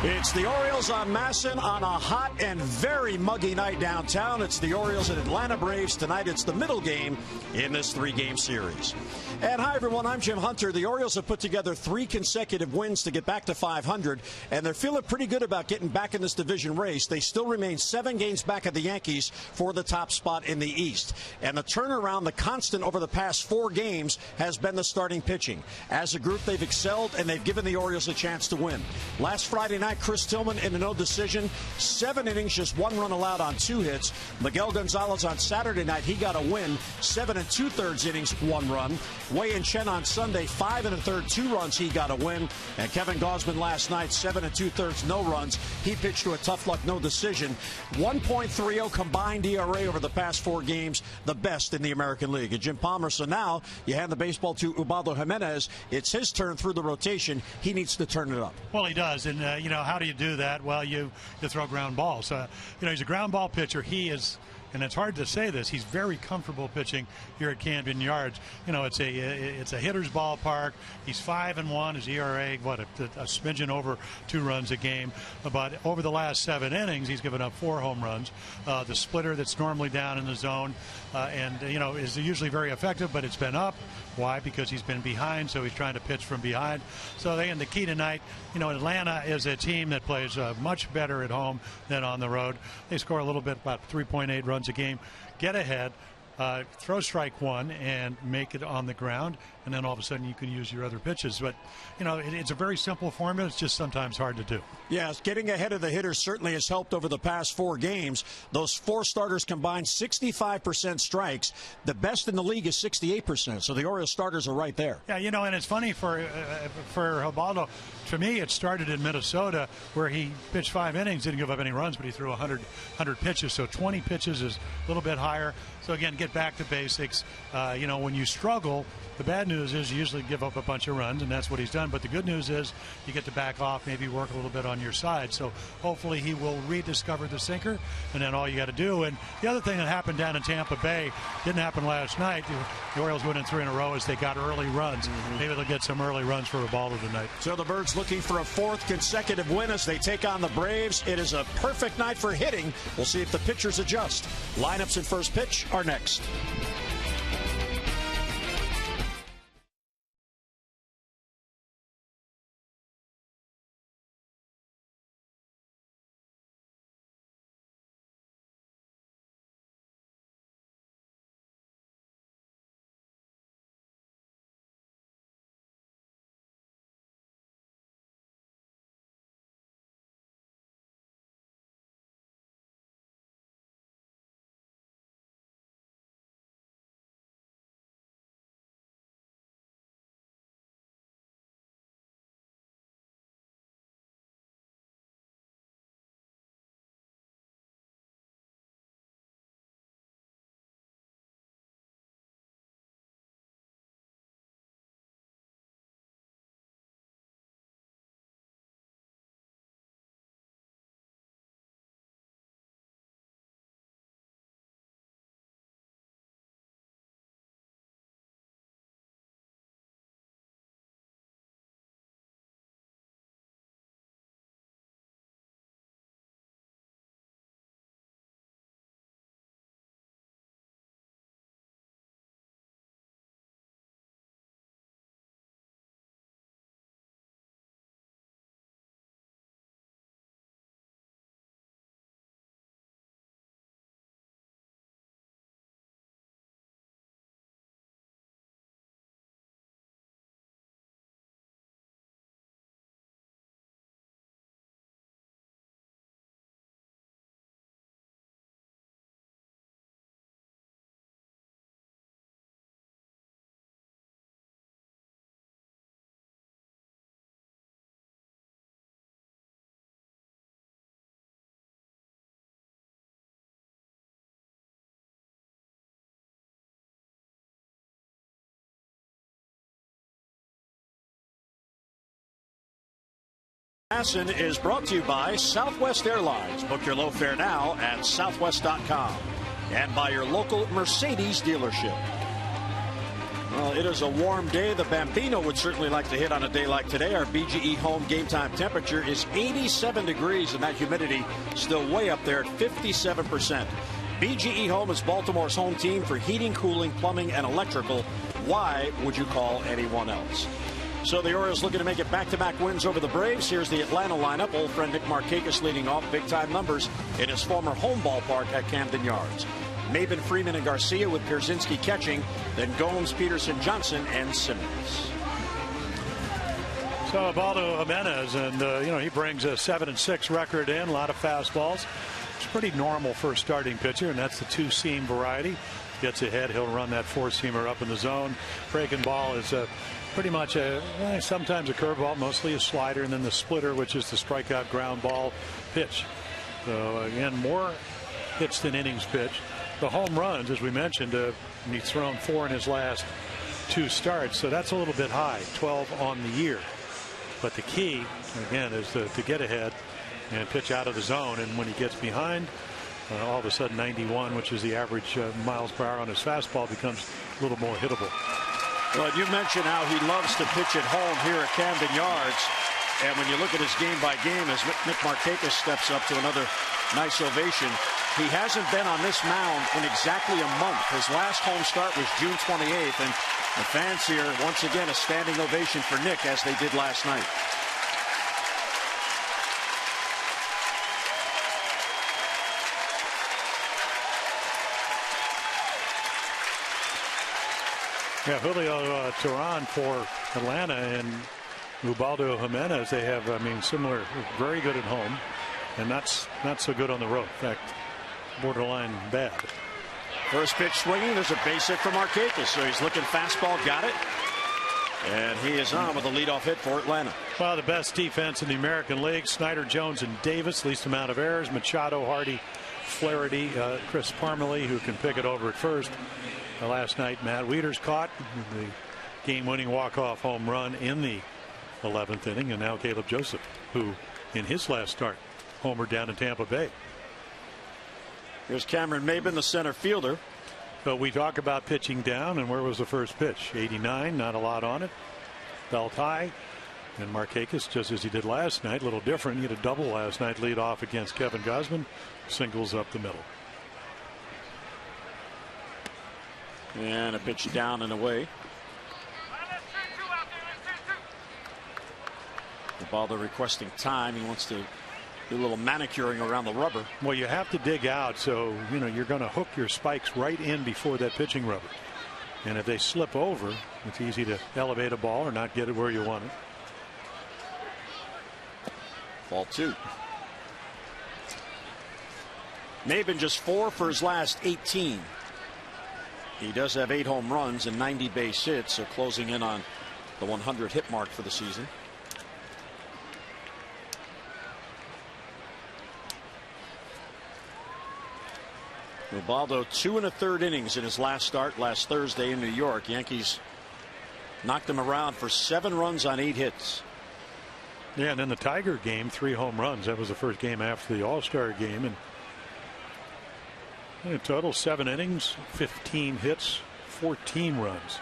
It's the Orioles on Masson on a hot and very muggy night downtown. It's the Orioles and Atlanta Braves. Tonight it's the middle game in this three-game series. And hi, everyone. I'm Jim Hunter. The Orioles have put together 3 consecutive wins to get back to 500, and they're feeling pretty good about getting back in this division race. They still remain 7 games back of the Yankees for the top spot in the East. And the turnaround, the constant over the past 4 games, has been the starting pitching. As a group, they've excelled, and they've given the Orioles a chance to win. Last Friday night, Chris Tillman in a no decision, 7 innings, just 1 run allowed on 2 hits. Miguel Gonzalez on Saturday night, he got a win, 7 2/3 innings, 1 run. Wei and Chen on Sunday, 5 1/3, 2 runs, he got a win. And Kevin Gausman last night, 7 2/3, no runs. He pitched to a tough luck no decision. 1.30 combined ERA over the past 4 games, the best in the American League. And Jim Palmer, so now you hand the baseball to Ubaldo Jimenez. It's his turn through the rotation. He needs to turn it up. Well, he does. And, how do you do that? Well, you throw ground balls. He's a ground ball pitcher. He is, and it's hard to say this, he's very comfortable pitching here at Camden Yards. It's a hitter's ballpark. He's 5-1. His ERA, a smidgen over 2 runs a game. But over the last 7 innings, he's given up 4 home runs. The splitter that's normally down in the zone is usually very effective, but it's been up. Why? Because he's been behind, so he's trying to pitch from behind. So the key tonight, Atlanta is a team that plays much better at home than on the road. They score a little bit, about 3.8 runs a game, get ahead, throw strike 1 and make it on the ground, and then all of a sudden you can use your other pitches. But it's a very simple formula. It's just sometimes hard to do. Yes, getting ahead of the hitters certainly has helped over the past 4 games. Those 4 starters combined 65% strikes. The best in the league is 68%. So the Orioles starters are right there. Yeah, and it's funny for Ubaldo. To me, it started in Minnesota where he pitched 5 innings, didn't give up any runs, but he threw 100 pitches. So 20 pitches is a little bit higher. So again, get back to basics. When you struggle, the bad news is you usually give up a bunch of runs, and that's what he's done. But the good news is you get to back off, maybe work a little bit on your side. So hopefully he will rediscover the sinker, and then all you got to do. And the other thing that happened down in Tampa Bay didn't happen last night. The Orioles went in 3 in a row as they got early runs. Maybe they'll get some early runs for Ubaldo tonight. So the Birds looking for a 4th consecutive win as they take on the Braves. It is a perfect night for hitting. We'll see if the pitchers adjust. Lineups and first pitch are next. Masson is brought to you by Southwest Airlines. Book your low fare now at southwest.com. And by your local Mercedes dealership. Well, it is a warm day. The Bambino would certainly like to hit on a day like today. Our BGE home game time temperature is 87 degrees, and that humidity still way up there at 57%. BGE Home is Baltimore's home team for heating, cooling, plumbing, and electrical. Why would you call anyone else? So the Orioles looking to make it back-to-back wins over the Braves. Here's the Atlanta lineup. Old friend Nick Markakis leading off, big-time numbers in his former home ballpark at Camden Yards. Maben, Freeman, and Garcia with Pierzynski catching. Then Gomes, Peterson, Johnson, and Simmons. So Ubaldo Jimenez, and he brings a 7-6 record in. A lot of fastballs. It's pretty normal for a starting pitcher, and that's the two-seam variety. Gets ahead, he'll run that four-seamer up in the zone. Breaking ball is pretty much sometimes a curveball, mostly a slider, and then the splitter, which is the strikeout ground ball pitch. So again, more hits than innings pitched. The home runs, as we mentioned, he's thrown 4 in his last 2 starts, so that's a little bit high, 12 on the year. But the key, again, is to get ahead and pitch out of the zone, and when he gets behind, all of a sudden 91, which is the average miles per hour on his fastball, becomes a little more hittable. Well, you mentioned how he loves to pitch at home here at Camden Yards, and when you look at his game by game as Nick Markakis steps up to another nice ovation, he hasn't been on this mound in exactly a month. His last home start was June 28th, and the fans here once again a standing ovation for Nick, as they did last night. Yeah, Julio Teheran for Atlanta and Ubaldo Jimenez, they have, similar, very good at home, and not so good on the road. In fact, borderline bad. First pitch swinging. There's a base hit from Markakis, so he's looking fastball, got it. And he is on with a leadoff hit for Atlanta. Well, the best defense in the American League. Snyder, Jones, and Davis, least amount of errors. Machado, Hardy, Flaherty, Chris Parmelee, who can pick it over at first. Last night, Matt Wieters caught the game-winning walk-off home run in the 11th inning, and now Caleb Joseph, who in his last start homered down in Tampa Bay. Here's Cameron Maben, the center fielder. But we talk about pitching down, and where was the first pitch? 89, not a lot on it. Belt high, and Markakis, just as he did last night, a little different. He had a double last night, lead off against Kevin Gausman, singles up the middle. And a pitch down and away. Ubaldo requesting time. He wants to do a little manicuring around the rubber. Well, you have to dig out, so you're going to hook your spikes right in before that pitching rubber. And if they slip over, it's easy to elevate a ball or not get it where you want it. Ball 2. Maben just 4 for his last 18. He does have 8 home runs and 90 base hits, so closing in on the 100 hit mark for the season. Ubaldo 2 1/3 innings in his last start last Thursday in New York. Yankees knocked him around for 7 runs on 8 hits. Yeah, and then the Tiger game, 3 home runs. That was the first game after the All-Star game, and in total 7 innings, 15 hits, 14 runs.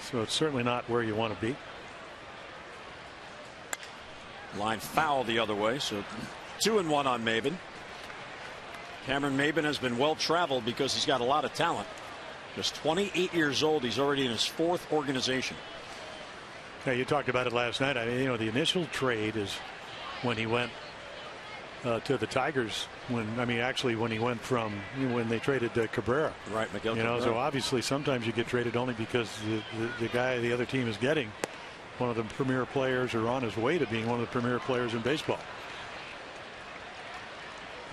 So it's certainly not where you want to be. Line foul the other way, so 2-1 on Maben. Cameron Maben has been well traveled because he's got a lot of talent. Just 28 years old. He's already in his 4th organization. Yeah, you talked about it last night. The initial trade is when he went to the Tigers, when he went from when they traded Cabrera. Right, Miguel Cabrera. So obviously sometimes you get traded only because the guy the other team is getting one of the premier players or on his way to being one of the premier players in baseball.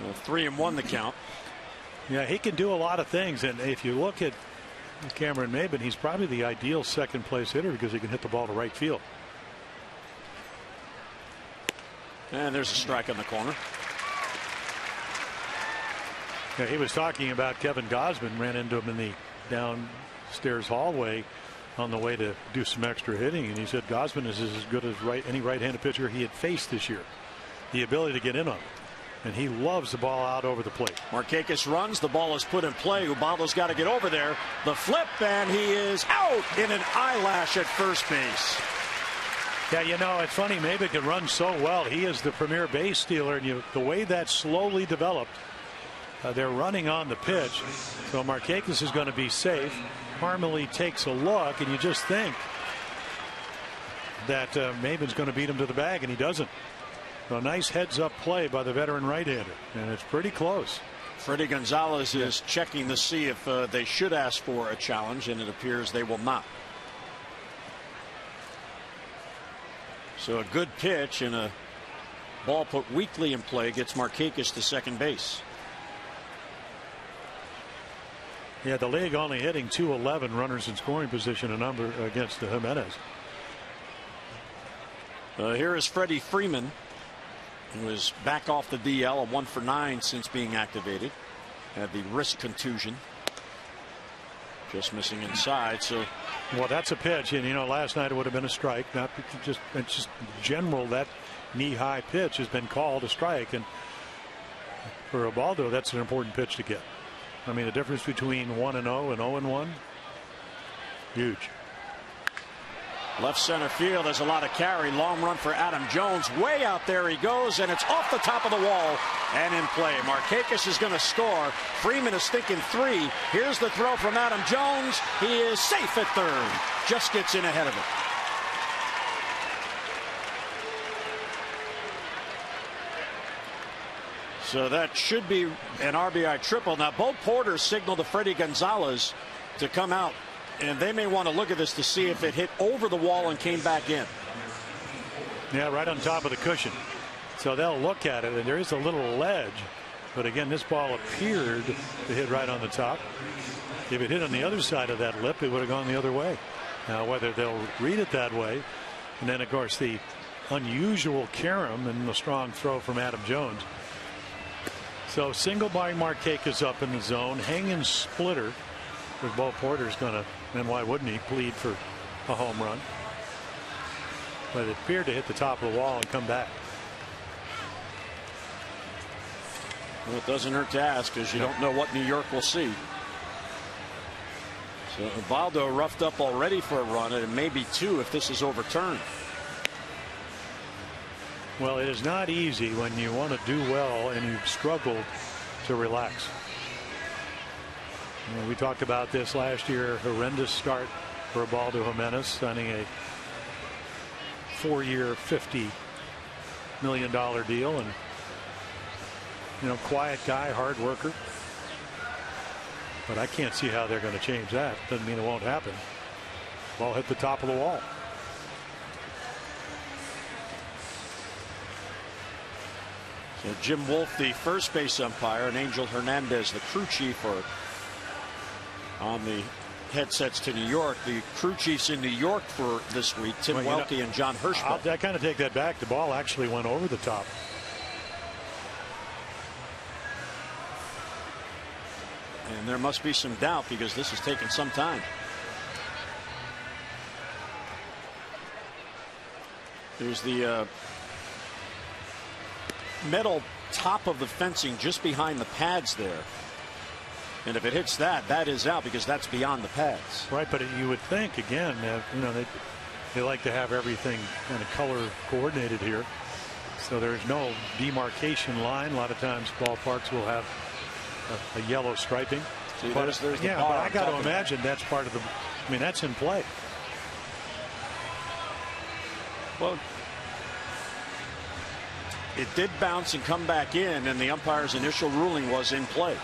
Well, 3-1 the count. Yeah, he can do a lot of things, and if you look at Cameron Maben, he's probably the ideal second place hitter because he can hit the ball to right field. And there's a strike on the corner. Yeah, he was talking about Kevin Gausman, ran into him in the downstairs hallway on the way to do some extra hitting, and he said Gausman is as good as any right-handed pitcher he had faced this year. The ability to get in on him. and he loves the ball out over the plate. Markakis runs. The ball is put in play. Ubaldo's got to get over there. The flip, and he is out in an eyelash at first base. Yeah, you know, it's funny. Mabick can run so well. He is the premier base stealer, and the way that slowly developed, they're running on the pitch. So Markakis is going to be safe. Harmony takes a look, and you just think that Maben's going to beat him to the bag, and he doesn't. A nice heads-up play by the veteran right-hander, and it's pretty close. Freddie Gonzalez is checking to see if they should ask for a challenge, and it appears they will not. So a good pitch and a ball put weakly in play gets Markakis to second base. Yeah, the league only hitting 211 runners in scoring position, a number against Jimenez. Here is Freddie Freeman, who is back off the DL, a 1 for 9 since being activated. Had the wrist contusion. Just missing inside. So, well, that's a pitch, and you know, last night it would have been a strike. Not just, it's just general, that knee-high pitch has been called a strike, and for Ubaldo, that's an important pitch to get. I mean, the difference between 1-0 and 0-1, huge. Left center field, there's a lot of carry. Long run for Adam Jones. Way out there he goes, and it's off the top of the wall and in play. Markakis is going to score. Freeman is thinking 3. Here's the throw from Adam Jones. He is safe at third. Just gets in ahead of it. So that should be an RBI triple. Now, both Porters signaled to Freddie Gonzalez to come out. And they may want to look at this to see if it hit over the wall and came back in. Yeah, right on top of the cushion. So they'll look at it, and there is a little ledge. But again, this ball appeared to hit right on the top. If it hit on the other side of that lip, it would have gone the other way. Now, whether they'll read it that way, and then, of course, the unusual carom and the strong throw from Adam Jones. So single by Markakis up in the zone, hanging splitter. With Bo Porter's going to, and why wouldn't he, plead for a home run? But it appeared to hit the top of the wall and come back. Well, it doesn't hurt to ask, because you don't know what New York will see. So Ubaldo roughed up already for a run, and it may be 2 if this is overturned. Well, it is not easy when you want to do well and you've struggled to relax. We talked about this last year. Horrendous start for Ubaldo Jimenez, signing a 4-year, $50 million deal, and quiet guy, hard worker. But I can't see how they're going to change that. Doesn't mean it won't happen. Ball hit the top of the wall. So Jim Wolf, the first base umpire, and Angel Hernandez, the crew chief, are on the headsets to New York. The crew chiefs in New York for this week, Tim Welke and John Hirschfeld. I kind of take that back. The ball actually went over the top. And there must be some doubt, because this has taken some time. There's the metal top of the fencing just behind the pads there. And if it hits that, that is out, because that's beyond the pads. Right, but you would think, again, they like to have everything kind of color coordinated here. So there's no demarcation line. A lot of times ballparks will have a yellow striping. See, but, there's the but I got to imagine that's part of the, that's in play. Well, it did bounce and come back in, and the umpire's initial ruling was in play.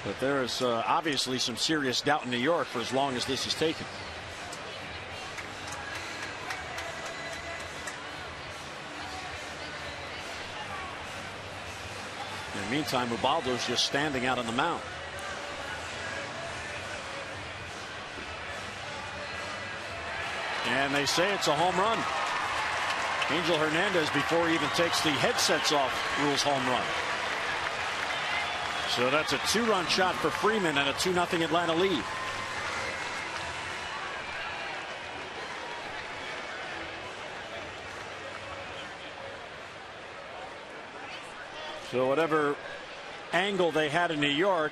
But there is obviously some serious doubt in New York for as long as this is taken. In the meantime, Ubaldo's just standing out on the mound. And they say it's a home run. Angel Hernandez, before he even takes the headsets off, rules home run. So that's a 2-run shot for Freeman and a 2-0 Atlanta lead. So whatever angle they had in New York,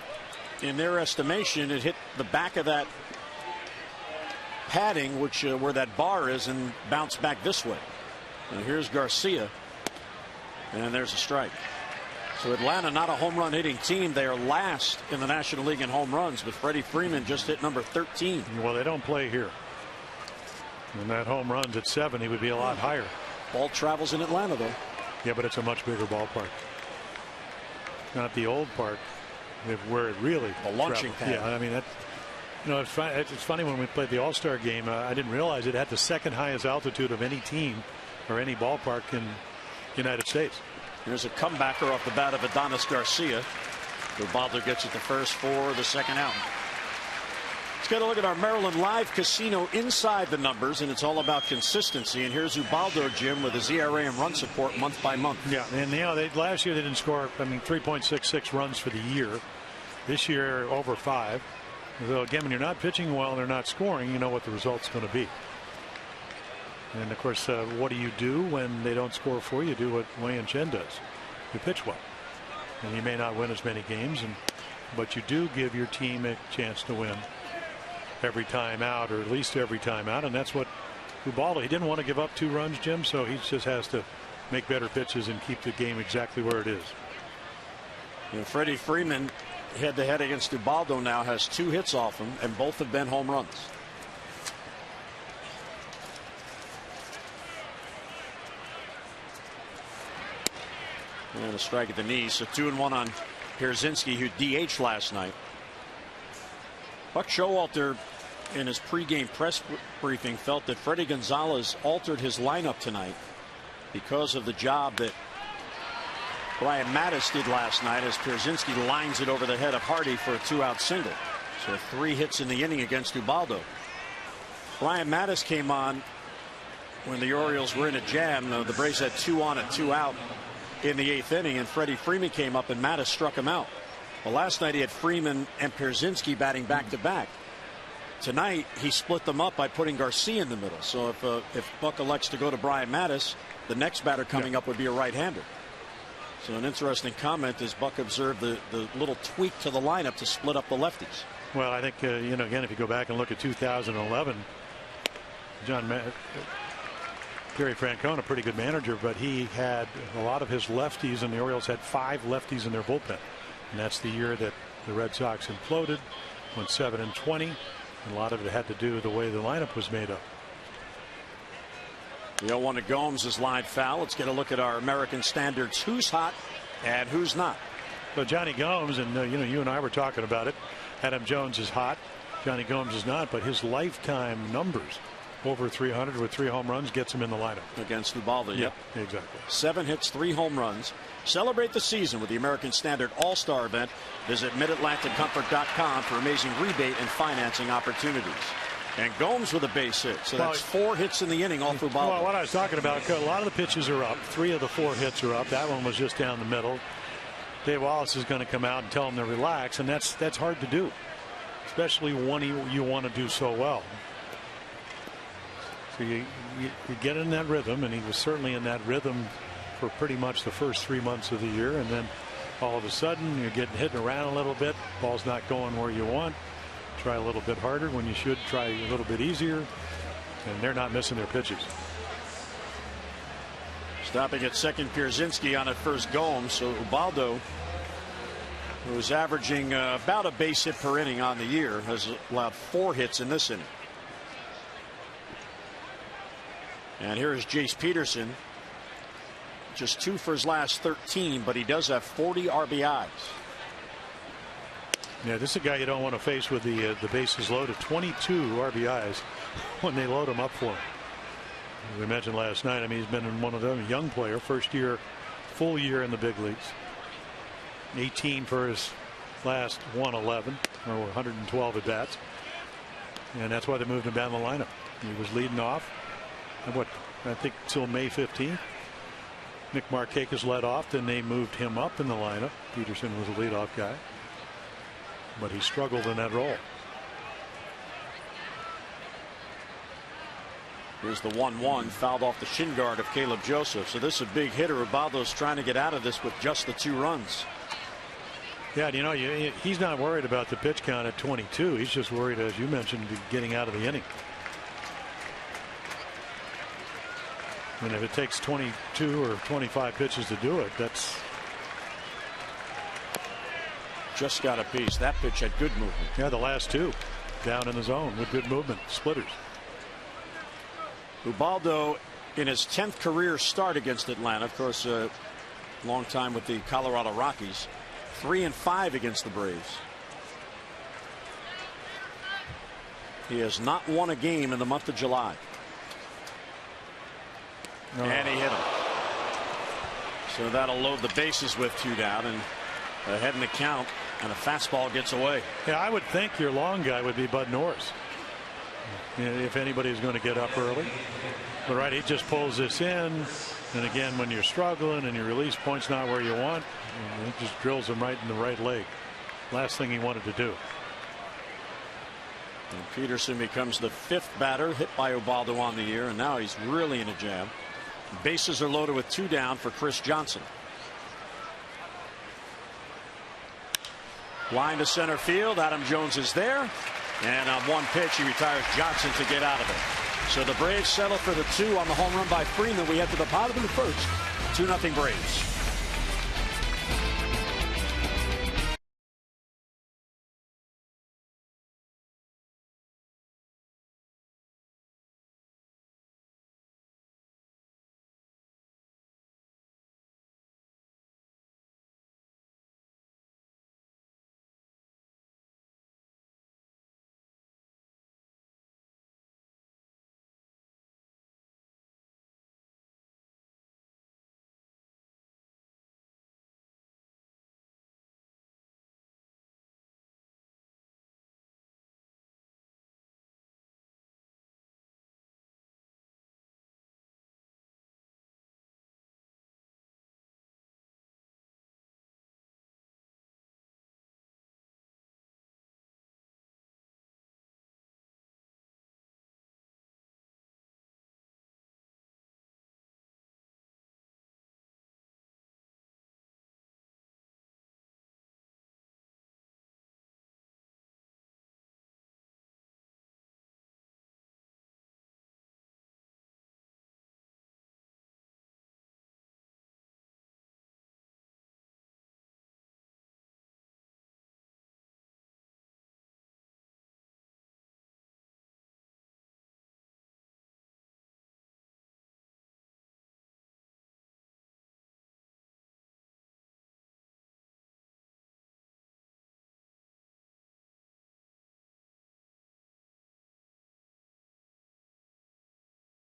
in their estimation, it hit the back of that padding, which where that bar is, and bounced back this way. And here's Garcia, and there's a strike. So Atlanta, not a home run hitting team. They are last in the National League in home runs, but Freddie Freeman just hit number 13. Well, they don't play here. And that home runs at 7, he would be a lot higher. Ball travels in Atlanta, though. Yeah, but it's a much bigger ballpark. Not the old park, where it really the launching pad. Yeah, I mean that. You know, it's funny when we played the All-Star game. I didn't realize it had the second highest altitude of any team or any ballpark in the United States. Here's a comebacker off the bat of Adonis Garcia. Ubaldo gets it to first for the second out. Let's get a look at our Maryland Live Casino inside the numbers, and it's all about consistency. And here's Ubaldo, Jim, with his ERA and run support month by month. Yeah, and last year they didn't score, 3.66 runs for the year. This year over 5. So again, when you're not pitching well and they're not scoring, you know what the result's going to be. And of course, what do you do when they don't score for you? You do what Wei and Chen does. You pitch well, and you may not win as many games, but you do give your team a chance to win every time out, or at least every time out. And that's what Ubaldo, he didn't want to give up 2 runs, Jim, so he just has to make better pitches and keep the game exactly where it is. You know, Freddie Freeman, head to head against Ubaldo now, has 2 hits off him, and both have been home runs. And a strike at the knee. So 2-1 on Pierzynski, who DH'd last night. Buck Showalter, in his pregame press briefing, felt that Freddie Gonzalez altered his lineup tonight because of the job that Brian Mattis did last night, as Pierzynski lines it over the head of Hardy for a 2-out single. So 3 hits in the inning against Ubaldo. Brian Mattis came on when the Orioles were in a jam. The Braves had 2 on and 2 out in the 8th inning, and Freddie Freeman came up and Mattis struck him out. Well, last night he had Freeman and Pierzynski batting back to back. Tonight he split them up by putting Garcia in the middle. So if Buck elects to go to Brian Mattis, the next batter coming up would be a right-hander. So an interesting comment as Buck observed the little tweak to the lineup to split up the lefties. Well, I think again, if you go back and look at 2011, Gary Francona, a pretty good manager, but he had a lot of his lefties, and the Orioles had 5 lefties in their bullpen. And that's the year that the Red Sox imploded, went 7-20, and a lot of it had to do with the way the lineup was made up. The 0-1 to Gomes is lined foul. Let's get a look at our American standards. Who's hot and who's not? So Johnny Gomes, and you and I were talking about it. Adam Jones is hot. Johnny Gomes is not, but his lifetime numbers, over 300 with 3 home runs, gets him in the lineup. Against Ubaldo. Yep, exactly. 7 hits, 3 home runs. Celebrate the season with the American Standard All-Star event. Visit MidAtlanticComfort.com for amazing rebate and financing opportunities. And Gomes with a base hit. So that's 4 hits in the inning, all through Ubaldo. Well, what I was talking about, a lot of the pitches are up. 3 of the 4 hits are up. That one was just down the middle. Dave Wallace is going to come out and tell him to relax, and that's hard to do, especially when you want to do so well. So you get in that rhythm, and he was certainly in that rhythm for pretty much the first 3 months of the year, and then all of a sudden you're getting hit around a little bit. Ball's not going where you want. Try a little bit harder when you should try a little bit easier, and they're not missing their pitches. Stopping at second, Pierzynski on at first, Gomes. So Ubaldo, who is averaging about a base hit per inning on the year, has allowed 4 hits in this inning. And here is Jace Peterson, just 2 for his last 13, but he does have 40 RBIs. Yeah, this is a guy you don't want to face with the bases loaded. 22 RBIs when they load him up for him. As we mentioned last night, I mean, he's been one of them, a young player, first year, full year in the big leagues. 18 for his last 111, or 112 at bats, and that's why they moved him down the lineup. He was leading off, and I think till May 15th. Nick Markakis led off, then they moved him up in the lineup. Peterson was a leadoff guy, but he struggled in that role. Here's the 1-1, fouled off the shin guard of Caleb Joseph. So this is a big hitter. Ubaldo's trying to get out of this with just the 2 runs. Yeah, you know, he's not worried about the pitch count at 22. He's just worried, as you mentioned, getting out of the inning. And if it takes 22 or 25 pitches to do it, that's just got a piece. That pitch had good movement. Yeah, the last 2 down in the zone with good movement, splitters. Ubaldo in his 10th career start against Atlanta, of course, a long time with the Colorado Rockies. 3-5 against the Braves. He has not won a game in the month of July. Oh. And he hit him. So that'll load the bases with 2 down and ahead in the count, and a fastball gets away. Yeah, I would think your long guy would be Bud Norris, if anybody's going to get up early. But right, he just pulls this in, and again, when you're struggling and your release point's not where you want, he just drills him right in the right leg. Last thing he wanted to do. And Peterson becomes the 5th batter hit by Ubaldo on the year, and now he's really in a jam. Bases are loaded with 2 down for Chris Johnson. Line to center field. Adam Jones is there, and on 1 pitch he retires Johnson to get out of it. So the Braves settle for the 2 on the home run by Freeman. We head to the bottom of the 1st. 2-0 Braves.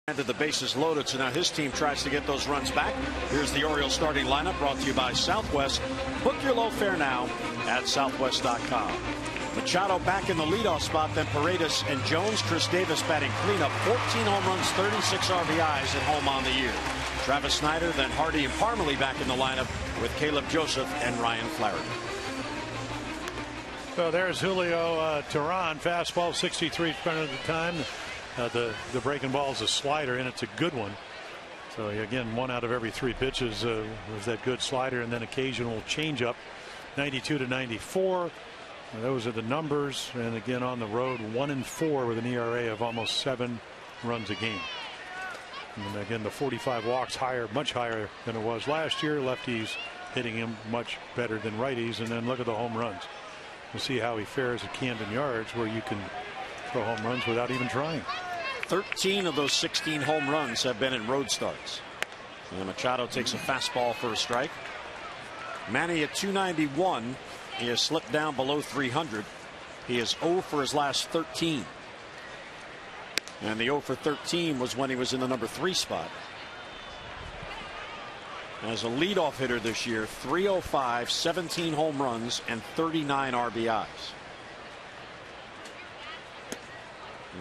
And the bases loaded, so now his team tries to get those runs back. Here's the Orioles starting lineup, brought to you by Southwest. Book your low fare now at southwest.com. Machado back in the leadoff spot, then Paredes and Jones. Chris Davis batting cleanup. 14 home runs, 36 RBIs at home on the year. Travis Snyder, then Hardy and Parmelee back in the lineup with Caleb Joseph and Ryan Flaherty. So there's Julio Teheran, fastball 63% of the time. The breaking ball is a slider, and it's a good one. So again, 1 out of every 3 pitches was that good slider, and then occasional changeup. 92 to 94. Those are the numbers. And again, on the road, 1-4 with an ERA of almost 7 runs a game. And again, the 45 walks higher, much higher than it was last year. Lefties hitting him much better than righties. And then look at the home runs. We'll see how he fares at Camden Yards, where you can throw home runs without even trying. 13 of those 16 home runs have been in road starts. And Machado takes a fastball for a strike. Manny at 291. He has slipped down below 300. He is 0 for his last 13. And the 0 for 13 was when he was in the number 3 spot. As a leadoff hitter this year, 305, 17 home runs, and 39 RBIs.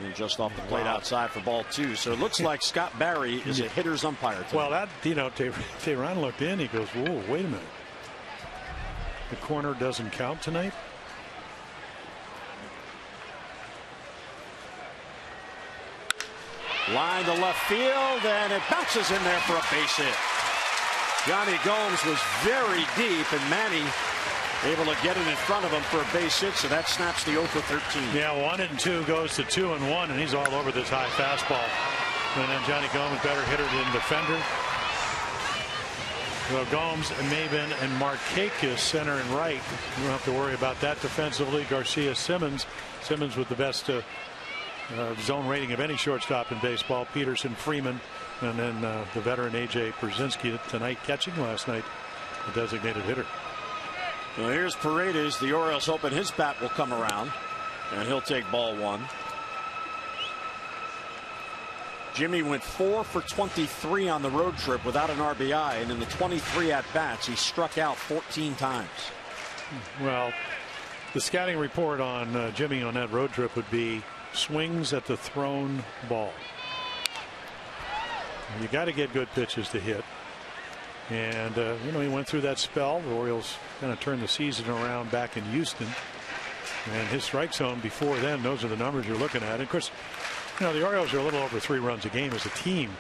And just off the plate outside for ball 2. So it looks like Scott Barry is a hitter's umpire tonight. Well, that, you know, Teheran looked in. He goes, whoa, wait a minute. The corner doesn't count tonight. Line to left field, and it bounces in there for a base hit. Johnny Gomes was very deep, and Manny able to get it in front of him for a base hit, so that snaps the 0 for 13. Yeah, 1-2 goes to 2-1, and he's all over this high fastball. And then Johnny Gomes, better hitter than defender. Well, Gomes, Maven, and Markakis, center and right. You don't have to worry about that defensively. Garcia, Simmons with the best zone rating of any shortstop in baseball. Peterson, Freeman, and then the veteran A.J. Pierzynski tonight catching, last night a designated hitter. Well, here's Paredes. The Orioles hoping his bat will come around, and he'll take ball 1. Jimmy went 4 for 23 on the road trip without an RBI, and in the 23 at-bats, he struck out 14 times. Well, the scouting report on Jimmy on that road trip would be swings at the thrown ball. You got to get good pitches to hit. And, he went through that spell. The Orioles kind of turned the season around back in Houston. And his strike zone before then, those are the numbers you're looking at. And of course, the Orioles are a little over 3 runs a game as a team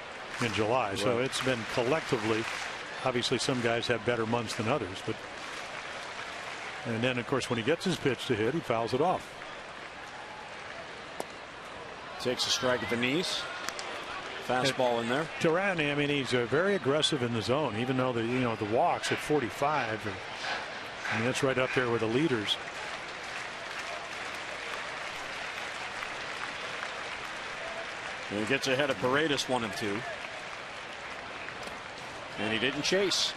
in July. Right. So it's been collectively, obviously some guys have better months than others. And then, of course, when he gets his pitch to hit, he fouls it off. Takes a strike at the knees. Fastball in there. Tirani, I mean, he's very aggressive in the zone, even though the walks at 45. I mean, that's right up there with the leaders. And he gets ahead of Paredes 1-2. And he didn't chase.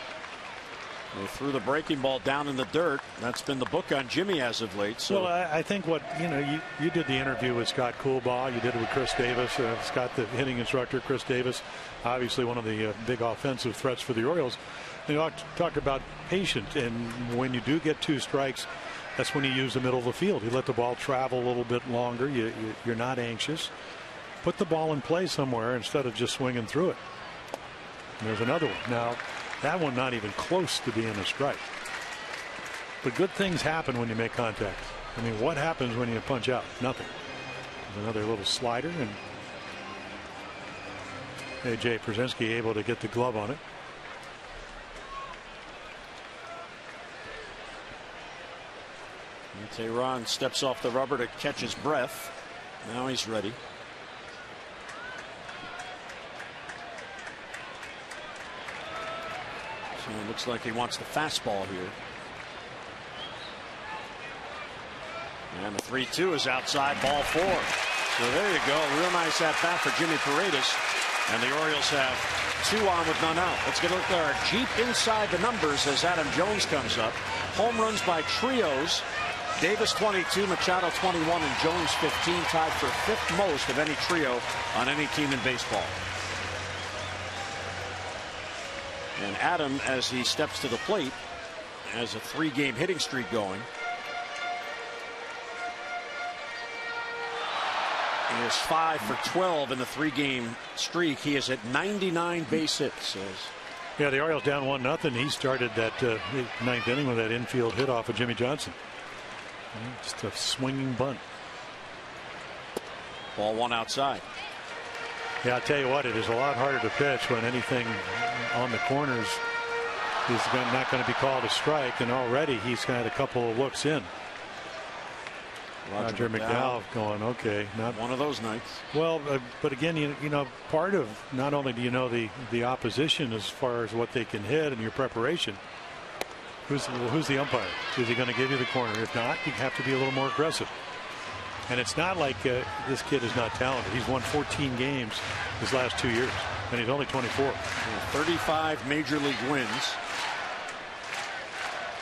They threw the breaking ball down in the dirt. That's been the book on Jimmy as of late. So, well, I think what you did the interview with Scott Coolbaugh. You did it with Chris Davis. Scott, the hitting instructor, Chris Davis, obviously one of the big offensive threats for the Orioles. They talked about patient, and when you do get 2 strikes, that's when you use the middle of the field. You let the ball travel a little bit longer. You're not anxious. Put the ball in play somewhere instead of just swinging through it. And there's another one. Now, that one not even close to being a strike. But good things happen when you make contact. I mean, what happens when you punch out? Nothing. There's another little slider, and A.J. Pierzynski able to get the glove on it. Tehran steps off the rubber to catch his breath. Now he's ready. So it looks like he wants the fastball here. And the 3-2 is outside, ball 4. So there you go. Real nice at bat for Jimmy Paredes. And the Orioles have 2 on with none out. Let's get a look at our Jeep inside the numbers as Adam Jones comes up. Home runs by trios. Davis 22, Machado 21, and Jones 15, tied for 5th most of any trio on any team in baseball. And Adam, as he steps to the plate, has a 3-game hitting streak going. He is 5 for 12 in the 3-game streak. He is at 99 base hits. Yeah, the Orioles down 1-0. He started that 9th inning with that infield hit off of Jimmy Johnson. Just a swinging bunt. Ball 1 outside. Yeah, I'll tell you what, it is a lot harder to pitch when anything on the corners is not going to be called a strike, and already he's had a couple of looks in. Roger McDowell going, okay, not one of those nights. Well, but again, you know, part of not only do you know the opposition as far as what they can hit and your preparation. Who's the umpire? Is he going to give you the corner? If not, you have to be a little more aggressive. And it's not like this kid is not talented. He's won 14 games his last 2 years, and he's only 24. 35 major league wins.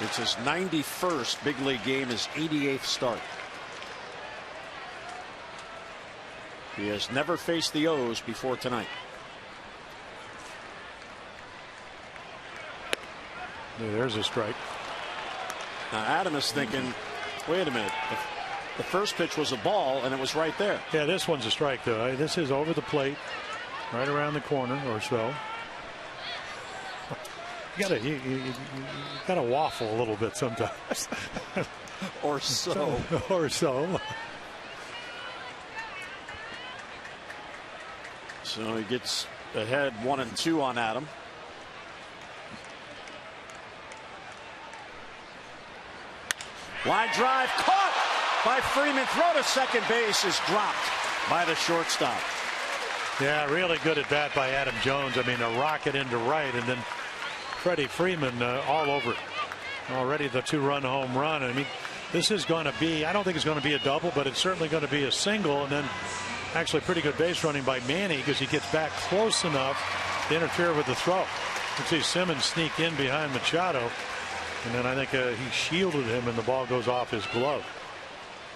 It's his 91st big league game, his 88th start. He has never faced the O's before tonight. There's a strike. Now Adam is thinking, wait a minute. The first pitch was a ball, and it was right there. Yeah, this one's a strike, though. This is over the plate, right around the corner or so. You gotta waffle a little bit sometimes. Or so. Or so. So he gets ahead 1-2 on Adam. Line drive caught by Freeman. Throw to second base is dropped by the shortstop. Yeah, really good at bat by Adam Jones. I mean, a rocket into right, and then Freddie Freeman all over it. Already the 2-run home run. I mean, this is going to be, I don't think it's going to be a double, but it's certainly going to be a single, and then actually pretty good base running by Manny because he gets back close enough to interfere with the throw. You see Simmons sneak in behind Machado, and then I think he shielded him, and the ball goes off his glove.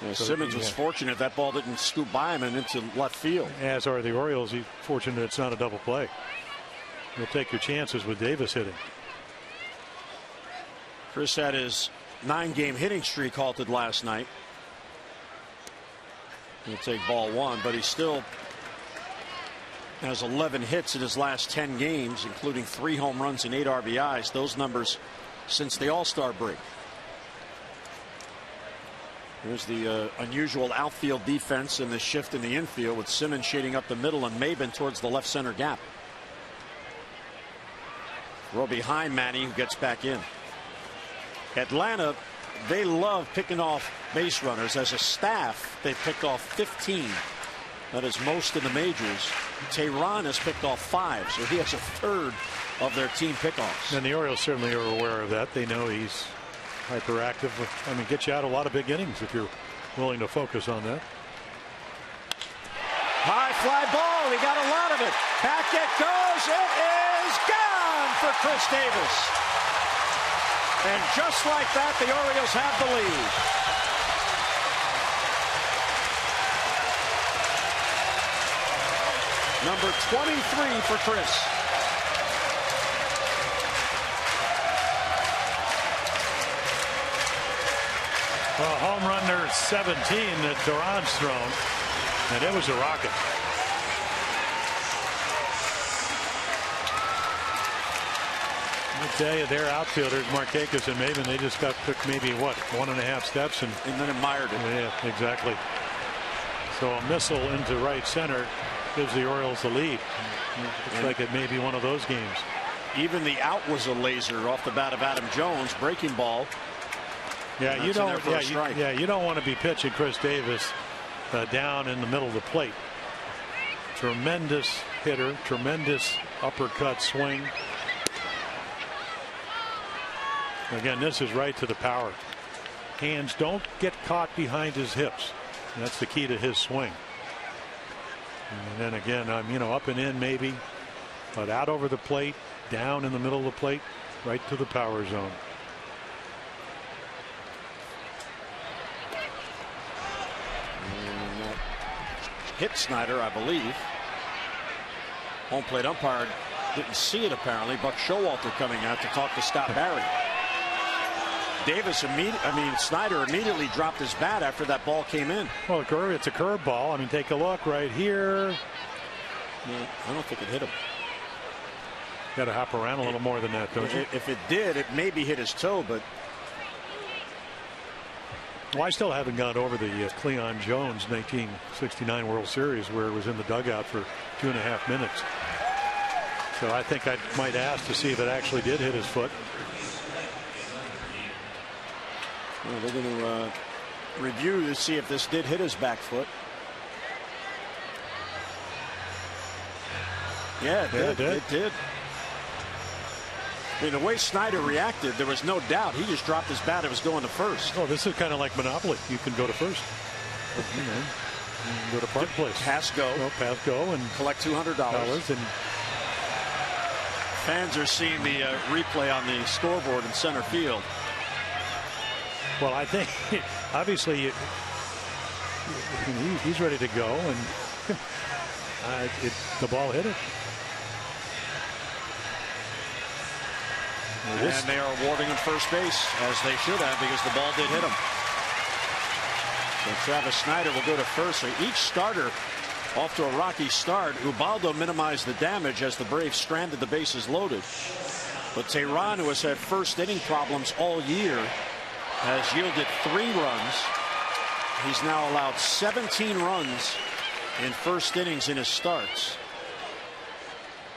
Yeah, so Simmons was fortunate that ball didn't scoop by him and into left field. As are the Orioles. He's fortunate it's not a double play. You'll take your chances with Davis hitting. Chris had his 9-game hitting streak halted last night. He'll take ball 1, but he still has 11 hits in his last 10 games, including 3 home runs and 8 RBIs. Those numbers since the All-Star break. Here's the unusual outfield defense and the shift in the infield with Simmons shading up the middle and Maben towards the left center gap. Throw behind Manny, who gets back in. Atlanta, they love picking off base runners. As a staff, they picked off 15. That is most in the majors. Tehran has picked off 5, so he has a third of their team pickoffs. And the Orioles certainly are aware of that. They know he's hyperactive. I mean, get you out a lot of big innings if you're willing to focus on that. High fly ball. He got a lot of it. Back it goes. It is gone for Chris Davis. And just like that, the Orioles have the lead. Number 23 for Chris. Well, home run number 17 that Duran's thrown, and it was a rocket. I tell you, their outfielders, Markakis and Maben, they just took maybe what, 1.5 steps and then admired it. Yeah, exactly. So a missile into right center gives the Orioles the lead. Looks like it may be one of those games. Even the out was a laser off the bat of Adam Jones, breaking ball. Yeah, you don't. You don't want to be pitching Chris Davis down in the middle of the plate. Tremendous hitter, tremendous uppercut swing. Again, this is right to the power. Hands don't get caught behind his hips. That's the key to his swing. And then again, up and in maybe, but out over the plate, down in the middle of the plate, right to the power zone. And that hit Snyder, I believe. Home plate umpire didn't see it apparently. Buck Showalter coming out to talk to Scott Barry. Snyder immediately dropped his bat after that ball came in. Well, it's a curve ball. I mean, take a look right here. Yeah, I don't think it hit him. Got to hop around a little more than that, don't you? If it did, it maybe hit his toe, but. Well, I still haven't gone over the Cleon Jones 1969 World Series where it was in the dugout for 2.5 minutes. So I think I might ask to see if it actually did hit his foot. Well, they're going to review to see if this did hit his back foot. Yeah, it did. It did. I mean, the way Snyder reacted, there was no doubt. He just dropped his bat. It was going to first. Oh, this is kind of like Monopoly. You can go to first. You can go to Park Place. Pass go. Pass go and collect $200. And fans are seeing the replay on the scoreboard in center field. Well, I think obviously he's ready to go, and the ball hit it. And they are awarding him first base, as they should have, because the ball did hit him. So Travis Snyder will go to first. So each starter off to a rocky start. Ubaldo minimized the damage as the Braves stranded the bases loaded. But Tehran, who has had first inning problems all year, has yielded 3 runs. He's now allowed 17 runs in first innings in his starts.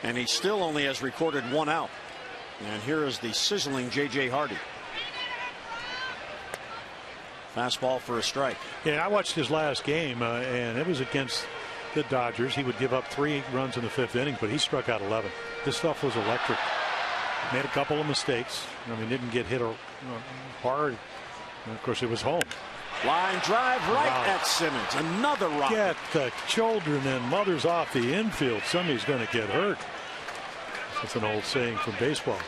And he still only has recorded 1 out. And here is the sizzling J.J. Hardy. Fastball for a strike. Yeah, I watched his last game, and it was against the Dodgers. He would give up 3 runs in the 5th inning, but he struck out 11. This stuff was electric. Made a couple of mistakes. I mean, didn't get hit hard. And of course, it was home. Line drive right at Simmons. Another rocket. Get the children and mothers off the infield. Somebody's going to get hurt. That's an old saying from baseball.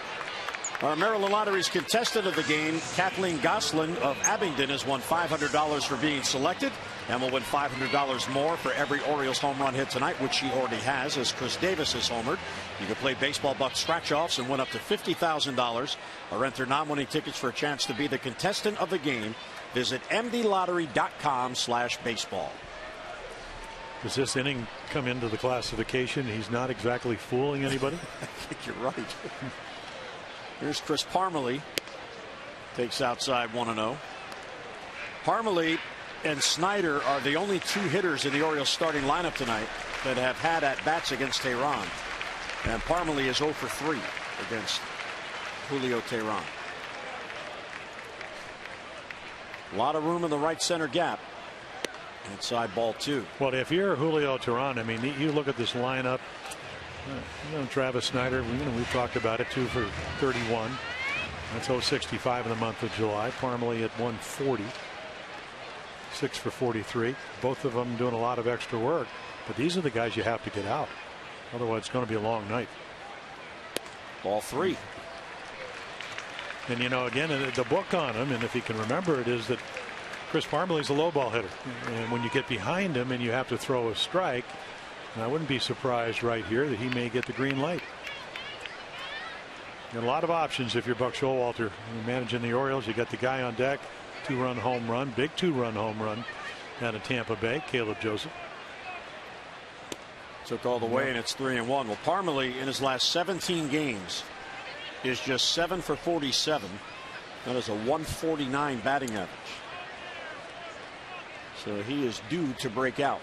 Our Maryland Lottery's contestant of the game, Kathleen Goslin of Abingdon, has won $500 for being selected and will win $500 more for every Orioles home run hit tonight, which she already has, as Chris Davis has homered. You can play baseball buck scratch-offs and win up to $50,000 or enter non-winning tickets for a chance to be the contestant of the game. Visit mdlottery.com/baseball. Does this inning come into the classification? He's not exactly fooling anybody. I think you're right. Here's Chris Parmelee. Takes outside 1-0. Parmelee and Snyder are the only 2 hitters in the Orioles starting lineup tonight that have had at-bats against Tehran. And Parmelee is 0 for 3 against Julio Tehran. A lot of room in the right center gap. Inside ball 2. Well, if you're Julio Tehran, I mean, you look at this lineup. Travis Snyder, we've talked about it, 2 for 31. That's 0.65 in the month of July. Parmelee at 140. 6 for 43. Both of them doing a lot of extra work. But these are the guys you have to get out. Otherwise, it's going to be a long night. Ball 3. And, again, the book on him, and if he can remember it, is that Chris Parmelee's a low ball hitter. And when you get behind him and you have to throw a strike, and I wouldn't be surprised right here that he may get the green light. Got a lot of options if you're Buck Showalter. You're managing the Orioles. You got the guy on deck. 2-run home run. Big 2-run home run down in Tampa Bay. Caleb Joseph. Took all the way, and it's 3-1. Well, Parmelee in his last 17 games is just 7 for 47. That is a 149 batting average. So he is due to break out.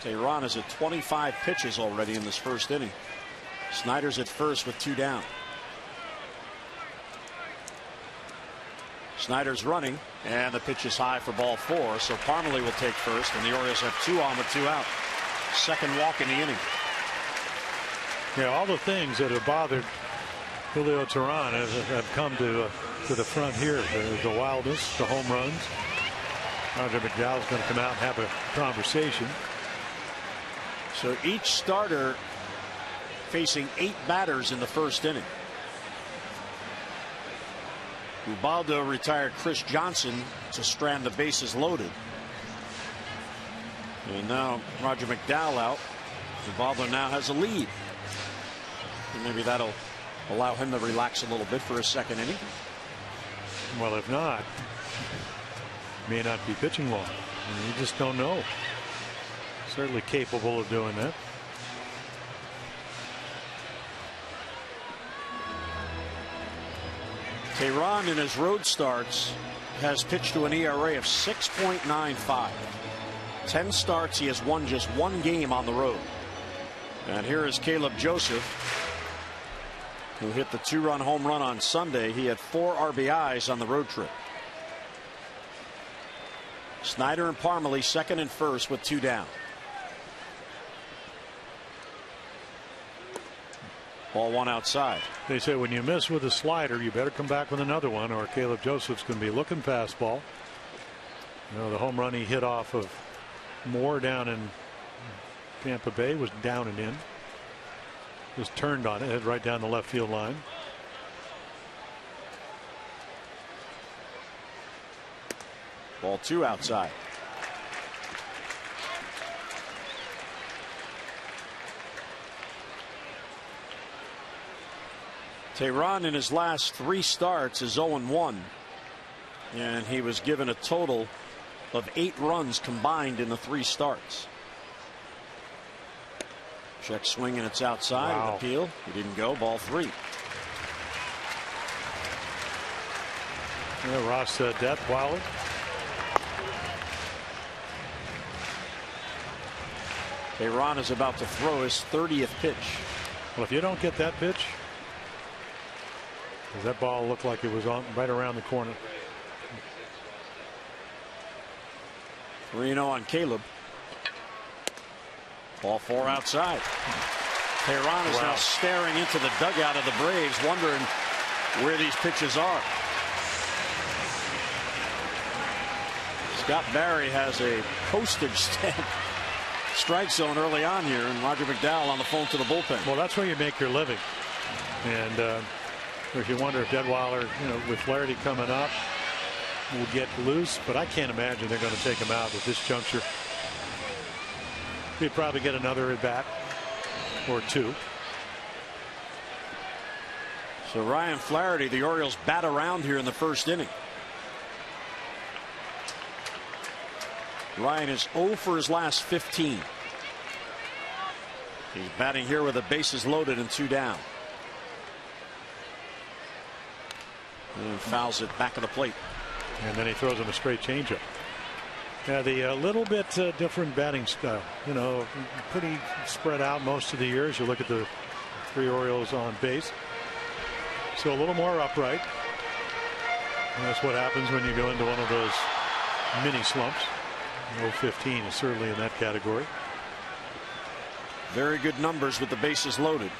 Tehran is at 25 pitches already in this first inning. Snyder's at first with 2 down. Snyder's running, and the pitch is high for ball 4. So Parmelee will take first, and the Orioles have 2 on with 2 out. Second walk in the inning. Yeah, all the things that have bothered Julio Tehran have come to the front here. The wildness, the home runs. Roger McDowell's going to come out and have a conversation. So each starter facing 8 batters in the first inning. Ubaldo retired Chris Johnson to strand the bases loaded. And now Roger McDowell out. Ubaldo now has a lead. And maybe that'll allow him to relax a little bit for his second inning. Well, if not, may not be pitching long. I mean, you just don't know. Certainly capable of doing that. Tehran in his road starts has pitched to an ERA of 6.95. 10 starts, he has won just 1 game on the road. And here is Caleb Joseph, who hit the 2-run home run on Sunday. He had 4 RBIs on the road trip. Snyder and Parmelee second and first with 2 down. Ball 1 outside. They say when you miss with a slider, you better come back with another one, or Caleb Joseph's going to be looking fastball. The home run he hit off of Moore down in Tampa Bay was down and in. Just turned on it, head right down the left field line. Ball 2 outside. Tehran in his last 3 starts is 0-1, and he was given a total of 8 runs combined in the 3 starts. Check swing, and it's outside. Wow. With appeal. He didn't go. Ball 3. Yeah, Ross Detwiler. Tehran is about to throw his 30th pitch. Well, if you don't get that pitch, does that ball look like it was on right around the corner? 3-0 on Caleb. Ball 4 outside. Tehran is now staring into the dugout of the Braves, wondering where these pitches are. Scott Barry has a postage stamp strike zone early on here, and Roger McDowell on the phone to the bullpen. Well, that's where you make your living. And if you wonder if Detweiler, with Flaherty coming up, will get loose, but I can't imagine they're going to take him out at this juncture. He'd probably get another at bat or two. So Ryan Flaherty, the Orioles bat around here in the first inning. Ryan is 0 for his last 15. He's batting here with the bases loaded and 2 down. And fouls it back of the plate. And then he throws him a straight changeup. Yeah, the little bit different batting style. Pretty spread out most of the years. You look at the 3 Orioles on base. So a little more upright. And that's what happens when you go into one of those mini slumps. 0-15 is certainly in that category. Very good numbers with the bases loaded.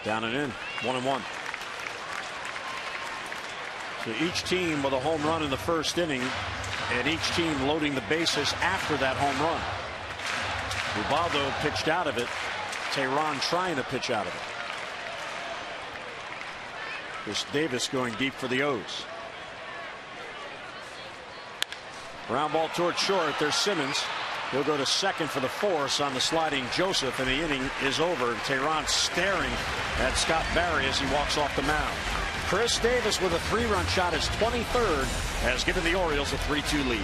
Down and in, 1-1. So each team with a home run in the first inning, and each team loading the bases after that home run. Ubaldo pitched out of it. Tehran trying to pitch out of it. Chris Davis going deep for the O's. Ground ball toward short. There's Simmons. He'll go to second for the force on the sliding Joseph, and the inning is over. Tehran staring at Scott Barry as he walks off the mound. Chris Davis with a 3-run shot, his 23rd, has given the Orioles a 3-2 lead.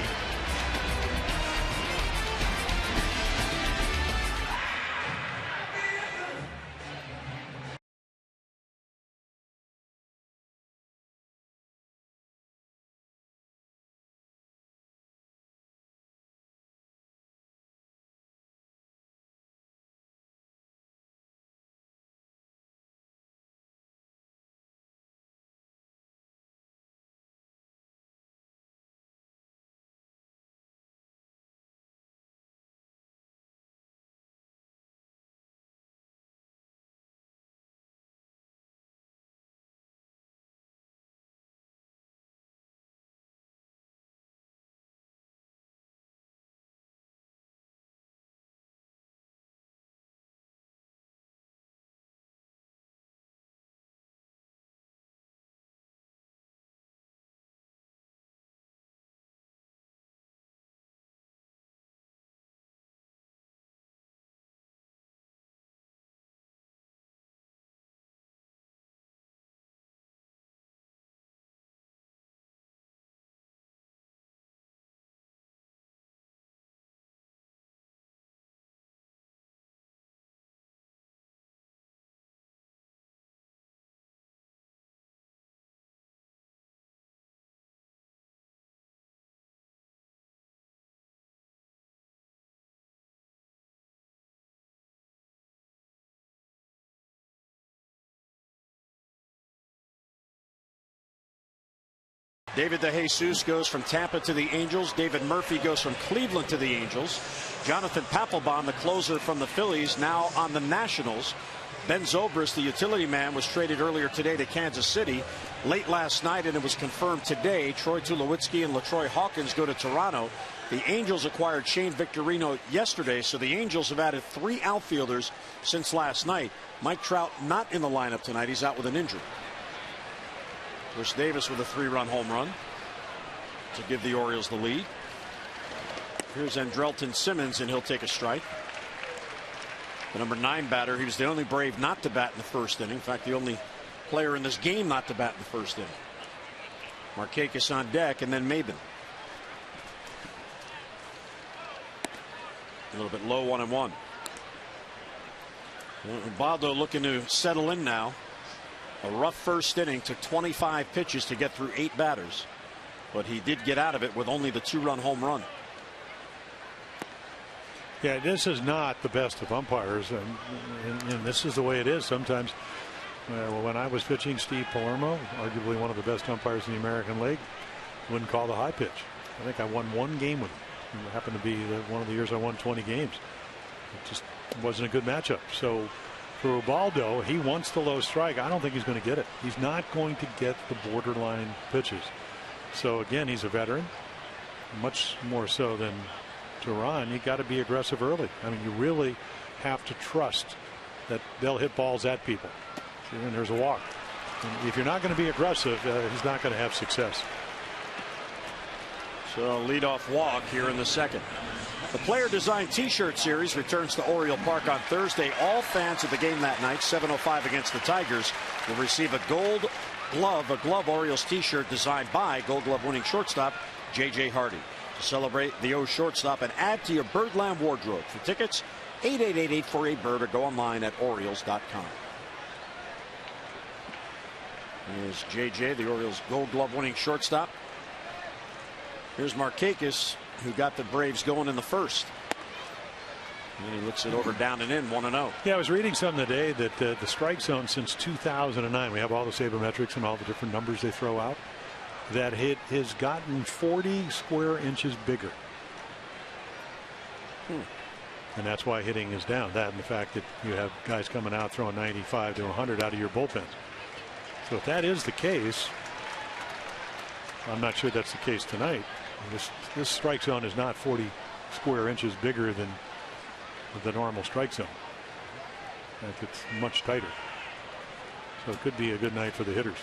David DeJesus goes from Tampa to the Angels. David Murphy goes from Cleveland to the Angels. Jonathan Papelbon, the closer from the Phillies, now on the Nationals. Ben Zobrist, the utility man, was traded earlier today to Kansas City. Late last night, and it was confirmed today, Troy Tulowitzki and LaTroy Hawkins go to Toronto. The Angels acquired Shane Victorino yesterday, so the Angels have added 3 outfielders since last night. Mike Trout not in the lineup tonight. He's out with an injury. Chris Davis with a 3-run home run to give the Orioles the lead. Here's Andrelton Simmons, and he'll take a strike. The number 9 batter. He was the only Brave not to bat in the first inning. In fact, the only player in this game not to bat in the first inning. Markakis on deck, and then Maben. A little bit low, 1-1. Ubaldo looking to settle in now. A rough first inning, took 25 pitches to get through 8 batters. but he did get out of it with only the 2-run home run. Yeah, this is not the best of umpires, and this is the way it is sometimes. When I was pitching, Steve Palermo, arguably one of the best umpires in the American League, wouldn't call the high pitch. I think I won one game with him. It happened to be one of the years I won 20 games. It just wasn't a good matchup. So for Ubaldo, he wants the low strike. I don't think he's going to get it. He's not going to get the borderline pitches. So again, he's a veteran, much more so than Duran. You got to be aggressive early. I mean, you really have to trust that they'll hit balls at people. And there's a walk. And if you're not going to be aggressive, he's not going to have success. So a leadoff walk here in the second. The player designed T-shirt series returns to Oriole Park on Thursday. All fans at the game that night, 7:05 against the Tigers, will receive a glove Orioles T-shirt designed by Gold Glove winning shortstop J.J. Hardy. To celebrate the O shortstop and add to your Birdland wardrobe. For tickets, 888-848-BIRD or go online at Orioles.com. Here's J.J., the Orioles Gold Glove winning shortstop. Here's Markakis, who got the Braves going in the first. And he looks it over, down and in, 1-0. Yeah, I was reading something today that the strike zone since 2009, we have all the sabermetrics and all the different numbers they throw out, that it has gotten 40 square inches bigger. And that's why hitting is down. That and the fact that you have guys coming out throwing 95 to 100 out of your bullpens. So if that is the case, I'm not sure that's the case tonight. This strike zone is not 40 square inches bigger than the normal strike zone. I think it's much tighter. So it could be a good night for the hitters.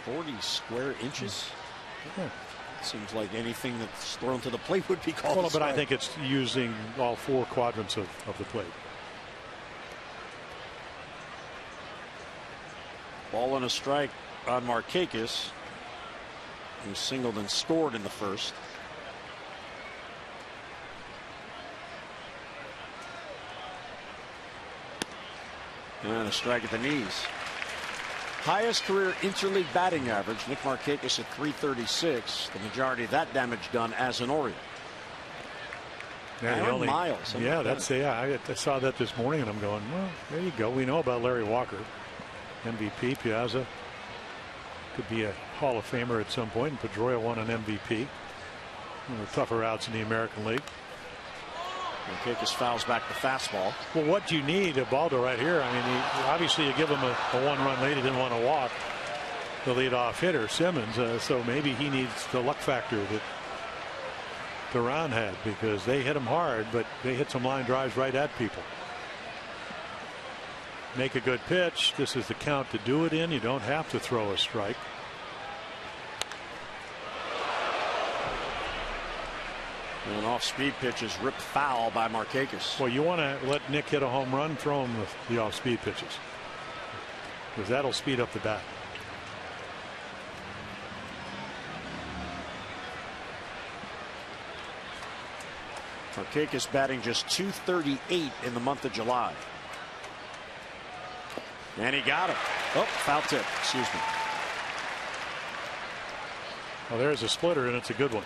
40 square inches? Yeah. Seems like anything that's thrown to the plate would be called. Well, but I think it's using all 4 quadrants of the plate. Ball and a strike on Markakis, who singled and scored in the first. And a strike at the knees. Highest career interleague batting average, Nick Markakis at .336. The majority of that damage done as an Oriole. Yeah, Miles. Yeah, I saw that this morning, and I'm going, well, there you go. We know about Larry Walker, MVP, Piazza. Could be a Hall of Famer at some point. And Pedroia won an MVP. One of the tougher outs in the American League. Markakis fouls back the fastball. Well, what do you need, Ubaldo, right here? I mean, obviously you give him a 1-run lead. He didn't want to walk the leadoff hitter, Simmons. So maybe he needs the luck factor that Duran had, because they hit him hard, but they hit some line drives right at people. Make a good pitch. This is the count to do it in. You don't have to throw a strike. An off-speed pitch is ripped foul by Markakis. Well, you want to let Nick hit a home run, throw him the off-speed pitches, because that'll speed up the bat. Markakis batting just .238 in the month of July. And he got him. Oh, foul tip. Excuse me. Well, there's a splitter, and it's a good one.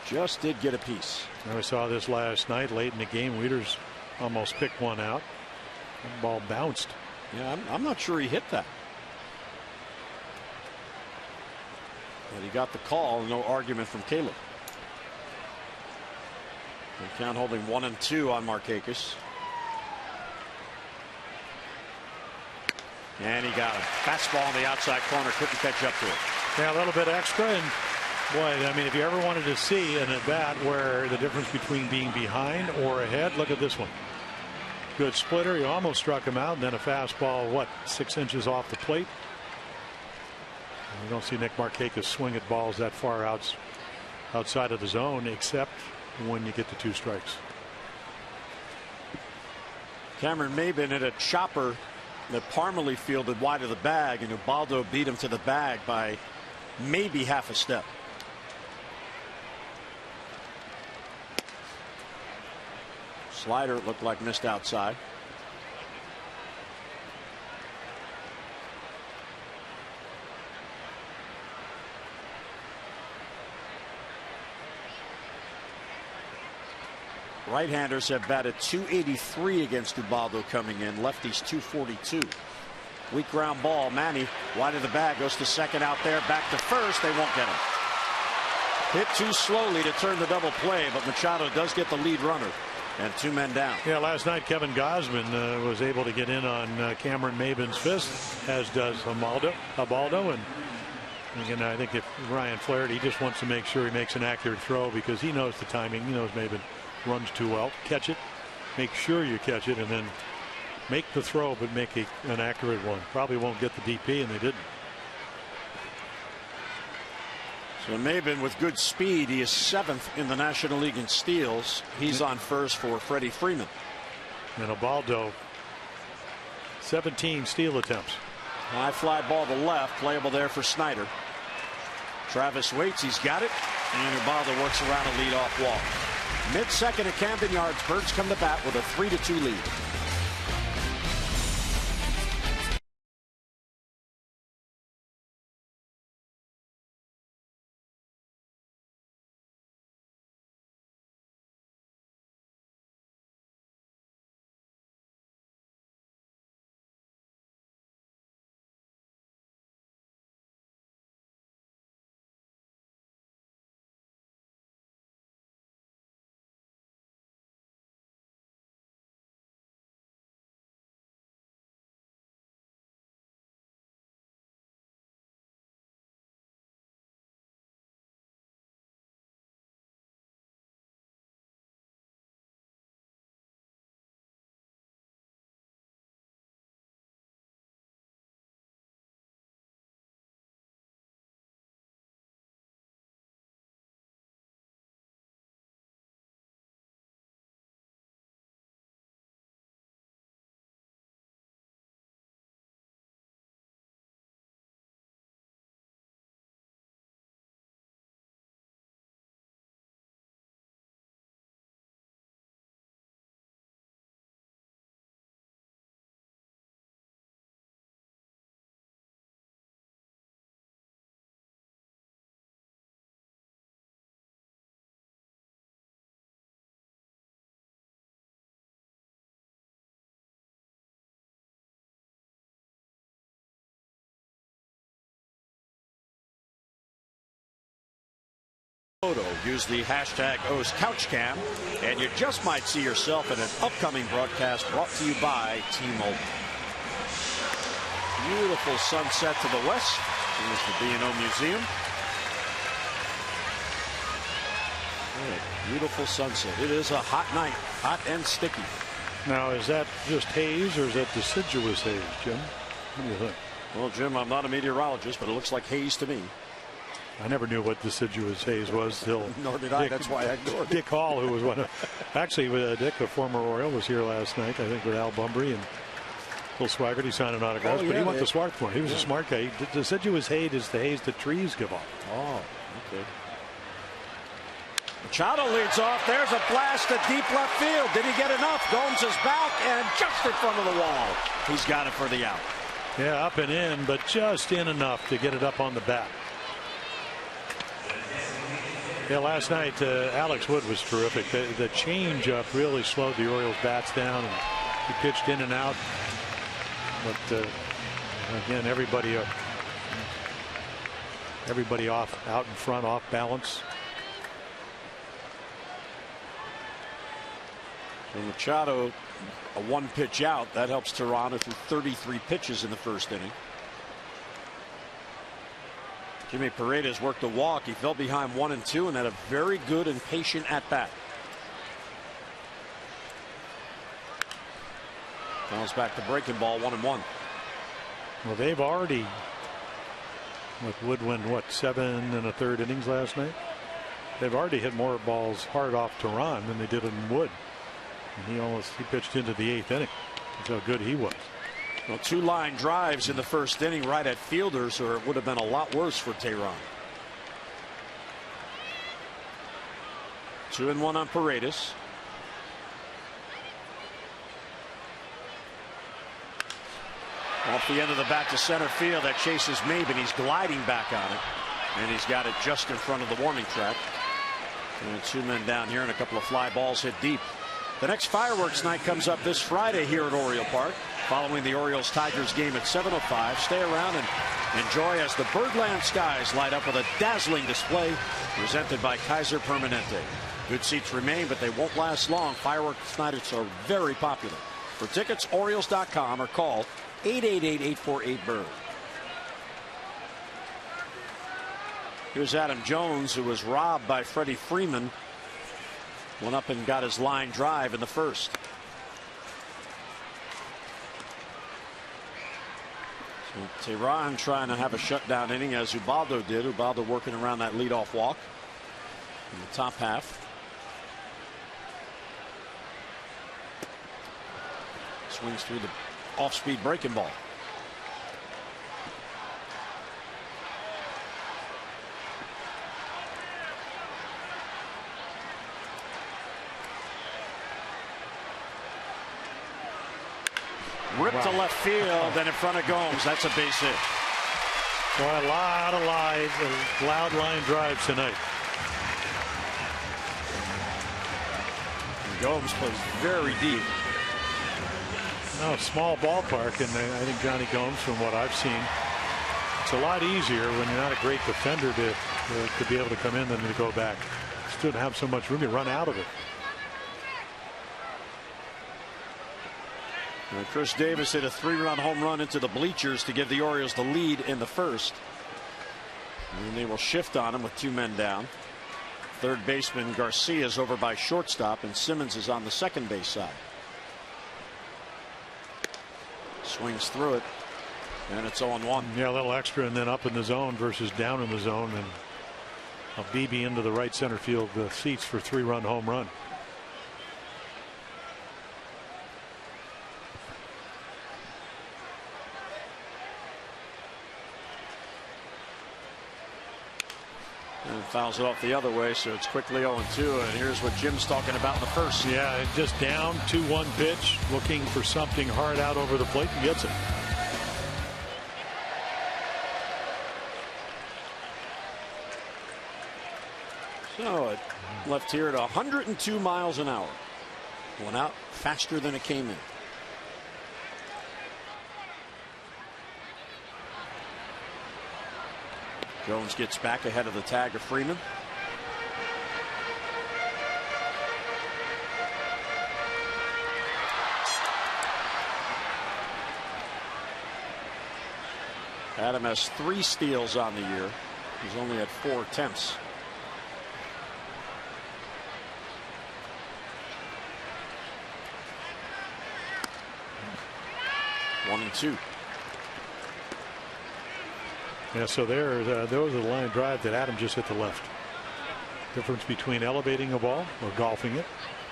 Just did get a piece. And we saw this last night late in the game. Wieters almost picked one out. The ball bounced. Yeah, I'm not sure he hit that. But he got the call. No argument from Caleb. The count holding 1-2 on Markakis. And he got him. Fastball on the outside corner. Couldn't catch up to it. Yeah, a little bit extra. And boy, I mean, if you ever wanted to see an at-bat where the difference between being behind or ahead, look at this one. Good splitter. He almost struck him out. And then a fastball, 6 inches off the plate. And you don't see Nick Markakis swing at balls that far outside of the zone, except when you get to 2 strikes. Cameron Maben hit a chopper that Parmalee fielded wide of the bag, and Ubaldo beat him to the bag by maybe half a step. Slider looked like missed outside. Right-handers have batted .283 against Ubaldo coming in. Lefties .242. Weak ground ball. Manny wide of the bag, goes to second out there, back to first. They won't get him. Hit too slowly to turn the double play, but Machado does get the lead runner. And 2 men down. Yeah, last night Kevin Gausman was able to get in on Cameron Maybin's fist, as does Ubaldo. And again, I think if Ryan Flaherty, he just wants to make sure he makes an accurate throw, because he knows the timing. He knows Maybin runs too well. Catch it, make sure you catch it, and then make the throw, but make an accurate one. Probably won't get the DP, and they didn't. So Maybin with good speed. He is 7th in the National League in steals. He's on first for Freddie Freeman. And Ubaldo, 17 steal attempts. High fly ball to left, playable there for Snyder. Travis waits, he's got it, and Ubaldo works around a leadoff walk. Mid-second at Camden Yards, Birds come to bat with a 3-2 lead. Use the hashtag #OsCouchCam, and you just might see yourself in an upcoming broadcast brought to you by T-Mobile. Beautiful sunset to the west. Here's the B&O Museum. Beautiful sunset. It is a hot night, hot and sticky. Now, is that just haze, or is that deciduous haze, Jim? What do you think? Well, Jim, I'm not a meteorologist, but it looks like haze to me. I never knew what deciduous haze was till nor did I. That's why I ignored it. Dick Hall, who was one of, actually, Dick, a former Oriole, was here last night, I think, with Al Bumbry and Phil Swaggart. He signed an autograph, but he went the smart one. He was a smart guy. Deciduous haze is the haze that trees give off. Oh, okay. Machado leads off. There's a blast to deep left field. Did he get enough? Gomes is back and just in front of the wall. He's got it for the out. Yeah, up and in, but just in enough to get it up on the bat. Yeah, last night Alex Wood was terrific. The changeup really slowed the Orioles bats down, and he pitched in and out. But again, everybody off, out in front, off balance. And Machado, a 1-pitch out, that helps Toronto through 33 pitches in the first inning. Jimmy Paredes worked a walk. He fell behind 1-2 and had a very good and patient at bat. Bounce back to breaking ball, 1-1. Well, they've already, with Wood went, what, 7 1/3 innings last night? They've already hit more balls hard off Tehran than they did in Wood. And he pitched into the 8th inning. That's how good he was. Well, 2 line drives in the first inning right at fielders, or it would have been a lot worse for Tehran. 2-1 on Paredes. Off the end of the bat to center field. That chases Maybin. He's gliding back on it, and he's got it just in front of the warning track. And 2 men down here, and a couple of fly balls hit deep. The next fireworks night comes up this Friday here at Oriole Park, following the Orioles-Tigers game at 7:05. Stay around and enjoy as the Birdland skies light up with a dazzling display presented by Kaiser Permanente. Good seats remain, but they won't last long. Fireworks nights are very popular. For tickets, Orioles.com or call 888-848-BIRD. Here's Adam Jones, who was robbed by Freddie Freeman. Went up and got his line drive in the first. So Tehran trying to have a shutdown inning, as Ubaldo did. Ubaldo working around that leadoff walk in the top half. Swings through the off-speed breaking ball. Ripped to left field and in front of Gomes. That's a base hit. Boy, a lot of loud line drives tonight. And Gomes plays very deep. No, small ballpark, and I think Johnny Gomes, from what I've seen, it's a lot easier when you're not a great defender to be able to come in than to go back. Just didn't have so much room. You run out of it. And Chris Davis hit a 3-run home run into the bleachers to give the Orioles the lead in the first. And they will shift on him with 2 men down. Third baseman Garcia is over by shortstop, and Simmons is on the second base side. Swings through it, and it's 0-1. Yeah, a little extra and then up in the zone versus down in the zone, and a BB into the right center field seats for 3-run home run. And fouls it off the other way, so it's quickly 0-2. And here's what Jim's talking about in the first. Yeah, just down 2-1 pitch, looking for something hard out over the plate, and gets it. So it left here at 102 miles an hour. Went out faster than it came in. Jones gets back ahead of the tag of Freeman. Adam has 3 steals on the year. He's only had 4 attempts. One and 2. Yeah, so there was a line drive that Adam just hit the left. Difference between elevating a ball or golfing it,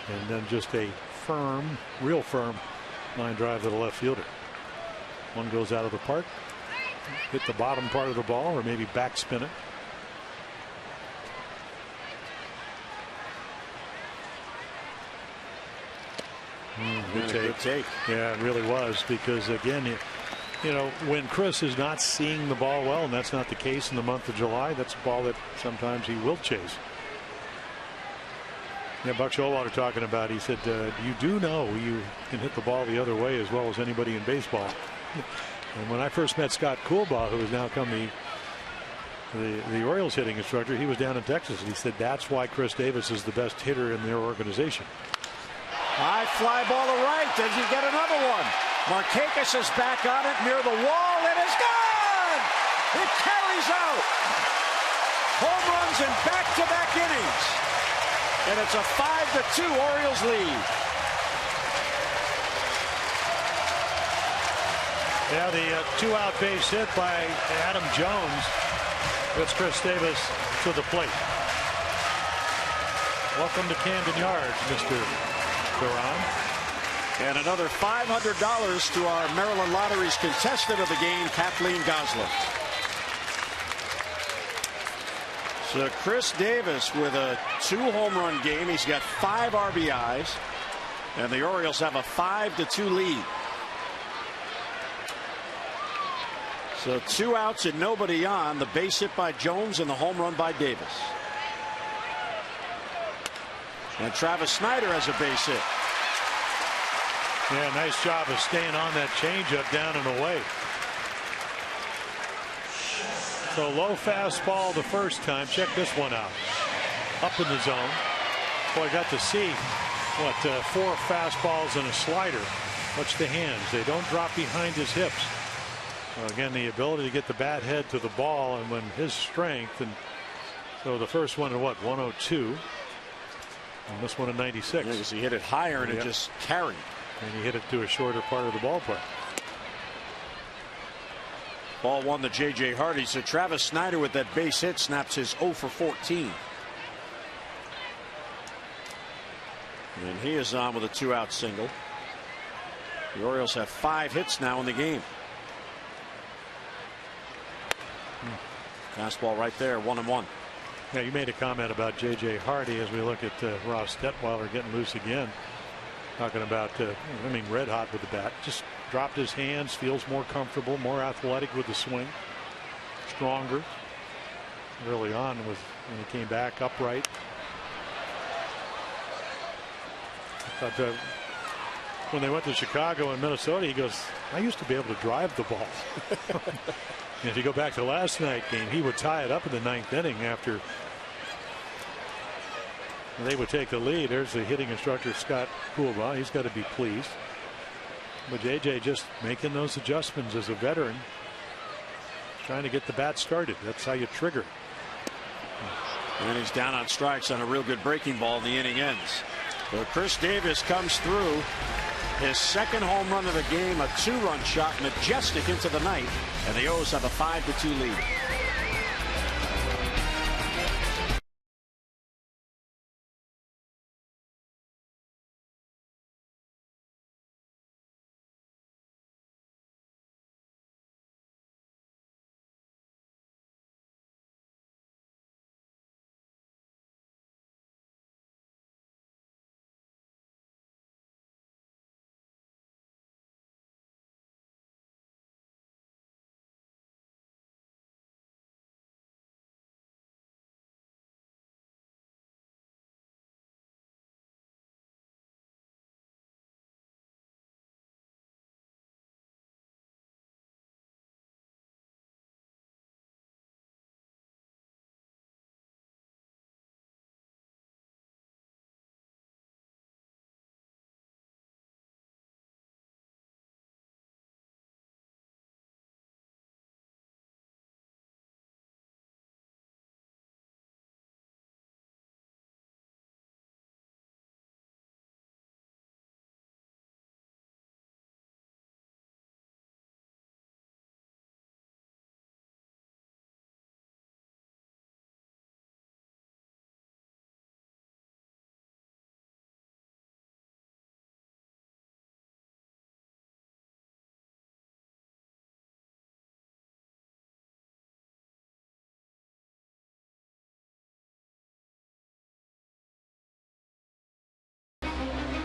and then just a firm, real firm line drive to the left fielder. One goes out of the park, hit the bottom part of the ball, or maybe backspin it. Good take. Yeah, it really was, because again, you know, when Chris is not seeing the ball well, and that's not the case in the month of July, that's a ball that sometimes he will chase. Yeah, Buck Showalter talking about, he said, you do know you can hit the ball the other way as well as anybody in baseball. And when I first met Scott Coolbaugh, who has now come the Orioles hitting instructor, he was down in Texas, and he said that's why Chris Davis is the best hitter in their organization. High fly ball to right. Does he get another one? Markakis is back on it near the wall. It is gone! It carries out. Home runs in back-to-back innings. And it's a 5-2 Orioles lead. Yeah, the 2-out base hit by Adam Jones puts Chris Davis to the plate. Welcome to Camden Yards, Mr. Duran. And another $500 to our Maryland Lottery's contestant of the game, Kathleen Gosler. So Chris Davis with a 2-home run game. He's got 5 RBIs. And the Orioles have a 5-2 lead. So 2 outs and nobody on. The base hit by Jones and the home run by Davis. And Travis Snyder has a base hit. Yeah, nice job of staying on that changeup, down and away. So low fastball the first time. Check this one out. Up in the zone. Boy, I got to see what 4 fastballs and a slider. Watch the hands. They don't drop behind his hips. So again, the ability to get the bat head to the ball, and when his strength. And so the first one at what, 102, and this one at 96. Yeah, he hit it higher and it just carried. And he hit it to a shorter part of the ballpark. Ball 1 to J.J. Hardy. So Travis Snider with that base hit snaps his 0 for 14. And he is on with a 2-out single. The Orioles have 5 hits now in the game. Fastball right there, 1-1. Yeah, you made a comment about J.J. Hardy as we look at Ross Detweiler getting loose again. Talking about, red hot with the bat. Just dropped his hands, feels more comfortable, more athletic with the swing. Stronger. Early on when he came back upright. I thought when they went to Chicago and Minnesota, he goes, I used to be able to drive the ball. And if you go back to last night's game, he would tie it up in the 9th inning after they would take the lead. There's the hitting instructor, Scott Coolbaugh. He's got to be pleased. But JJ just making those adjustments as a veteran, trying to get the bat started. That's how you trigger. And he's down on strikes on a real good breaking ball, and the inning ends. So Chris Davis comes through. His second home run of the game, a 2-run shot, majestic into the night, and the O's have a 5-2 lead.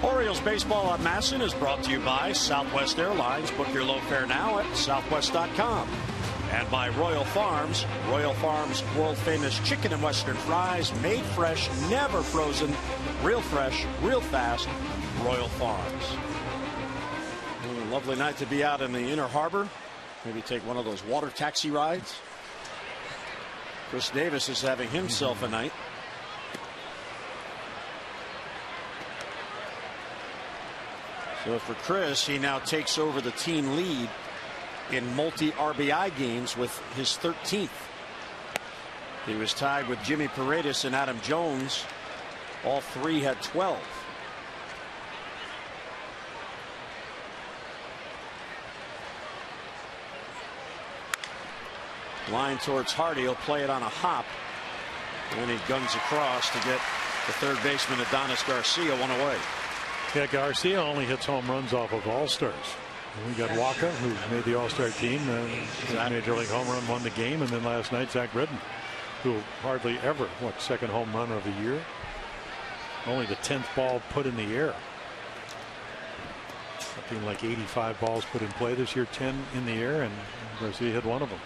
Orioles baseball on Masson is brought to you by Southwest Airlines. Book your low fare now at southwest.com. And by Royal Farms. Royal Farms world famous chicken and western fries, made fresh, never frozen, real fresh, real fast. Royal Farms. A lovely night to be out in the Inner Harbor. Maybe take one of those water taxi rides. Chris Davis is having himself a night. So for Chris, he now takes over the team lead in multi-RBI games with his 13th. He was tied with Jimmy Paredes and Adam Jones. All three had 12. Line towards Hardy. He'll play it on a hop. And he guns across to get the third baseman Adonis Garcia one away. Yeah, Garcia only hits home runs off of All-Stars. We got Waka, who made the All-Star team, Major League home run, won the game, and then last night Zach Britton, who hardly ever, second home run of the year. Only the 10th ball put in the air. Something like 85 balls put in play this year, 10 in the air, and Garcia hit one of them.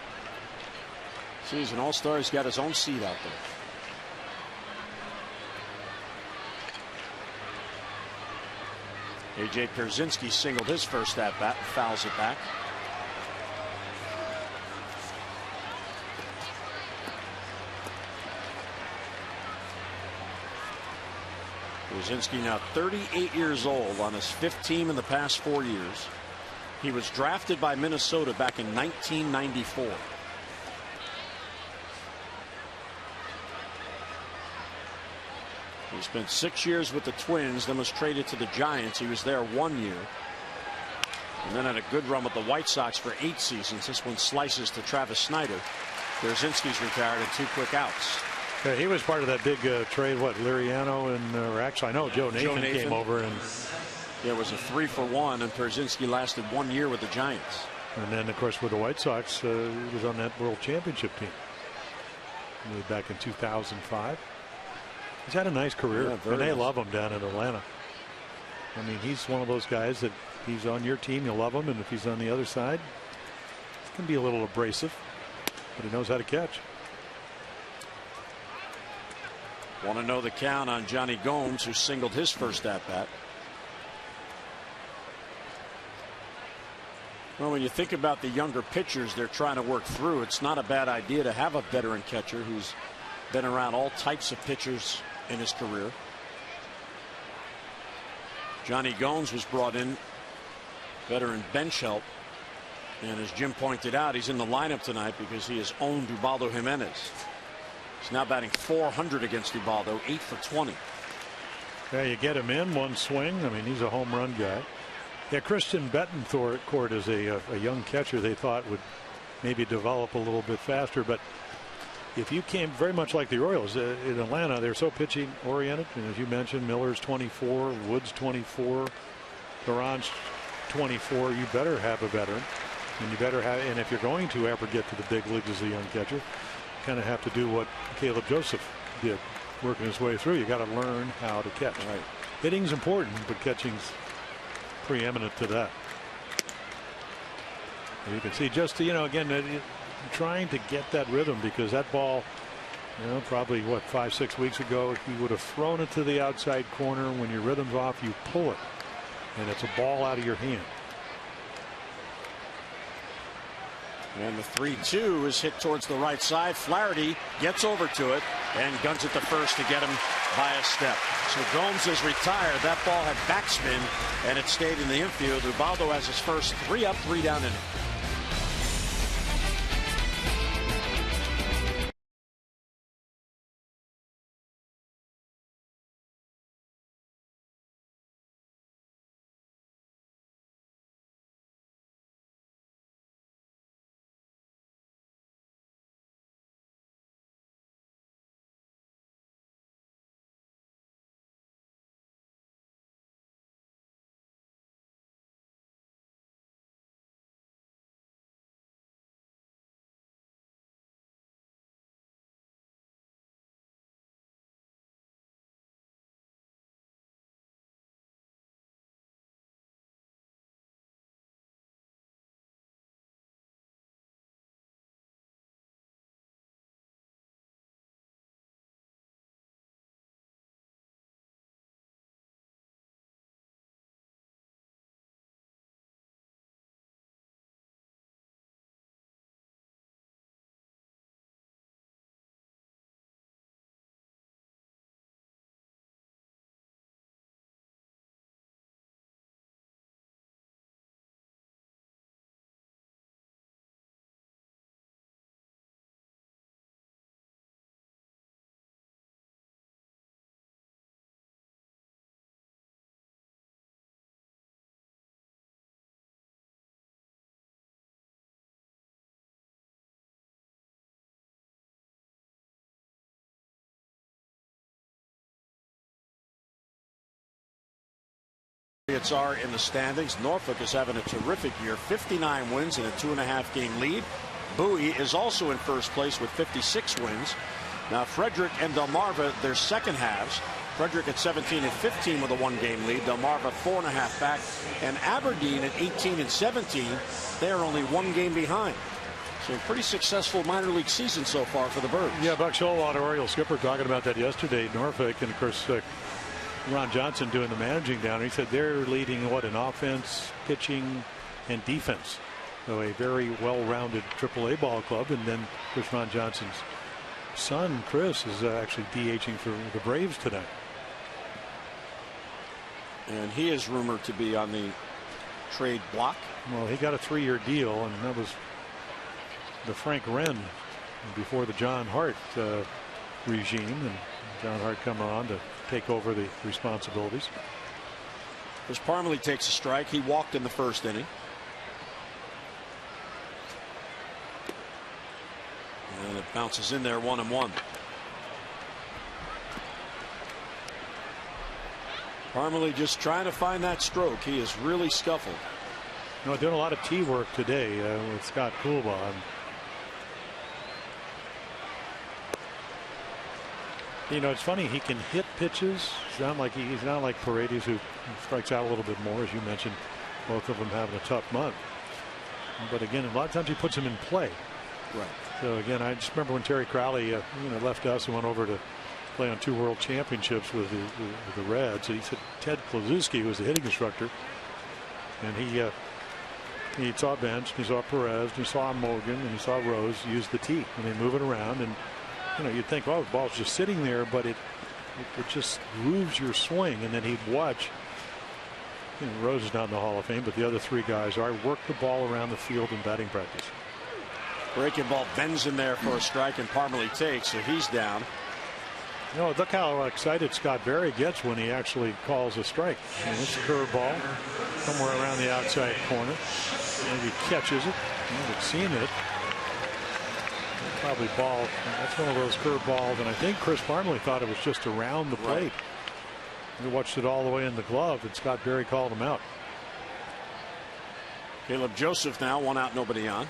See, he's an All-Star. He's got his own seat out there. A.J. Pierzynski singled his first at bat and fouls it back. Pierzynski now 38 years old, on his 5th team in the past 4 years. He was drafted by Minnesota back in 1994. He spent 6 years with the Twins, then was traded to the Giants. He was there 1 year. And then had a good run with the White Sox for 8 seasons. This one slices to Travis Snyder. Pierzynski's retired and 2 quick outs. Yeah, he was part of that big trade, Liriano and or actually I know Joe Nathan came over, and it was a 3-for-1, and Pierzynski lasted 1 year with the Giants. And then of course with the White Sox, he was on that World Championship team back in 2005. He's had a nice career, and they love him down in Atlanta. I mean, he's one of those guys that he's on your team, you love him, and if he's on the other side, he can be a little abrasive, but he knows how to catch. Want to know the count on Johnny Gomes, who singled his first at bat. Well, when you think about the younger pitchers they're trying to work through, it's not a bad idea to have a veteran catcher who's been around all types of pitchers in his career. Johnny Gomes was brought in, veteran bench help, and as Jim pointed out, he's in the lineup tonight because he has owned Ubaldo Jimenez. He's now batting .400 against Ubaldo, 8 for 20. Yeah, you get him in one swing. I mean, he's a home run guy. Yeah, Christian Bettencourt is a young catcher they thought would maybe develop a little bit faster, but if you came very much like the Orioles in Atlanta, they're so pitching oriented, and as you mentioned, Miller's 24, Woods 24, Duran's 24. You better have a veteran, and you better have, and if you're going to ever get to the big leagues as a young catcher, you kind of have to do what Caleb Joseph did, working his way through. You got to learn how to catch. Right. Hitting's important, but catching's preeminent to that. And you can see just, again, trying to get that rhythm, because that ball, probably 5-6 weeks ago, he would have thrown it to the outside corner. When your rhythm's off, you pull it, and it's a ball out of your hand. And the 3-2 is hit towards the right side. Flaherty gets over to it and guns it to first to get him by a step. So Gomes is retired. That ball had backspin and it stayed in the infield. Ubaldo has his first 3 up, 3 down inning. Are in the standings. Norfolk is having a terrific year, 59 wins and a 2.5-game lead. Bowie is also in first place with 56 wins. Now Frederick and Delmarva, their second halves. Frederick at 17 and 15 with a 1-game lead. Delmarva 4.5 back, and Aberdeen at 18 and 17. They're only 1 game behind. So a pretty successful minor league season so far for the Birds. Yeah, Buck Showalter, Orioles skipper, talking about that yesterday. Norfolk, and of course Ron Johnson doing the managing down there. He said they're leading what in offense, pitching, and defense. So a very well-rounded AAA ball club. And then Chris Ron Johnson's son, Chris, is actually DHing for the Braves tonight. And he is rumored to be on the trade block. Well, he got a 3-year deal, and that was the Frank Wren before the John Hart regime, and John Hart coming on to take over the responsibilities. As Parmelee takes a strike, he walked in the first inning. And it bounces in there 1-1. Parmelee just trying to find that stroke. He is really scuffled. You know, doing a lot of tee work today with Scott Coolbaugh. You know, it's funny, he can hit pitches. He's not like Paredes, who strikes out a little bit more, as you mentioned. Both of them having a tough month. But again, a lot of times he puts them in play. Right. So again, I just remember when Terry Crowley left us and went over to play on 2 world championships with the Reds. And he said Ted Kluszewski, who was the hitting instructor, and he saw Bench, he saw Perez, he saw Morgan, and he saw Rose use the tee, and they move it around. And you'd think, oh, the ball's just sitting there, but it just grooves your swing. And then he'd watch. Rose is not in the Hall of Fame, but the other 3 guys are. Work the ball around the field in batting practice. Breaking ball bends in there for a strike, and Parmelee takes, so he's down. Look how excited Scott Berry gets when he actually calls a strike. It's a curveball somewhere around the outside corner. Maybe catches it. I haven't seen it. Probably ball. That's one of those curveballs, and I think Chris Parmelee thought it was just around the plate. He watched it all the way in the glove, and Scott Berry called him out. Caleb Joseph now, 1 out, nobody on.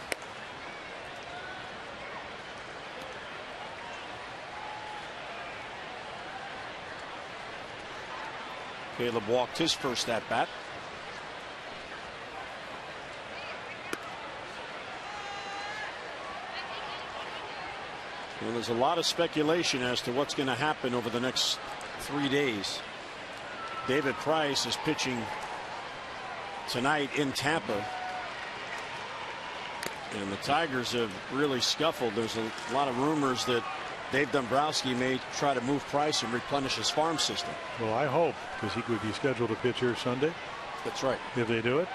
Caleb walked his first at bat. Well, there's a lot of speculation as to what's going to happen over the next 3 days. David Price is pitching tonight in Tampa. And the Tigers have really scuffled. There's a lot of rumors that Dave Dombrowski may try to move Price and replenish his farm system. Well, I hope, because he would be scheduled to pitch here Sunday. That's right. If they do it.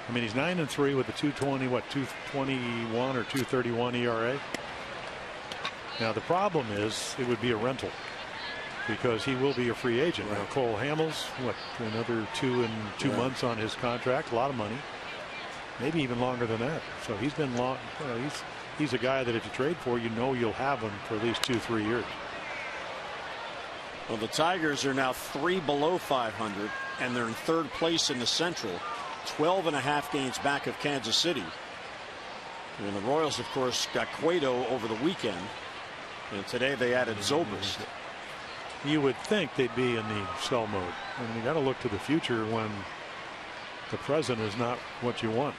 I mean, he's 9-3 with a 220, 221 or 231 ERA. Now, the problem is it would be a rental because he will be a free agent. Right. Now, Cole Hamels, another 2 months on his contract, a lot of money, maybe even longer than that. So he's been long. He's a guy that if you trade for, you'll have him for at least 2-3 years. Well, the Tigers are now 3 below 500, and they're in 3rd place in the Central, 12.5 games back of Kansas City. And the Royals, of course, got Cueto over the weekend, and today they added Zobrist. You would think they'd be in the sell mode. I mean, you got to look to the future when the present is not what you want.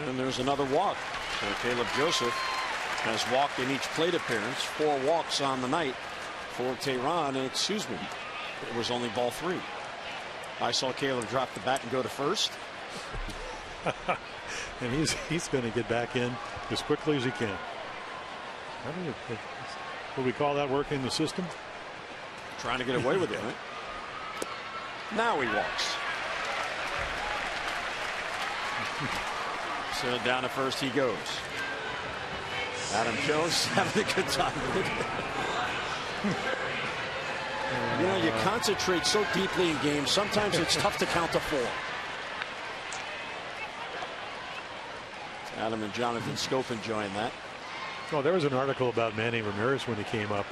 And there's another walk. So Caleb Joseph has walked in each plate appearance. 4 walks on the night for Tehran. And excuse me, it was only ball 3. I saw Caleb drop the bat and go to first. And he's going to get back in as quickly as he can. What we call that, working the system? Trying to get away with it, right? Now he walks. So down to first he goes. Adam Jones having a good time with it. You concentrate so deeply in games, sometimes it's tough to count to 4. Adam and Jonathan Scope enjoying that. Well, there was an article about Manny Ramirez when he came up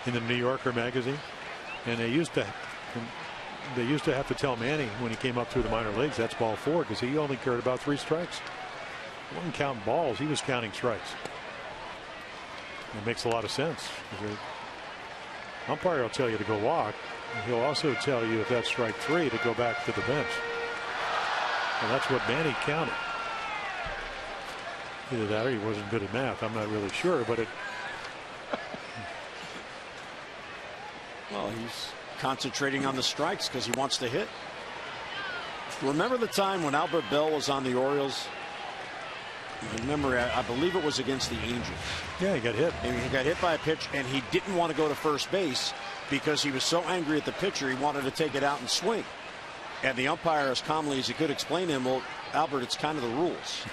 in the New Yorker magazine, and they used to have to tell Manny when he came up through the minor leagues, that's ball 4, because he only cared about 3 strikes. He wasn't counting balls, he was counting strikes. It makes a lot of sense. The umpire will tell you to go walk, and he'll also tell you if that's strike 3 to go back to the bench. And that's what Manny counted. Either that or he wasn't good at math, I'm not really sure, but Well, he's concentrating on the strikes because he wants to hit. Remember the time when Albert Bell was on the Orioles? Remember, I believe it was against the Angels. Yeah, he got hit. And he got hit by a pitch, and he didn't want to go to first base because he was so angry at the pitcher, he wanted to take it out and swing. And the umpire, as calmly as he could, explain to him, well, Albert, it's kind of the rules.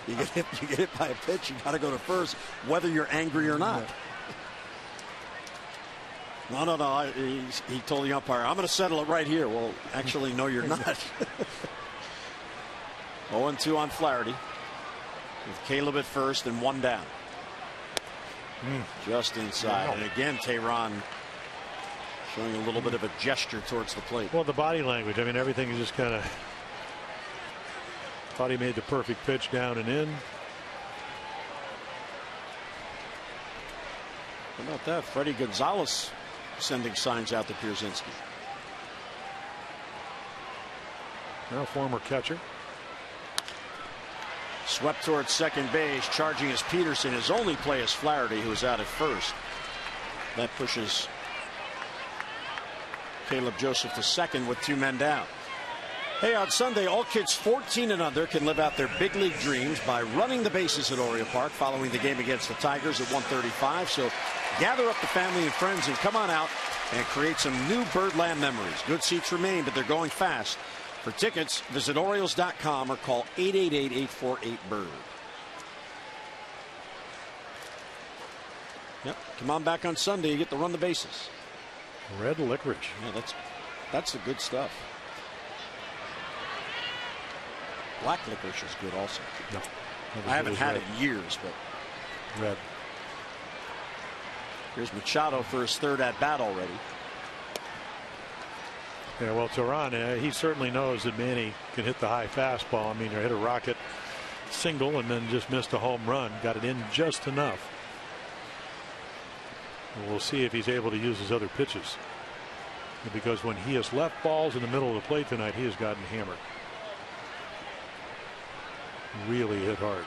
You get hit by a pitch, you got to go to first, whether you're angry or not. No. He told the umpire, I'm going to settle it right here. Well, actually, no, you're not. 0-2 on Flaherty with Caleb at first and one down. Just inside. Wow. And again, Tehran showing a little bit of a gesture towards the plate. Well, the body language, I mean, everything is just kind of thought he made the perfect pitch down and in. How about that? Freddie Gonzalez sending signs out to Pierzynski. Now former catcher. Swept towards second base, charging is Peterson. His only play is Flaherty, who is out at first. That pushes Caleb Joseph to second with 2 men down. Hey, on Sunday, all kids 14 and under can live out their big league dreams by running the bases at Oriole Park following the game against the Tigers at 1:35. So gather up the family and friends and come on out and create some new Birdland memories. Good seats remain, but they're going fast. For tickets, visit Orioles.com or call 888-848-BIRD. Yep, come on back on Sunday. You get to run the bases. Red licorice. Yeah, that's the good stuff. Black licorice is good also. No, I haven't had it in years, but red. Here's Machado for his third at bat already. Yeah, well, Tehran, he certainly knows that Manny can hit the high fastball. I mean, he hit a rocket single and then just missed a home run. Got it in just enough. And we'll see if he's able to use his other pitches. Because when he has left balls in the middle of the plate tonight, he has gotten hammered. Really hit hard.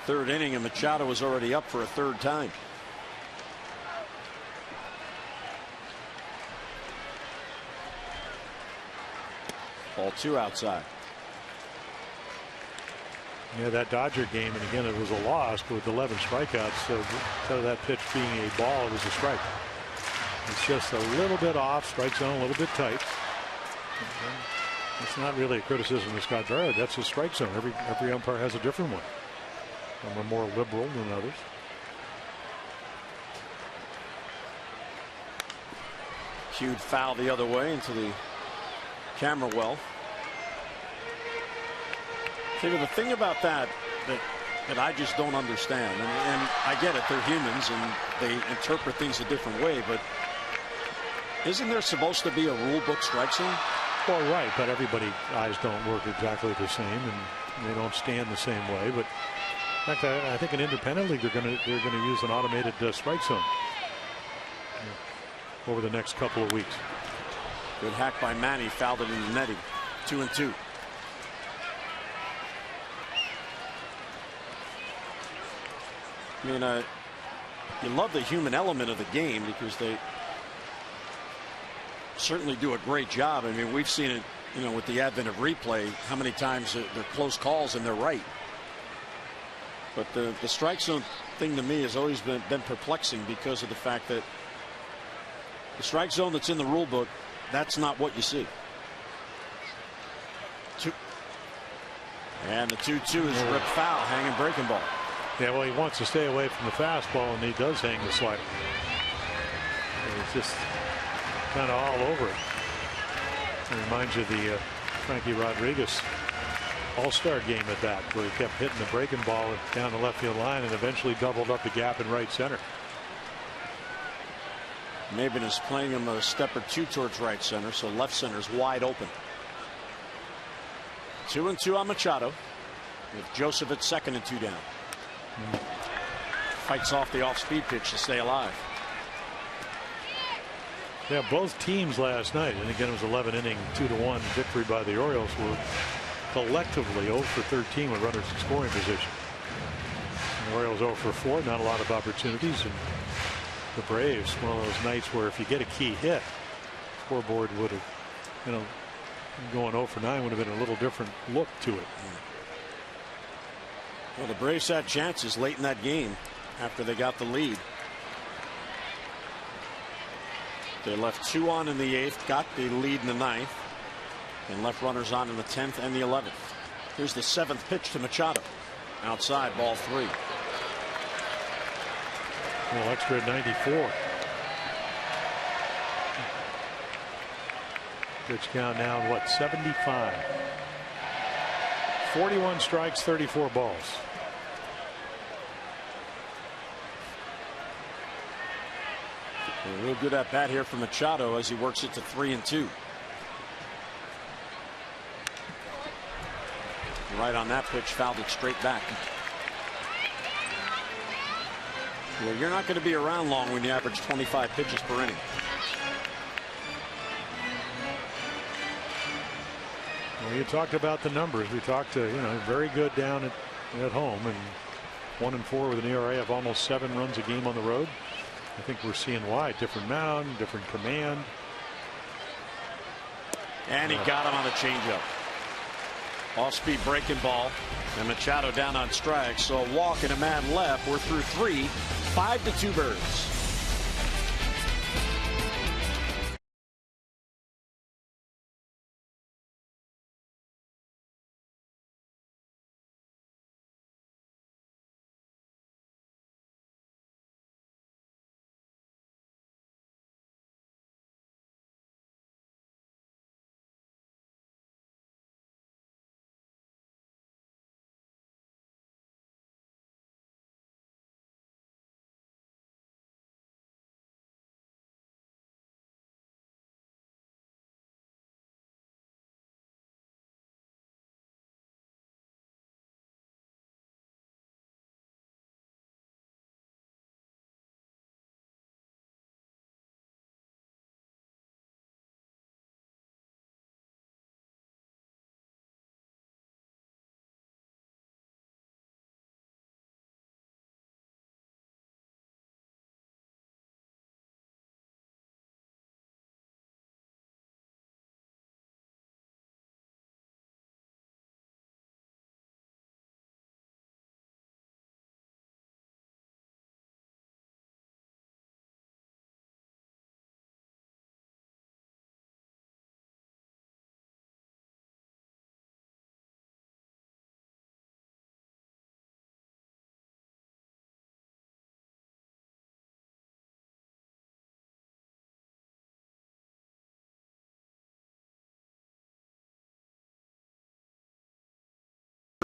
Third inning, and Machado was already up for a third time. Ball 2 outside. Yeah, that Dodger game, and again, it was a loss, but with 11 strikeouts, so instead of that pitch being a ball, it was a strike. It's just a little bit off, strike zone, a little bit tight. It's not really a criticism of Scott Barrett. That's his strike zone. Every umpire has a different one. Some are more liberal than others. Cued foul the other way into the camera well. See, the thing about that I just don't understand, and I get it, they're humans and they interpret things a different way, but isn't there supposed to be a rule book strike zone? Well, right, but everybody's eyes don't work exactly the same, and they don't stand the same way. But in fact, I think in independent league they're going to use an automated strike zone over the next couple of weeks. Good hack by Manny, fouled it in the netting. 2-2. I mean, you love the human element of the game because they certainly do a great job. I mean, we've seen it, with the advent of replay, how many times they're close calls and they're right. But the strike zone thing to me has always been perplexing because of the fact that the strike zone that's in the rule book, that's not what you see. And the 2-2 is ripped foul, hanging breaking ball. Yeah, well, he wants to stay away from the fastball, and he does hang the slider. It's just kind of all over it. It reminds you of the Frankie Rodriguez All-Star game at that, where he kept hitting the breaking ball down the left field line and eventually doubled up the gap in right center. Maben is playing him a step or two towards right center, so left center is wide open. 2-2 on Machado, with Joseph at second and 2 down. Fights off the off-speed pitch to stay alive. Yeah, both teams last night, and again it was 11 inning 2-1 victory by the Orioles, were collectively 0 for 13 with runners in scoring position. The Orioles 0 for 4, not a lot of opportunities, and the Braves, one of those nights where if you get a key hit, scoreboard would have, going 0 for 9 would have been a little different look to it. Well, the Braves had chances late in that game after they got the lead. They left 2 on in the 8th, got the lead in the 9th, and left runners on in the 10th and the 11th. Here's the 7th pitch to Machado. Outside, ball 3. Well, extra at 94. Pitch count now, what, 75? 41 strikes, 34 balls. A real good at bat here for Machado as he works it to 3-2. Right on that pitch, fouled it straight back. Well, you're not going to be around long when you average 25 pitches per inning. Well, you talked about the numbers. We talked to, very good down at home, and 1-4 with an ERA of almost 7 runs a game on the road. I think we're seeing why. Different mound, different command. And he got him on the changeup. Off-speed breaking ball, and Machado down on strikes. So a walk and a man left. We're through 3, 5-2 Birds.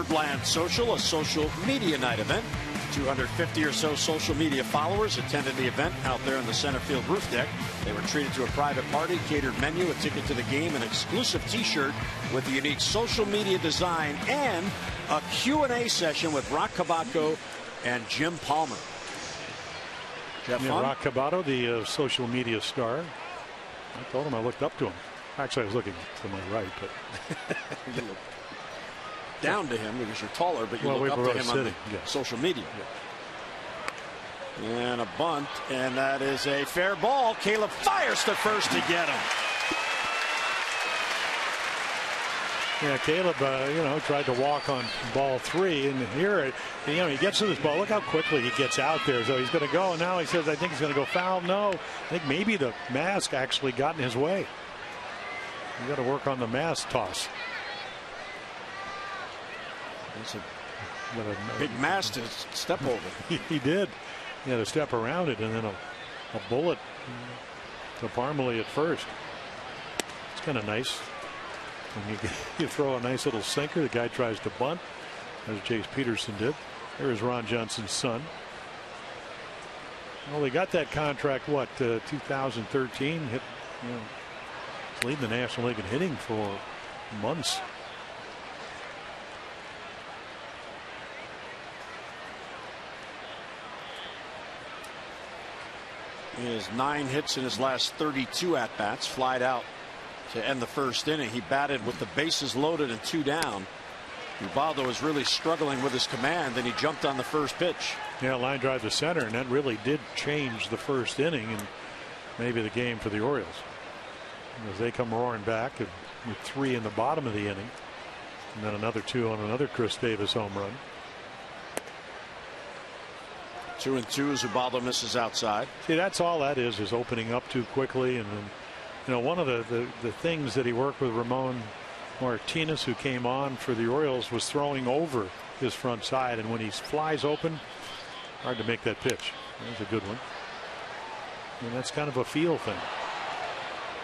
Land Social, a social media night event. 250 or so social media followers attended the event out there on the center field roof deck. They were treated to a private party, catered menu, a ticket to the game, an exclusive t-shirt with the unique social media design, and a Q&A session with Rock Cabato and Jim Palmer. Rock Cabato, the social media star. I told him I looked up to him. Actually, I was looking to my right, but down to him because you're taller, but you look up to him on the social media. And a bunt, and that is a fair ball. Caleb fires to first to get him. Yeah, Caleb, tried to walk on ball 3, and here, he gets to this ball. Look how quickly he gets out there. So he's going to go, and now he says, I think he's going to go foul. No, I think maybe the mask actually got in his way. You got to work on the mask toss. It's a big mass to step over. He did. He had to step around it, and then a bullet to Parmalee at first. It's kind of nice. When you throw a nice little sinker, the guy tries to bunt, as Chase Peterson did. There is Ron Johnson's son. Well, they got that contract, 2013. Hit, leading the National League in hitting for months. He has 9 hits in his last 32 at-bats, flied out to end the first inning. He batted with the bases loaded and 2 down Ubaldo is really struggling with his command, and he jumped on the first pitch. Yeah, line drive to center, and that really did change the first inning and maybe the game for the Orioles, as they come roaring back with 3 in the bottom of the inning, and then another 2 on another Chris Davis home run. 2-2 as Ubaldo misses outside. See, that's all that is opening up too quickly. And then, you know, one of the things that he worked with Ramon Martinez, who came on for the Orioles, was throwing over his front side, and when he flies open, hard to make that pitch. That's a good one, and that's kind of a feel thing.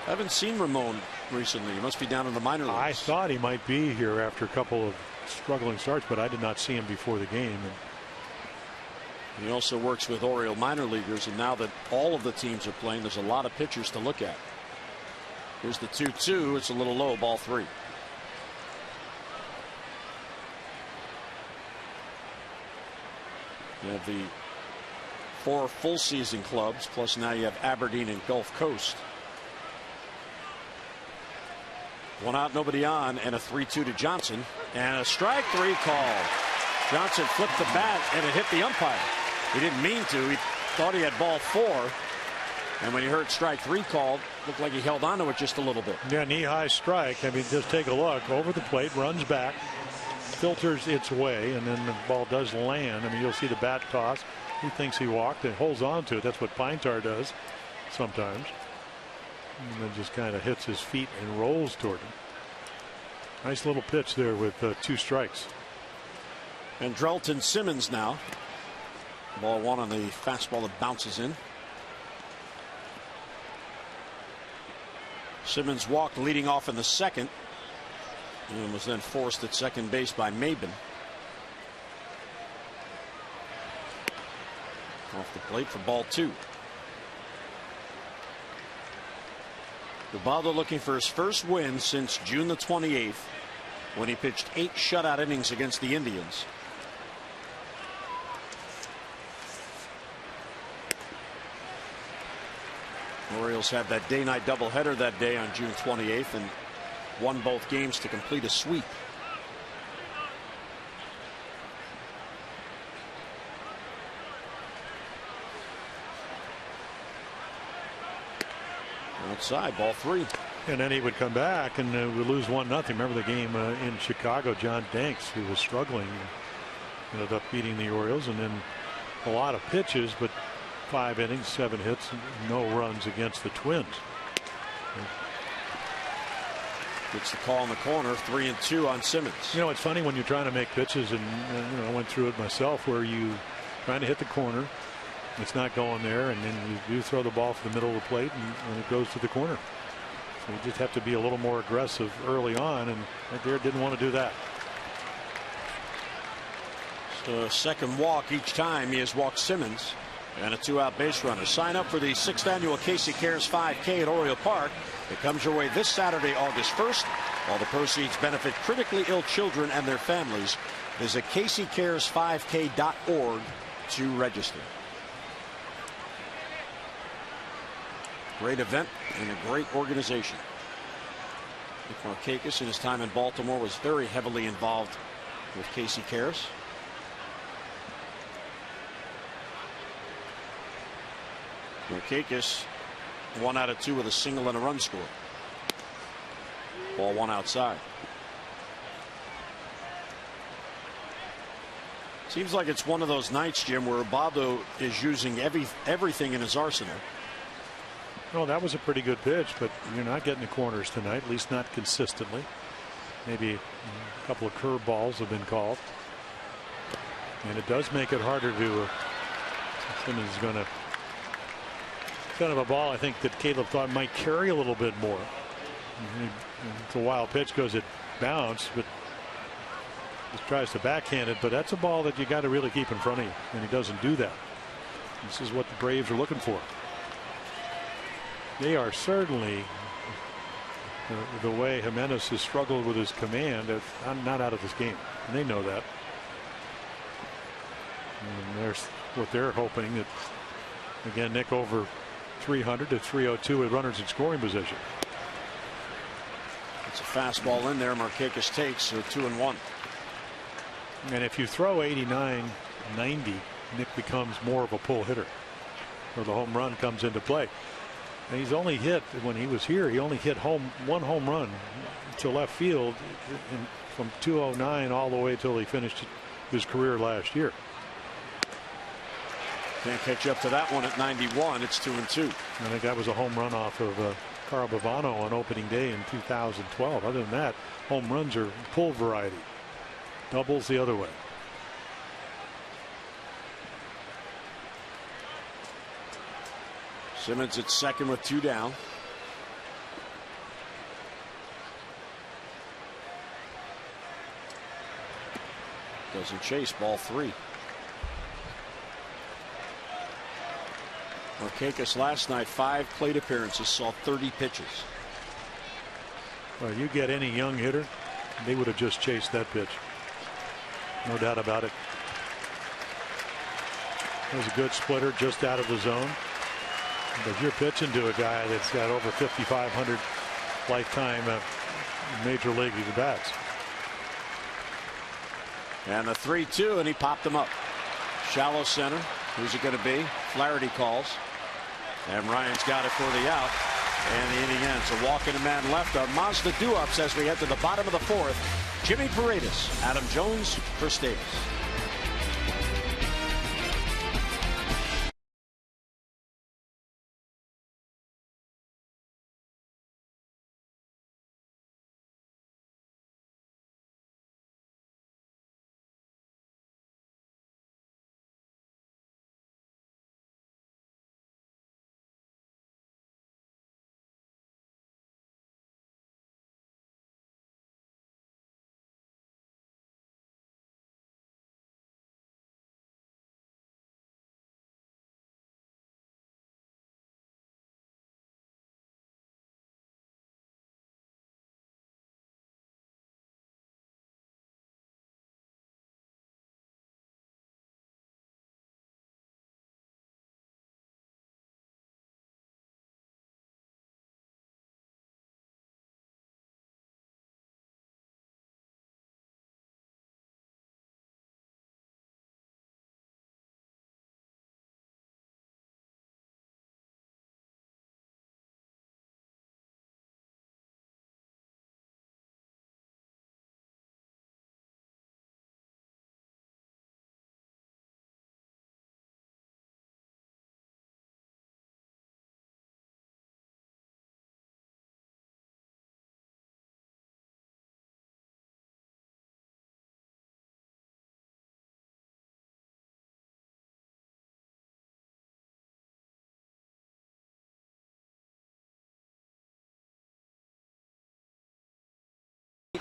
I haven't seen Ramon recently. He must be down in the minor leagues. I thought he might be here after a couple of struggling starts, but I did not see him before the game. And he also works with Oriole minor leaguers, and now that all of the teams are playing, there's a lot of pitchers to look at. Here's the 2-2. It's a little low, ball 3. You have the 4 full season clubs, plus now you have Aberdeen and Gulf Coast. 1 out, nobody on, and a 3-2 to Johnson, and a strike 3 call. Johnson flipped the bat, and it hit the umpire. He didn't mean to. He thought he had ball 4, and when he heard strike 3 called, looked like he held on to it just a little bit. Yeah, knee-high strike. I mean, just take a look over the plate, runs back, filters its way, and then the ball does land. I mean, you'll see the bat toss. He thinks he walked and holds on to it. That's what Pine Tar does sometimes. And then just kind of hits his feet and rolls toward him. Nice little pitch there with 2 strikes. And Drelton Simmons now. Ball 1 on the fastball that bounces in. Simmons walked leading off in the second, and was then forced at second base by Maben. Off the plate for ball 2. Ubaldo looking for his first win since June the 28th, when he pitched 8 shutout innings against the Indians. Orioles had that day-night doubleheader that day on June 28th and won both games to complete a sweep. Outside, ball 3. And then he would come back and would lose 1-0. Remember the game in Chicago? John Danks, who was struggling, ended up beating the Orioles, and then a lot of pitches, but 5 innings, 7 hits, no runs against the Twins. Gets the call in the corner, 3-2 on Simmons. You know, it's funny when you're trying to make pitches, and you know, I went through it myself, where you trying to hit the corner, it's not going there, and then you do throw the ball to the middle of the plate, and it goes to the corner. So you just have to be a little more aggressive early on, and right there didn't want to do that. So second walk each time he has walked Simmons, and a 2-out base runner. Sign up for the 6th annual Casey Cares 5K at Oriole Park. It comes your way this Saturday, August 1st. All the proceeds benefit critically ill children and their families. Visit CaseyCares5K.org to register. Great event and a great organization. Nick Markakis in his time in Baltimore was very heavily involved with Casey Cares. Markakis 1 out of 2 with a single and a run score. Ball 1 outside. Seems like it's one of those nights, Jim, where Ubaldo is using everything in his arsenal. Well, that was a pretty good pitch, but you're not getting the corners tonight, at least not consistently. Maybe a couple of curve balls have been called, and it does make it harder to. Simmons is going to. Kind of a ball I think that Caleb thought might carry a little bit more. It's a wild pitch, goes it bounce, but just tries to backhand it. But that's a ball that you got to really keep in front of you, and he doesn't do that. This is what the Braves are looking for. They are certainly the way Jimenez has struggled with his command. Not out of this game, and they know that. And there's what they're hoping that again, Nick over 300 to 302 with runners in scoring position. It's a fastball in there. Markakis takes, so 2-1. And if you throw 89, 90, Nick becomes more of a pull hitter, where the home run comes into play. And he's only hit, when he was here, he only hit one home run to left field from 209 all the way till he finished his career last year. Can't catch up to that one at 91. It's 2-2. I think that was a home run off of Carl Bavano on opening day in 2012. Other than that, home runs are pull variety. Doubles the other way. Simmons at second with 2 down. Doesn't chase, ball 3. Markakis last night, 5 plate appearances, saw 30 pitches. Well, you get any young hitter, they would have just chased that pitch. No doubt about it. It was a good splitter just out of the zone. But you're pitching to a guy that's got over 5,500 lifetime major league bats. And the 3-2, and he popped them up. Shallow center. Who's it going to be? Flaherty calls. And Ryan's got it for the out. And the inning ends. A walk and a man left on Mazda do-ups as we head to the bottom of the 4th. Jimmy Paredes, Adam Jones, Chris Davis.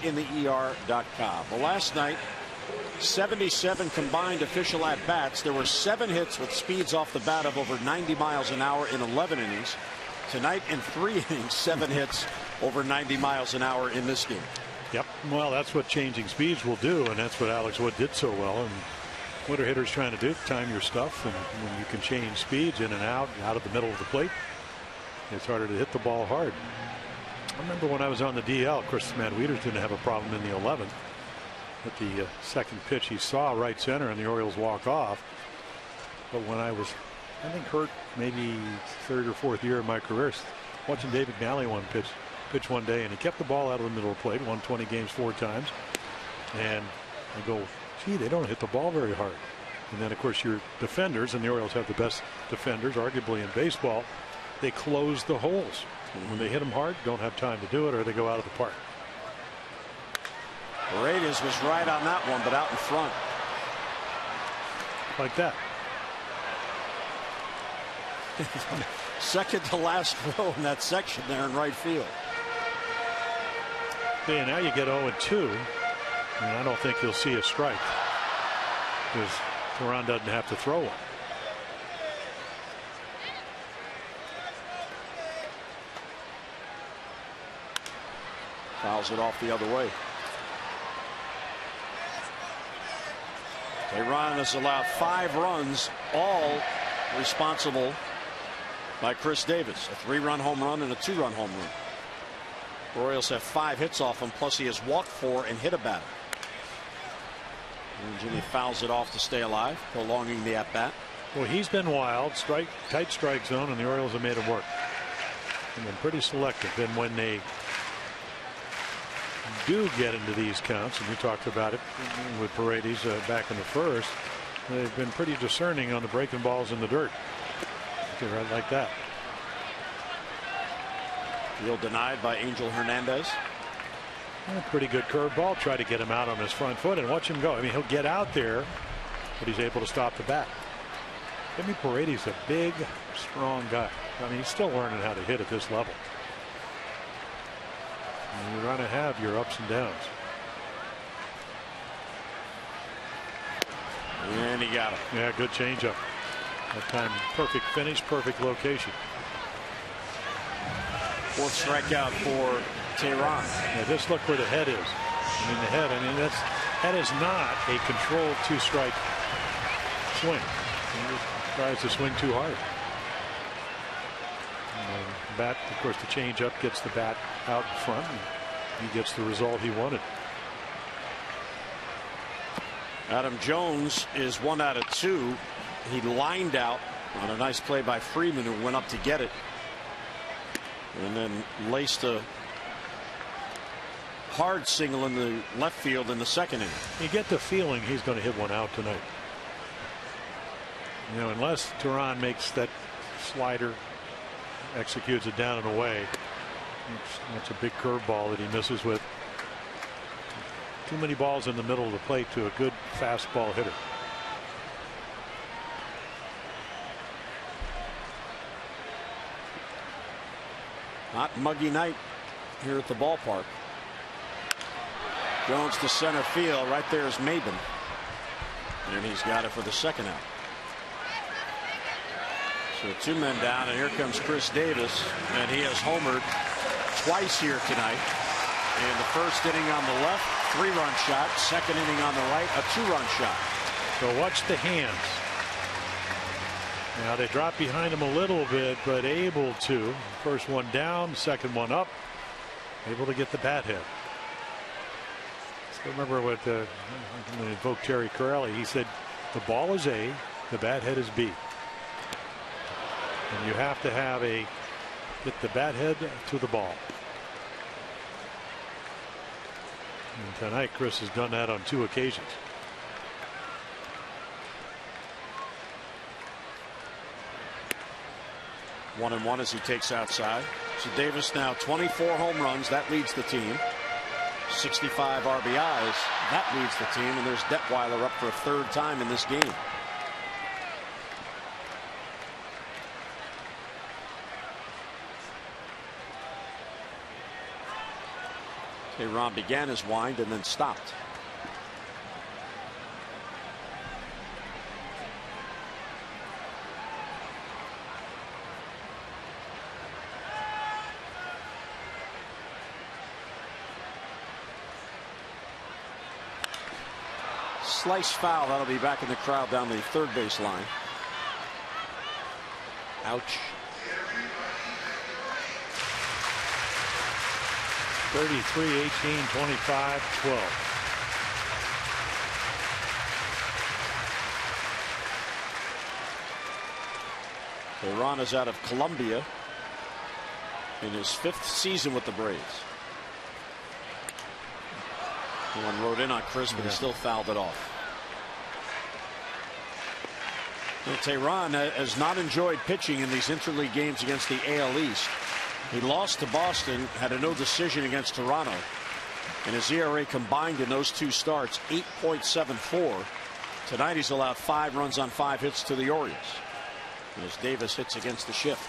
In the ER.com. Well, last night, 77 combined official at bats. There were 7 hits with speeds off the bat of over 90 miles an hour in 11 innings. Tonight, in 3 innings, 7 hits over 90 miles an hour in this game. Yep. Well, that's what changing speeds will do, and that's what Alex Wood did so well. And what are hitters trying to do? Time your stuff, and when you can change speeds in and out of the middle of the plate, it's harder to hit the ball hard. I remember when I was on the DL, of course, Matt Wieters didn't have a problem in the 11th. At the second pitch, he saw right center, and the Orioles walk off. But when I was, I think, hurt maybe 3rd or 4th year of my career, watching David Nally pitch one day, and he kept the ball out of the middle of the plate, won 20 games 4 times. And I go, gee, they don't hit the ball very hard. And then, of course, your defenders, and the Orioles have the best defenders, arguably, in baseball, they close the holes. When they hit them hard, don't have time to do it, or they go out of the park. Paredes was right on that one, but out in front. Like that. Second to last row in that section there in right field. Okay, now you get 0-2, and I don't think you'll see a strike, because Teheran doesn't have to throw one. Fouls it off the other way. Teheran has allowed 5 runs, all responsible by Chris Davis. A 3-run home run and a 2-run home run. The Orioles have 5 hits off him, plus he has walked 4 and hit a batter. And Jimmy fouls it off to stay alive, prolonging the at bat. Well, he's been wild, tight strike zone, and the Orioles have made him work. And been pretty selective. And when they do get into these counts, and we talked about it with Paredes back in the first, they've been pretty discerning on the breaking balls in the dirt. Right like that. Field denied by Angel Hernandez. A pretty good curveball. Try to get him out on his front foot and watch him go. I mean, he'll get out there, but he's able to stop the bat. Jimmy Paredes, a big, strong guy. I mean, he's still learning how to hit at this level. And you're going to have your ups and downs. And he got him. Yeah, good changeup. That time, perfect finish, perfect location. Fourth strikeout for Tehran. Yeah, just look where the head is. I mean, the head. I mean, that is not a controlled two-strike swing. He tries to swing too hard. And the bat, of course, the changeup gets the bat out in front, and he gets the result he wanted. Adam Jones is 1 out of 2. He lined out on a nice play by Freeman, who went up to get it, and then laced a hard single in the left field in the second inning. You get the feeling he's going to hit one out tonight. You know, unless Tehran makes that slider, executes it down and away. That's a big curveball that he misses with. Too many balls in the middle of the plate to a good fastball hitter. Hot muggy night here at the ballpark. Jones to center field. Right there is Maben, and he's got it for the second out. So 2 men down, and here comes Chris Davis, and he has homered twice here tonight. In the first inning on the left, 3-run shot. Second inning on the right, a 2-run shot. So watch the hands. Now they drop behind him a little bit, but able to. First one down, second one up, able to get the bat hit. Still remember what I'm going to invoke Terry Corelli. He said the ball is A, the bat head is B. And you have to have get the bat head to the ball. And tonight Chris has done that on 2 occasions. 1-1 as he takes outside. So Davis now 24 home runs. That leads the team. 65 RBIs. That leads the team. And there's Detweiler up for a 3rd time in this game. Tehran began his wind and then stopped. Slice foul. That'll be back in the crowd down the third base line. Ouch. 33, 18, 25, 12. Tehran is out of Colombia in his 5th season with the Braves. One rode in on Chris, but he still fouled it off. So Tehran has not enjoyed pitching in these interleague games against the AL East. He lost to Boston, had a no decision against Toronto, and his ERA combined in those 2 starts 8.74. Tonight he's allowed 5 runs on 5 hits to the Orioles as Davis hits against the shift.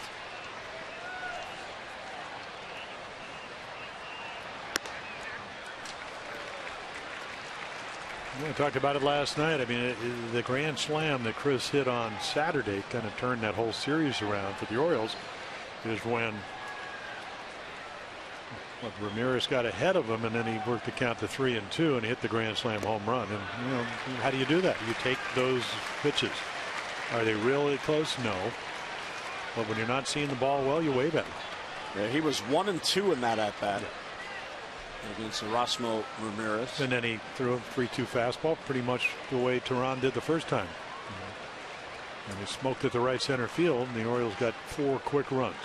We talked about it last night. I mean, the grand slam that Chris hit on Saturday kind of turned that whole series around for the Orioles. Is when Ramirez got ahead of him, and then he worked the count to 3 and 2, and hit the grand slam home run. And you know, how do you do that? You take those pitches. Are they really close? No. But when you're not seeing the ball well, you wave at it. Yeah, he was 1 and 2 in that at bat. against Erasmo Ramirez. And then he threw a 3-2 fastball, pretty much the way Teheran did the first time. And he smoked at the right center field, and the Orioles got 4 quick runs.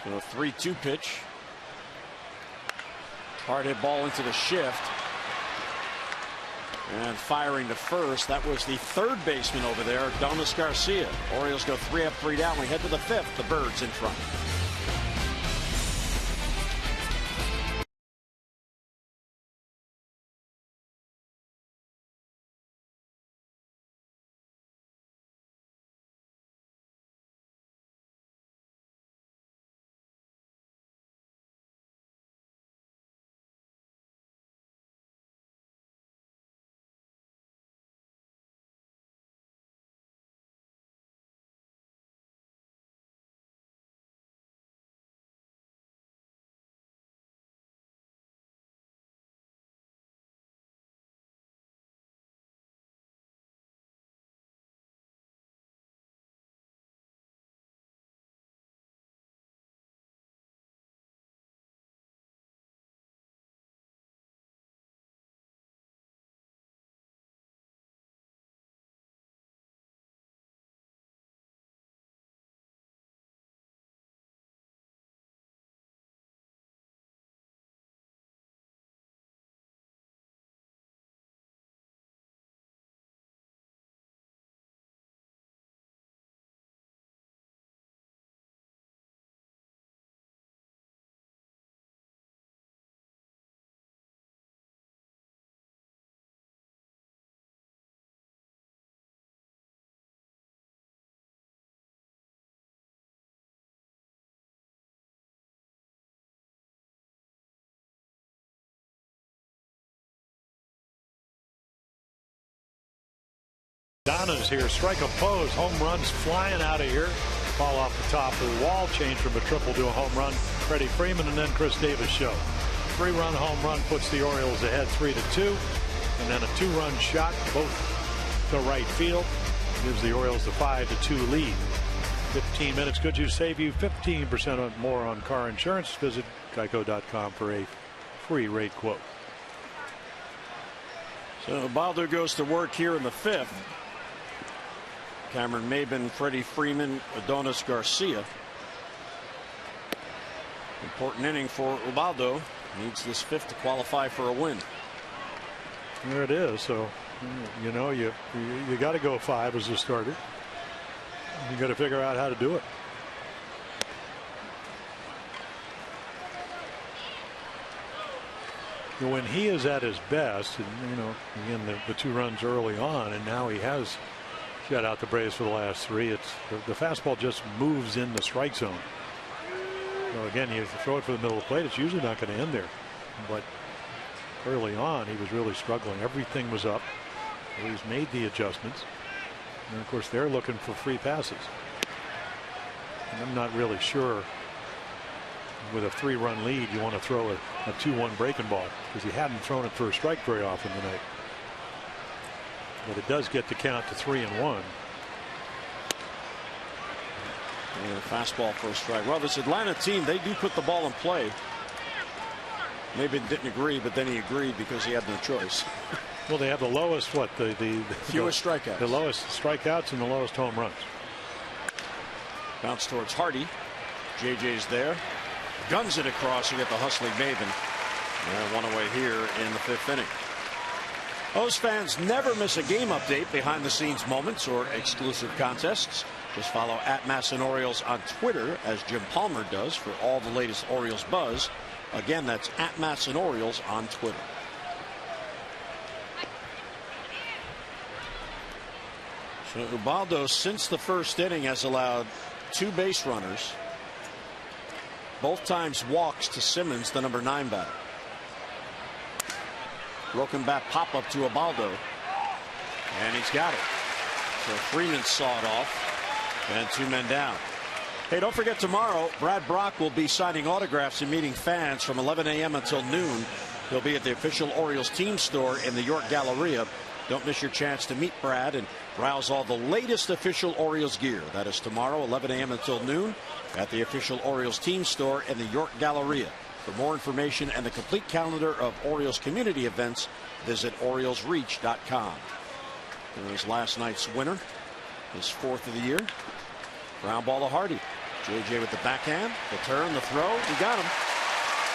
So a 3-2 pitch. Hard hit ball into the shift. And firing to first. That was the third baseman over there, Adonis Garcia. Orioles go 3 up, 3 down. We head to the 5th. The Birds in front. Donna's here, strike opposed, home runs flying out of here. Ball off the top of the wall, change from a triple to a home run. Freddie Freeman and then Chris Davis show. 3-run home run puts the Orioles ahead 3-2. And then a 2-run shot, both to right field, gives the Orioles the 5-2 lead. 15 minutes could save you 15% more on car insurance. Visit geico.com for a free rate quote. So Baldo goes to work here in the 5th. Cameron Maben, Freddie Freeman, Adonis Garcia. Important inning for Ubaldo. Needs this 5th to qualify for a win. There it is. So, you know, you got to go 5 as a starter. You got to figure out how to do it. When he is at his best, and you know, again, the 2 runs early on, and now he has shut out the Braves for the last 3. It's the fastball just moves in the strike zone. So again, you throw it for the middle of the plate, it's usually not going to end there. But early on, he was really struggling. Everything was up. He's made the adjustments, and of course, they're looking for free passes. And I'm not really sure. With a 3-run lead, you want to throw a 2-1 breaking ball, because he hadn't thrown it for a strike very often tonight. But it does get the count to 3-1. And a fastball for a strike. Well, this Atlanta team, they do put the ball in play. Maybe didn't agree, but then he agreed because he had no choice. Well, they have the lowest, the fewest strikeouts. The lowest strikeouts and the lowest home runs. Bounce towards Hardy. JJ's there. Guns it across. You get the hustling Maben. And 1 away here in the 5th inning. O's fans never miss a game update, behind the scenes moments, or exclusive contests. Just follow @MASSAN-Orioles on Twitter, as Jim Palmer does, for all the latest Orioles buzz. Again, that's @MASSAN-Orioles on Twitter. So Ubaldo, since the 1st inning, has allowed 2 base runners. Both times walks to Simmons, the number 9 batter. Broken bat pop up to Ubaldo. And he's got it. So Freeman sawed off. And 2 men down. Hey, don't forget, tomorrow, Brad Brock will be signing autographs and meeting fans from 11 a.m. until noon. He'll be at the official Orioles team store in the York Galleria. Don't miss your chance to meet Brad and browse all the latest official Orioles gear. That is tomorrow, 11 a.m. until noon, at the official Orioles team store in the York Galleria. For more information and the complete calendar of Orioles community events, visit OriolesReach.com. There's last night's winner, his 4th of the year. Ground ball to Hardy. JJ with the backhand, the turn, the throw. He got him.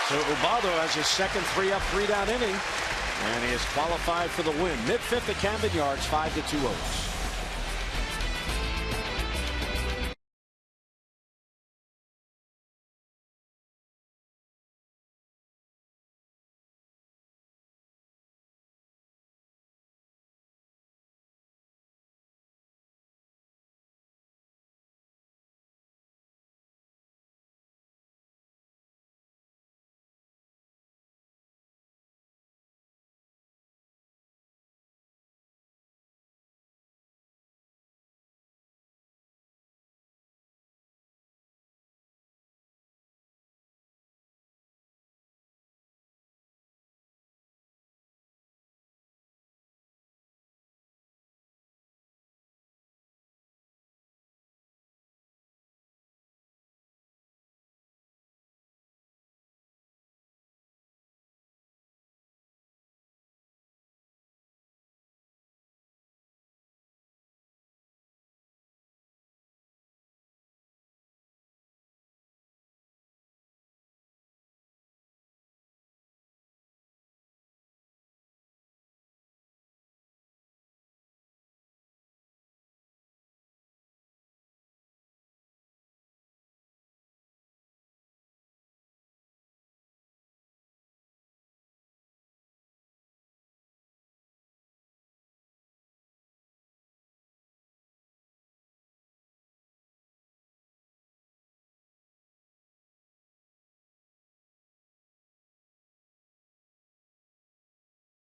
So Ubaldo has his second 3-up, 3-down inning, and he is qualified for the win. Mid-5th at Camden Yards, 5-2 Oaks.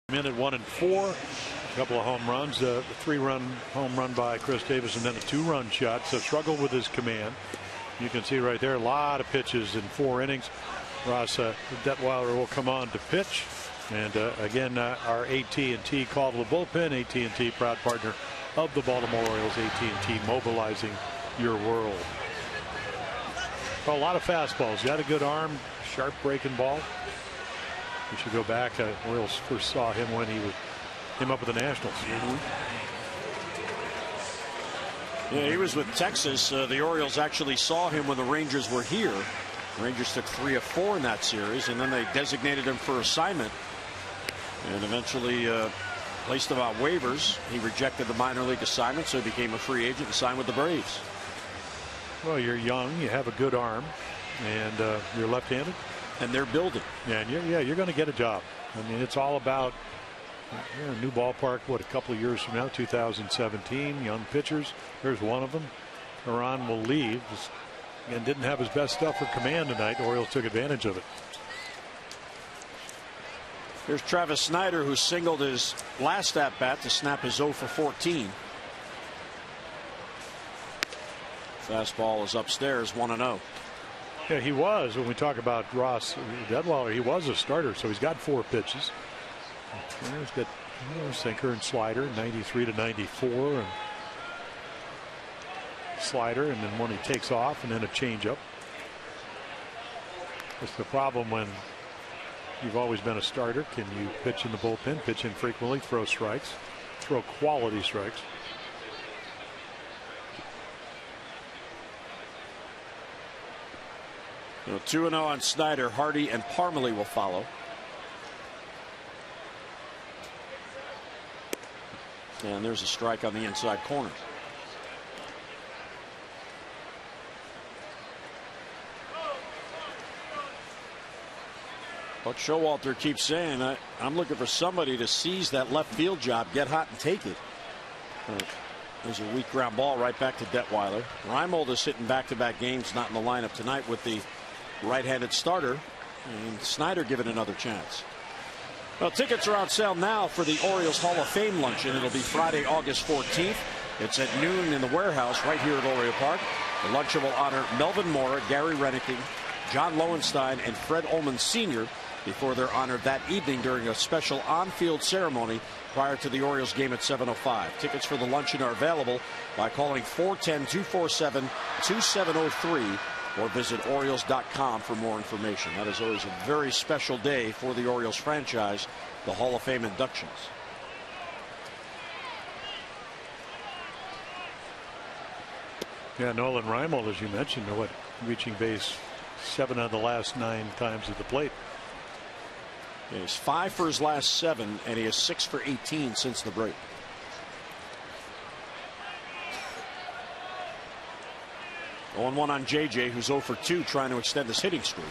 Minute 1 and 4, a couple of home runs, a 3-run home run by Chris Davis, and then a 2-run shot. So struggled with his command. You can see right there a lot of pitches in 4 innings. Ross Detweiler will come on to pitch, and again our AT&T call to the bullpen. AT&T, proud partner of the Baltimore Orioles. AT&T mobilizing your world. Well, a lot of fastballs. Got a good arm, sharp breaking ball. We should go back. Orioles first saw him when he came up with the Nationals. Yeah, he was with Texas. The Orioles actually saw him when the Rangers were here. The Rangers took 3 of 4 in that series, and then they designated him for assignment and eventually placed him on waivers. He rejected the minor league assignment, so he became a free agent and signed with the Braves. Well, you're young, you have a good arm, and you're left-handed. And they're building. Yeah, and you're going to get a job. I mean, it's all about a new ballpark. What, a couple of years from now, 2017, young pitchers. There's one of them. Iran will leave. And didn't have his best stuff for command tonight. The Orioles took advantage of it. Here's Travis Snyder, who singled his last at bat to snap his 0 for 14. Fastball is upstairs, 1-0. Yeah, he was. When we talk about Ross Detweiler, he was a starter, so he's got 4 pitches. He's got sinker and slider, 93 to 94, and slider, and then one he takes off, and then a changeup. It's the problem when you've always been a starter. Can you pitch in the bullpen, pitch in frequently, throw strikes, throw quality strikes? So 2-0 on Snyder. Hardy and Parmalee will follow. And there's a strike on the inside corner. But Showalter keeps saying, I'm looking for somebody to seize that left field job, get hot and take it. There's a weak ground ball right back to Detweiler. Reimold is hitting back-to-back games, not in the lineup tonight with the right-handed starter, and Snyder given another chance. Well, tickets are on sale now for the Orioles Hall of Fame luncheon. It'll be Friday, August 14th. It's at noon in the warehouse right here at Oriole Park. The luncheon will honor Melvin Mora, Gary Renicky, John Lowenstein, and Fred Ullman Sr. before they're honored that evening during a special on-field ceremony prior to the Orioles game at 7:05. Tickets for the luncheon are available by calling 410-247-2703 or visit Orioles.com for more information. That is always a very special day for the Orioles franchise, the Hall of Fame inductions. Yeah, Nolan Reimold, as you mentioned, reaching base 7 of the last 9 times at the plate. He's 5 for his last 7, and he is 6 for 18 since the break. On 1 on JJ, who's 0 for 2, trying to extend his hitting streak.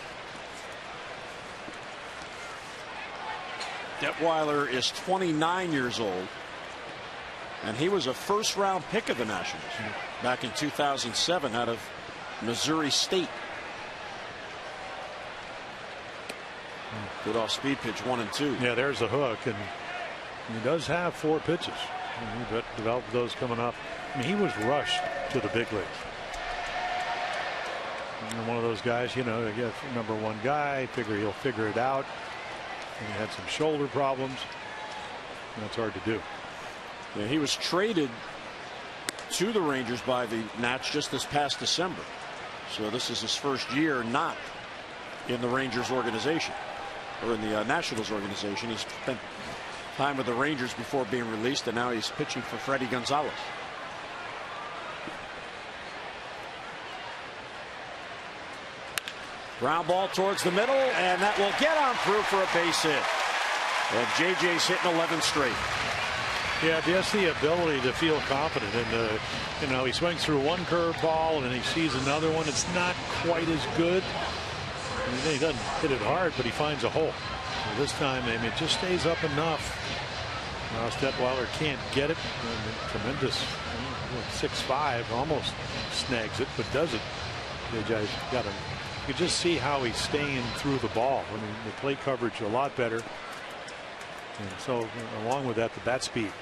Detweiler is 29 years old, and he was a first-round pick of the Nationals back in 2007 out of Missouri State. Good off-speed pitch, 1 and 2. Yeah, there's the hook, and he does have 4 pitches. He developed those coming up. I mean, he was rushed to the big leagues. And one of those guys, you know, #1 guy, figure he'll figure it out. And he had some shoulder problems. And that's hard to do. Yeah, he was traded to the Rangers by the Nats just this past December. So this is his first year not in the Rangers organization, or in the Nationals organization. He's spent time with the Rangers before being released, and now he's pitching for Freddie Gonzalez. Ground ball towards the middle, and that will get on through for a base hit. And JJ's hitting 11 straight. Yeah, just the ability to feel confident, and you know, he swings through one curveball and then he sees another one. It's not quite as good. I mean, he doesn't hit it hard, but he finds a hole. So this time, I mean, it just stays up enough. Now Detweiler can't get it. I mean, tremendous 6'5", almost snags it, but does it. JJ's got him. You can just see how he's staying through the ball. I mean, the plate coverage a lot better. And so along with that, the bat speed.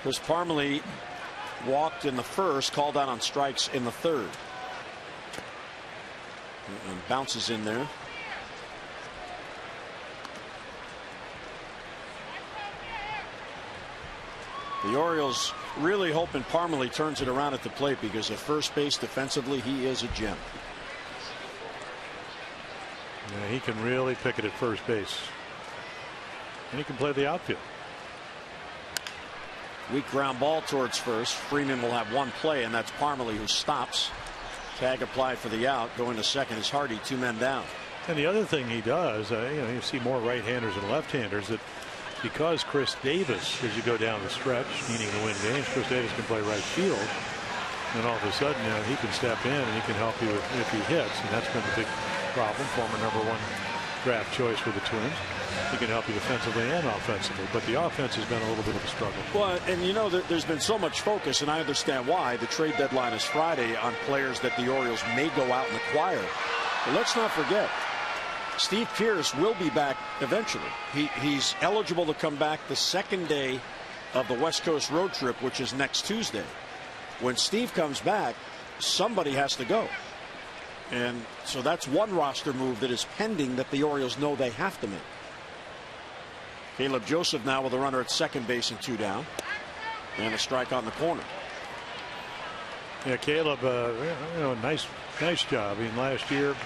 Chris Parmelee walked in the first, called out on strikes in the third. And bounces in there. The Orioles really hoping Parmelee turns it around at the plate, because at first base defensively he is a gem. Yeah, he can really pick it at first base. And he can play the outfield. Weak ground ball towards first. Freeman will have 1 play, and that's Parmelee who stops. Tag applied for the out. Going to second is Hardy, 2 men down. And the other thing he does, you know, you see more right-handers than left-handers, that because Chris Davis, as you go down the stretch, needing to win games, Chris Davis can play right field. And all of a sudden, you know, he can step in and he can help you if he hits. And that's been the big problem. Former #1 draft choice for the Twins. He can help you defensively and offensively, but the offense has been a little bit of a struggle. Well, and you know, there's been so much focus, and I understand why. The trade deadline is Friday, on players that the Orioles may go out and acquire. But let's not forget, Steve Pearce will be back eventually. He's eligible to come back the second day of the West Coast road trip, which is next Tuesday. When Steve comes back, somebody has to go. And so that's one roster move that is pending that the Orioles know they have to make. Caleb Joseph now with a runner at second base and 2 down. And a strike on the corner. Yeah, Caleb, you know, nice job. I mean, last year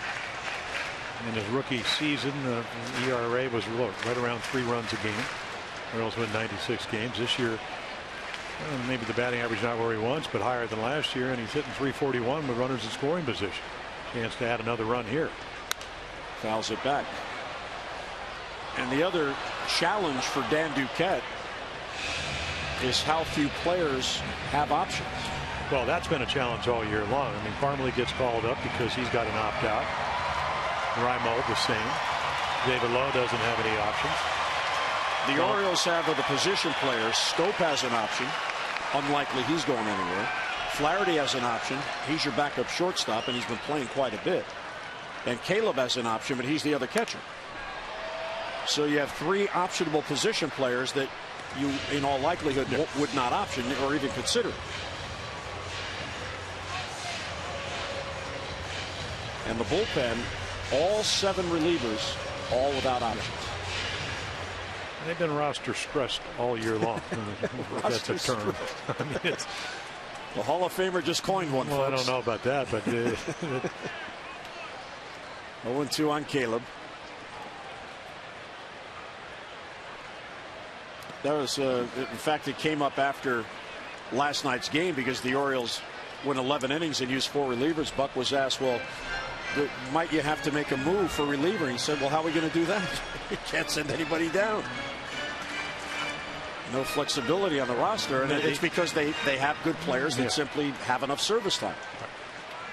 in his rookie season, ERA was right around 3 runs a game. Orioles win 96 games. This year, maybe the batting average not where he wants, but higher than last year, and he's hitting .341 with runners in scoring position. Chance to add another run here. Fouls it back. And the other challenge for Dan Duquette is how few players have options. Well, that's been a challenge all year long. I mean, Parmelee gets called up because he's got an opt-out. Reimold the same. David Lowe doesn't have any options. The Orioles have the position players. Stope has an option. Unlikely he's going anywhere. Flaherty has an option. He's your backup shortstop, and he's been playing quite a bit. And Caleb has an option, but he's the other catcher. So you have 3 optionable position players that you, in all likelihood, would not option or even consider. And the bullpen all 7 relievers, all without options. They've been roster stressed all year long. That's a term. I mean, it's, the Hall of Famer just coined one. Well, folks. I don't know about that, but 0-2 on Caleb. That was, in fact, it came up after last night's game because the Orioles went 11 innings and used 4 relievers. Buck was asked, well, might you have to make a move for reliever? He said, well, how are we going to do that? You can't send anybody down. No flexibility on the roster, and it's because they have good players that simply have enough service time.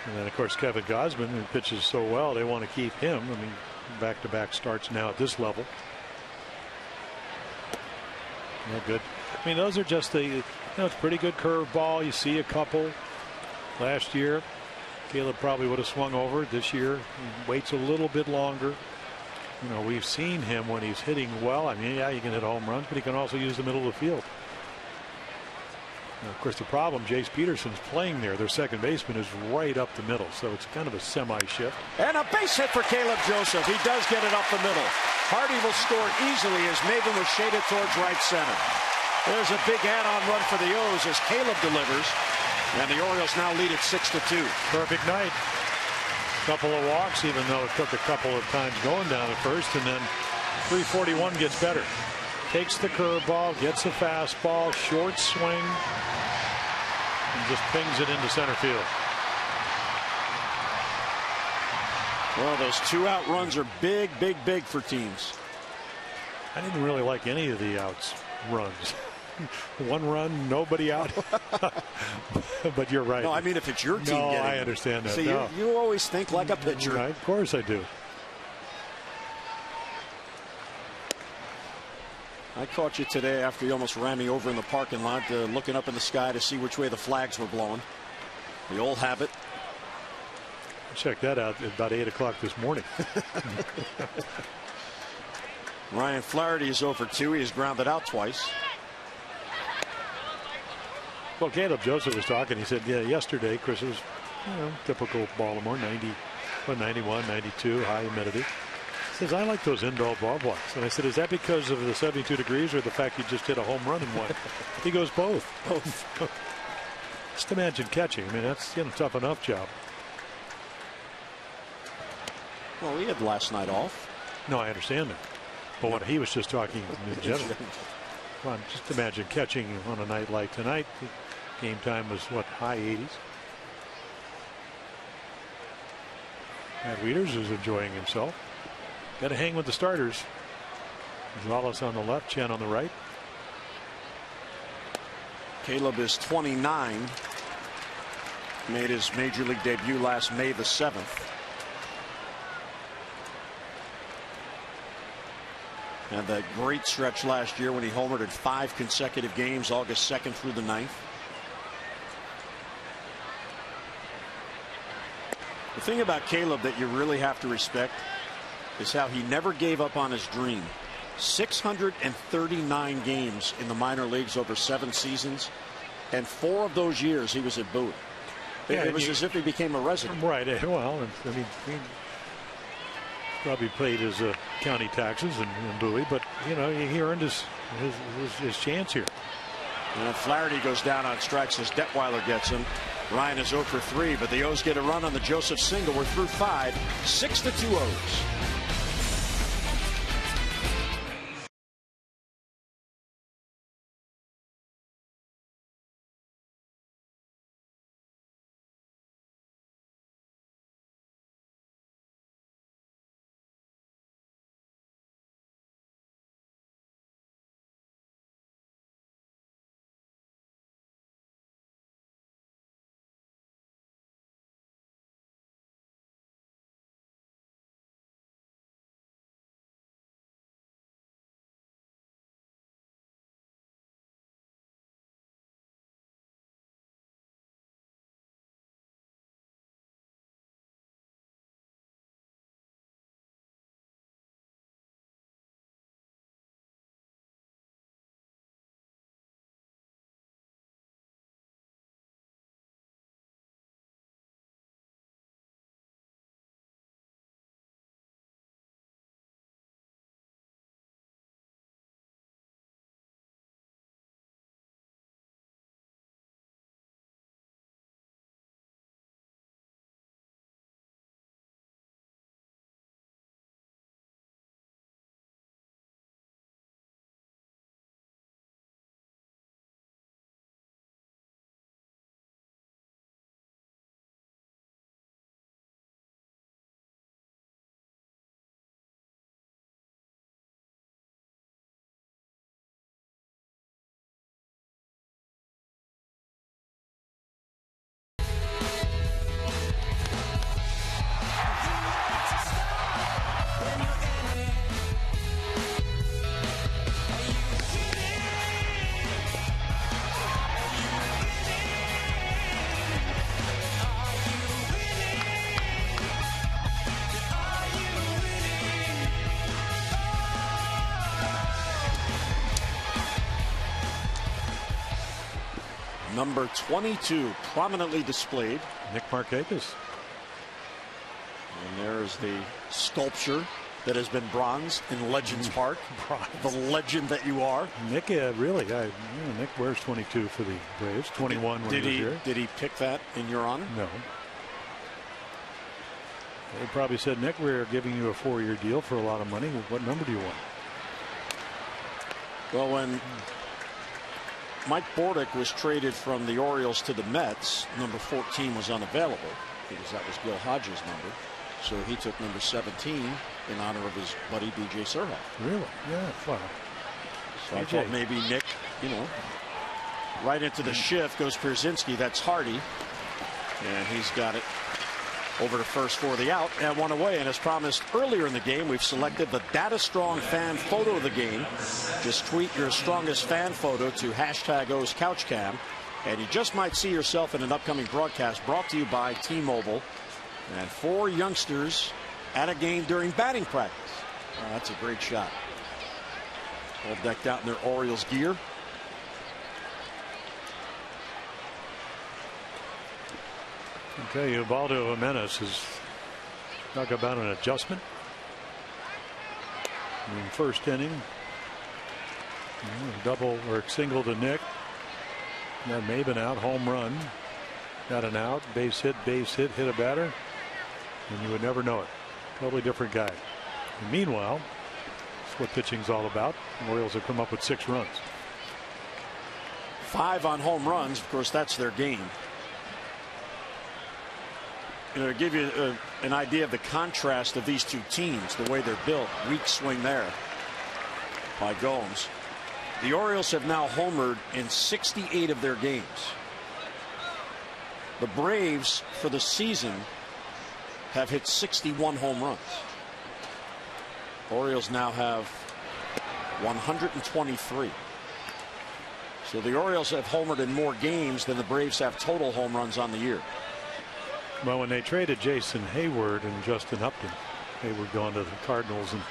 And then, of course, Kevin Gausman, who pitches so well, they want to keep him. I mean, back-to-back starts now at this level. Yeah, good. I mean, those are just the, it's pretty good curveball. You see a couple last year. Caleb probably would have swung over. This year, he waits a little bit longer. You know, we've seen him when he's hitting well. I mean, yeah, he can hit home runs, but he can also use the middle of the field. Now, of course, the problem, Jace Peterson's playing there. Their second baseman is right up the middle, so it's kind of a semi-shift. And a base hit for Caleb Joseph. He does get it up the middle. Hardy will score easily as Maven was shaded towards right center. There's a big add-on run for the O's as Caleb delivers, and the Orioles now lead it 6-2. Perfect night. Couple of walks, even though it took a couple of times going down at first, and then 341 gets better. Takes the curveball, gets a fastball, short swing, and just pings it into center field. Well, those 2-out runs are big, big, big for teams. I didn't really like any of the outs runs. 1 run, nobody out. But you're right. No, I mean if it's your team. No, getting I understand that. See, no. you always think like a pitcher. Right, of course I do. I caught you today after you almost ran me over in the parking lot, looking up in the sky to see which way the flags were blowing. The old habit. Check that out at about 8 o'clock this morning. Ryan Flaherty is over 2. He has grounded out twice. Well, Caleb Joseph was talking. He said, yeah, yesterday, Chris, it was typical Baltimore, 91, 92, high humidity. He says, I like those indoor ballparks. And I said, is that because of the 72 degrees or the fact you just hit a home run in one? He goes, both. Just imagine catching. I mean, that's tough enough job. Well, we had last night off. No, I understand that. But what he was just talking in general. Come on, just imagine catching on a night like tonight. Game time was, what, high 80s? Matt Wieters is enjoying himself. Got to hang with the starters. Gonzalez on the left, Chen on the right. Caleb is 29. Made his major league debut last May the 7th. And that great stretch last year when he homered in 5 consecutive games, August 2nd through the 9th. The thing about Caleb that you really have to respect is how he never gave up on his dream. 639 games in the minor leagues over 7 seasons, and 4 of those years he was at Bowie. It was as if he became a resident. Right. Well, I mean, he probably paid his county taxes in Bowie, but he earned his chance here. And Flaherty goes down on strikes as Detweiler gets him. Ryan is 0 for 3, but the O's get a run on the Joseph single. We're through 5, 6-2 O's. Number 22 prominently displayed. Nick Markakis. And there's the sculpture that has been bronzed in Legends Park. The legend that you are. Nick, really, Nick wears 22 for the Braves. 21 when he was here. Did he pick that in your honor? No. They probably said, Nick, we're giving you a 4-year deal for a lot of money. What number do you want? Well, when Mike Bordick was traded from the Orioles to the Mets, number 14 was unavailable because that was Gil Hodges' number. So he took number 17 in honor of his buddy B.J. Surhoff. Really? Yeah. Wow. So I thought maybe Nick, right into the shift goes Pierzynski. That's Hardy. And he's got it over to first for the out and one away. And as promised earlier in the game, we've selected the Data Strong fan photo of the game. Just tweet your strongest fan photo to #OsCouchCam. And you just might see yourself in an upcoming broadcast brought to you by T-Mobile. And 4 youngsters at a game during batting practice. Oh, that's a great shot. All decked out in their Orioles gear. Okay, Ubaldo Jimenez is talk about an adjustment. In first inning, double or single to Nick. Got Maben out, home run. Got an out, base hit, hit a batter. And you would never know it. Totally different guy. And meanwhile, that's what pitching's all about. The Orioles have come up with 6 runs. 5 on home runs. Of course, that's their game. To give you an idea of the contrast of these two teams, the way they're built. Weak swing there by Gomes. The Orioles have now homered in 68 of their games. The Braves for the season have hit 61 home runs. Orioles now have 123. So the Orioles have homered in more games than the Braves have total home runs on the year. Well, when they traded Jason Hayward and Justin Upton, Hayward going to the Cardinals and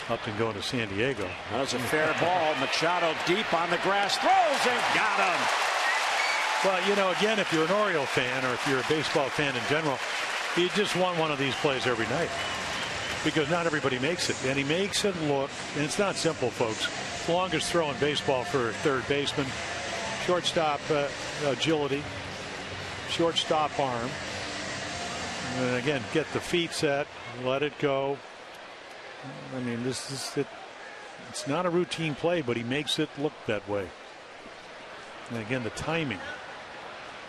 Upton going to San Diego. That was a fair ball. Machado deep on the grass, throws and got him. Well, again, if you're an Oriole fan or if you're a baseball fan in general, you just want one of these plays every night because not everybody makes it. And he makes it look, and it's not simple, folks. The longest throw in baseball for a third baseman, shortstop agility, shortstop arm. And again, get the feet set, let it go. I mean, this is it. It's not a routine play, but he makes it look that way. And again, the timing.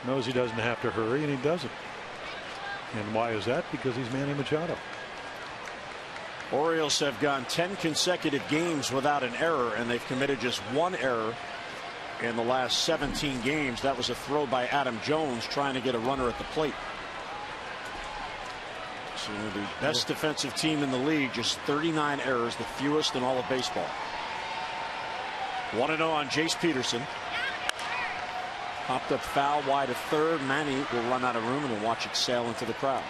Knows he doesn't have to hurry, and he doesn't. And why is that? Because he's Manny Machado. Orioles have gone 10 consecutive games without an error, and they've committed just 1 error in the last 17 games. That was a throw by Adam Jones trying to get a runner at the plate. So the best defensive team in the league, just 39 errors, the fewest in all of baseball. 1-0 on Jace Peterson. Popped up foul wide of third. Manny will run out of room and will watch it sail into the crowd.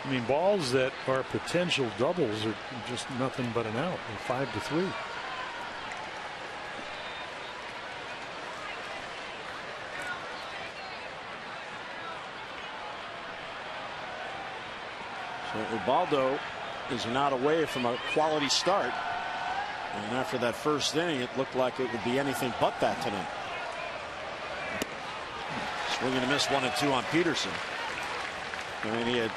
I mean, balls that are potential doubles are just nothing but an out. 5-3. So Ubaldo is not away from a quality start. And after that first inning, it looked like it would be anything but that tonight. Swing and a miss, 1 and 2 on Peterson. I mean, he had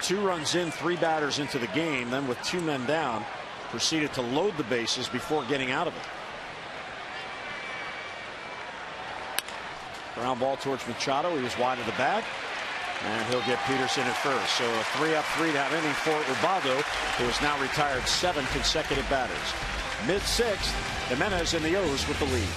2 runs in, 3 batters into the game. Then with 2 men down, proceeded to load the bases before getting out of it. Ground ball towards Machado. He was wide of the bag. And he'll get Peterson at first. So a 3-up, 3-down inning for Ubaldo, who has now retired 7 consecutive batters. Mid-6th, Jimenez and the O's with the lead.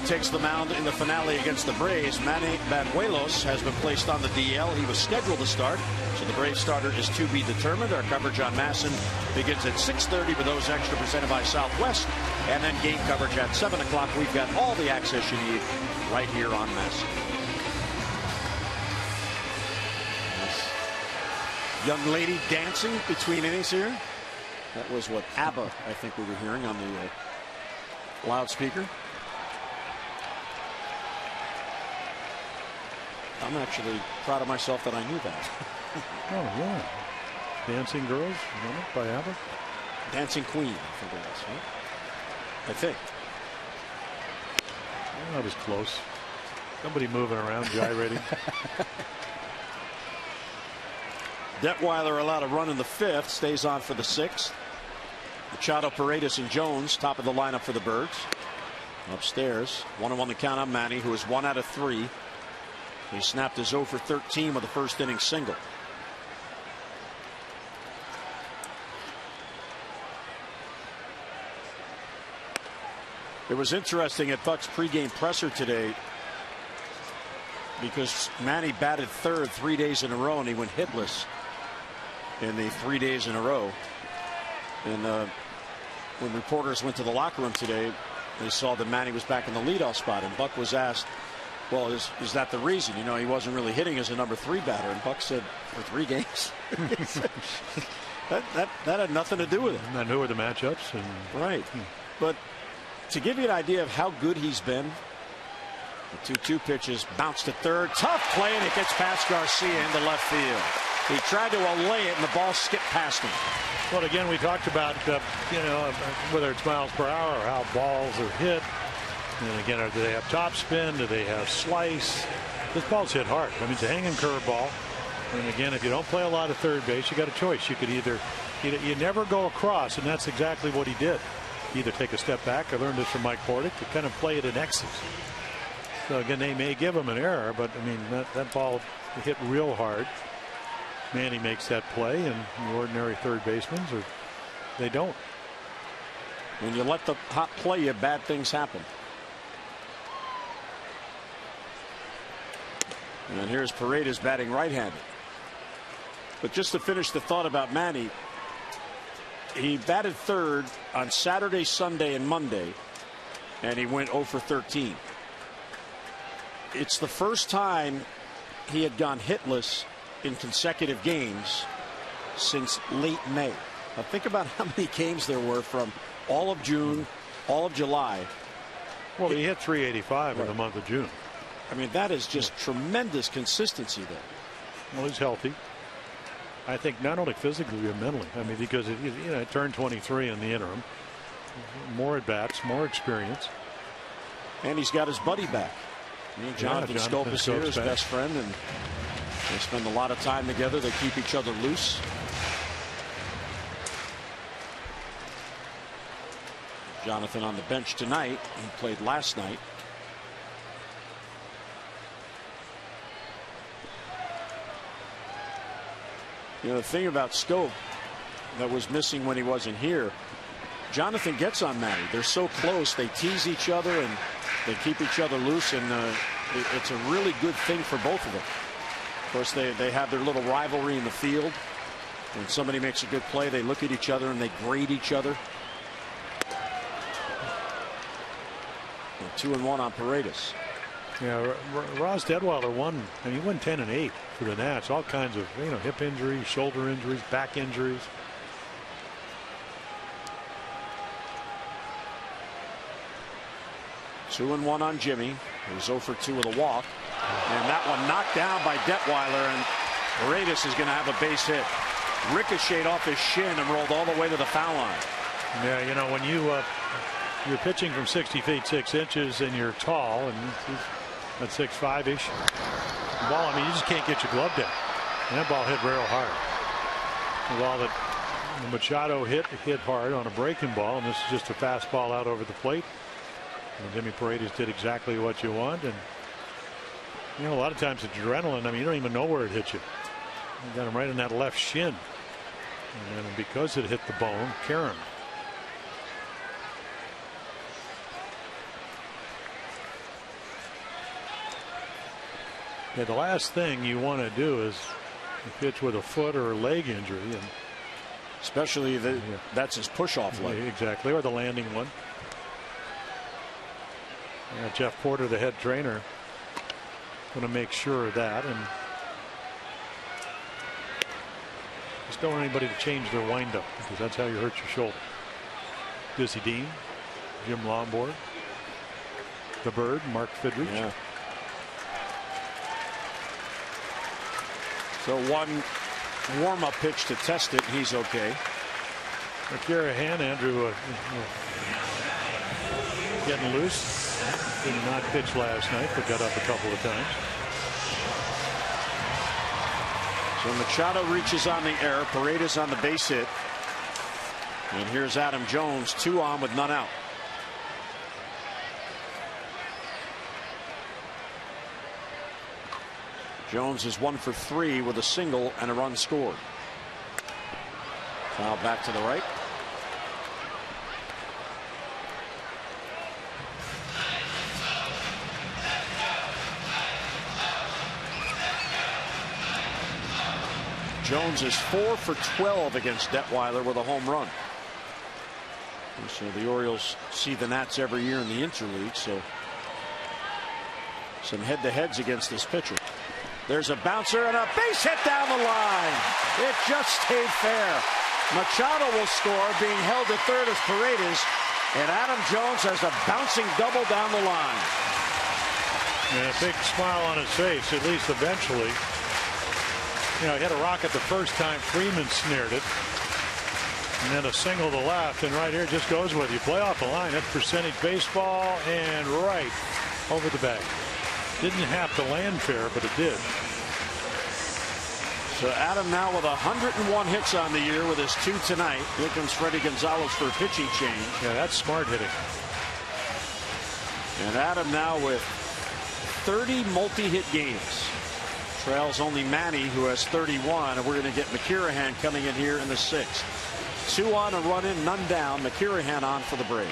takes the mound in the finale against the Braves. Manny Banuelos has been placed on the DL. He was scheduled to start, so the Braves starter is to be determined. Our coverage on Masson begins at 6:30 with those extra presented by Southwest, and then game coverage at 7 o'clock. We've got all the access you need right here on Masson. Young lady dancing between innings here. That was what ABBA, I think we were hearing on the loudspeaker. I'm actually proud of myself that I knew that. Oh, yeah. Dancing Girls, by ABBA? Dancing Queen, I think it was, right? I think. Well, that was close. Somebody moving around, gyrating. Detweiler allowed a run in the 5th, stays on for the 6th. Machado, Paredes, and Jones top of the lineup for the Birds. Upstairs, 1-1 the count on Manny, who is 1 out of 3. He snapped his 0 for 13 with a first inning single. It was interesting at Buck's pregame presser today because Manny batted third 3 days in a row and he went hitless in the 3 days in a row. And when reporters went to the locker room today, they saw that Manny was back in the leadoff spot, and Buck was asked, well, is that the reason? You know, he wasn't really hitting as a number 3 batter, and Buck said, for 3 games. that had nothing to do with it. And who are the matchups? Right. But to give you an idea of how good he's been, the 2-2 pitches, bounced to third, tough play, and it gets past Garcia into left field. He tried to allay it, and the ball skipped past him. Well, again, we talked about, whether it's miles per hour or how balls are hit. And again, do they have top spin? Do they have slice? This ball's hit hard. I mean, it's a hanging curveball. And again, if you don't play a lot of third base, you got a choice. You could either, you never go across, and that's exactly what he did. Either take a step back. I learned this from Mike Portick to kind of play it in X's. So again, they may give him an error, but I mean, that ball hit real hard. Manny makes that play, and the ordinary third basemen, they don't. When you let the hot play you, bad things happen. And here's Paredes batting right-handed. But just to finish the thought about Manny, he batted third on Saturday, Sunday, and Monday, and he went 0 for 13. It's the first time he had gone hitless in consecutive games since late May. Now think about how many games there were from all of June, all of July. Well, he hit 385 in the month of June. I mean, that is just tremendous consistency there. Well, he's healthy. I think not only physically but mentally. I mean, because it turned 23 in the interim. More at bats, more experience. And he's got his buddy back. Jonathan Scope is here, his best friend, and they spend a lot of time together. They keep each other loose. Jonathan on the bench tonight. He played last night. You know, the thing about Scope that was missing when he wasn't here, Jonathan gets on Manny. They're so close. They tease each other and they keep each other loose, and it's a really good thing for both of them. Of course, they have their little rivalry in the field. When somebody makes a good play, they look at each other and they grade each other. 2-1 on Paredes. Yeah, Ross Detweiler won, and he won 10-8 for the Nats. All kinds of hip injuries, shoulder injuries, back injuries. Two and 1 on Jimmy. He was 0 for 2 with a walk, and that one knocked down by Detweiler, and Paredes is going to have a base hit. Ricocheted off his shin and rolled all the way to the foul line. Yeah, when you're pitching from 60 feet 6 inches and you're tall, and at 6'5"-ish. The ball, I mean, you just can't get your glove down. And that ball hit real hard. The ball that Machado hit hard on a breaking ball, and this is just a fastball out over the plate. And Jimmy Paredes did exactly what you want, and a lot of times it's adrenaline. I mean, you don't even know where it hit you. You got him right in that left shin, and then because it hit the bone, Karen. Yeah, the last thing you want to do is pitch with a foot or a leg injury, and especially that's his push-off leg. Exactly, or the landing one. Yeah, Jeff Porter, the head trainer, going to make sure of that, and just don't want anybody to change their windup, because that's how you hurt your shoulder. Dizzy Dean, Jim Lomborg, the Bird, Mark Fidrich. Yeah. So one warm-up pitch to test it. He's okay. McCarahan, Andrew, getting loose. Did not pitch last night, but got up a couple of times. So Machado reaches on the error. Paredes on the base hit. And here's Adam Jones, 2 on with none out. Jones is 1 for 3 with a single and a run scored. Foul back to the right. Jones is 4 for 12 against Detweiler with a home run. And so the Orioles see the Nats every year in the interleague, so some head-to-heads against this pitcher. There's a bouncer and a base hit down the line. It just stayed fair. Machado will score, being held at third as Paredes, and Adam Jones has a bouncing double down the line. And a big smile on his face, at least eventually. You know, he had a rocket the first time. Freeman snared it. And then a single to left, and right here just goes with you. Play off the line. That's percentage baseball, and right over the bag. Didn't have to land fair, but it did. So Adam now with 101 hits on the year with his 2 tonight. Here comes Freddie Gonzalez for a pitching change. Yeah, that's smart hitting. And Adam now with 30 multi-hit games. Trails only Manny, who has 31, and we're going to get McCarahan coming in here in the 6th. 2 on, a run in, none down. McCarahan on for the Braves.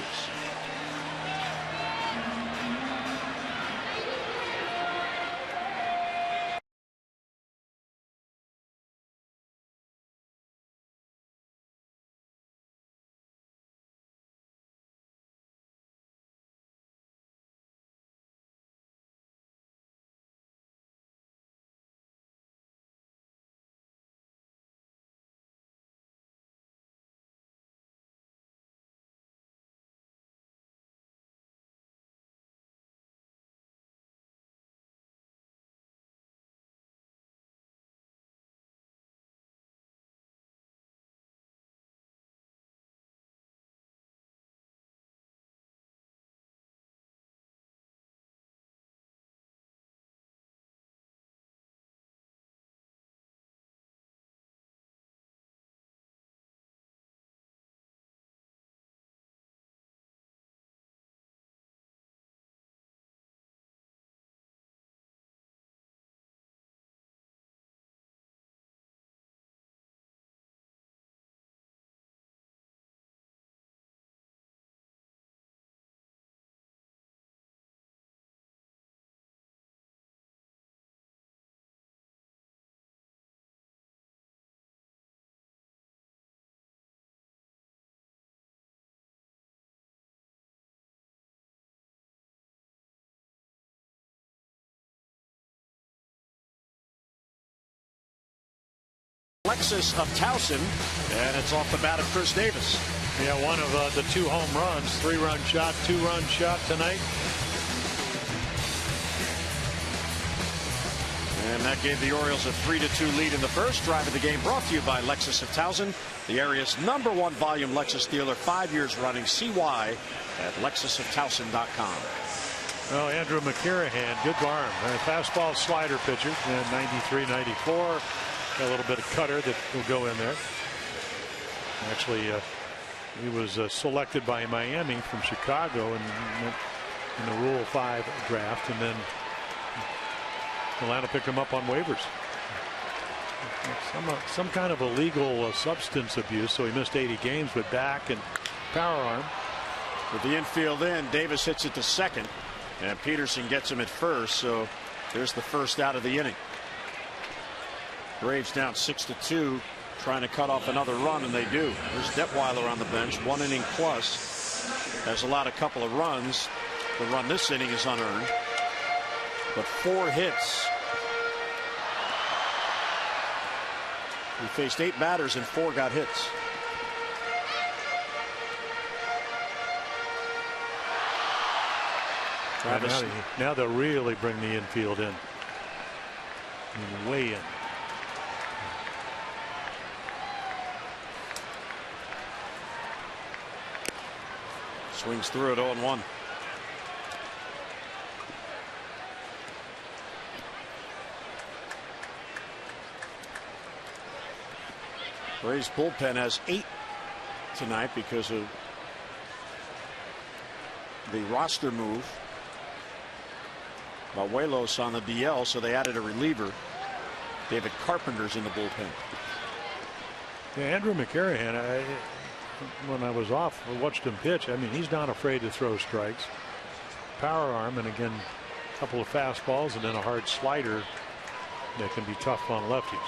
Alexis of Towson, and it's off the bat of Chris Davis. Yeah, one of the 2 home runs, 3-run shot, 2-run shot tonight. And that gave the Orioles a 3-2 lead in the first. Drive of the game brought to you by Lexus of Towson, the area's #1 volume Lexus dealer, 5 years running. See why at lexusoftowson.com. Well, Andrew McCarahan, good arm. Fastball slider pitcher, 93, 94. Got a little bit of cutter that will go in there. Actually, he was selected by Miami from Chicago in the Rule 5 draft, and then Atlanta picked him up on waivers. Some kind of illegal substance abuse, so he missed 80 games with back and power arm. With the infield in, Davis hits it to second, and Peterson gets him at first. So There's the first out of the inning. Braves down 6-2, trying to cut off another run, and they do. There's Detweiler on the bench, 1 inning plus. Has allowed a couple of runs. The run this inning is unearned, but 4 hits. He faced 8 batters and 4 got hits. Now they'll really bring the infield in. Way in. Swings through it 0-1. Braves bullpen has 8 tonight because of the roster move. Babuelos on the DL, so they added a reliever. David Carpenter's in the bullpen. Yeah, Andrew McCarrahan, when I was off, I watched him pitch. I mean, he's not afraid to throw strikes. Power arm, and again, a couple of fastballs, and then a hard slider that can be tough on lefties.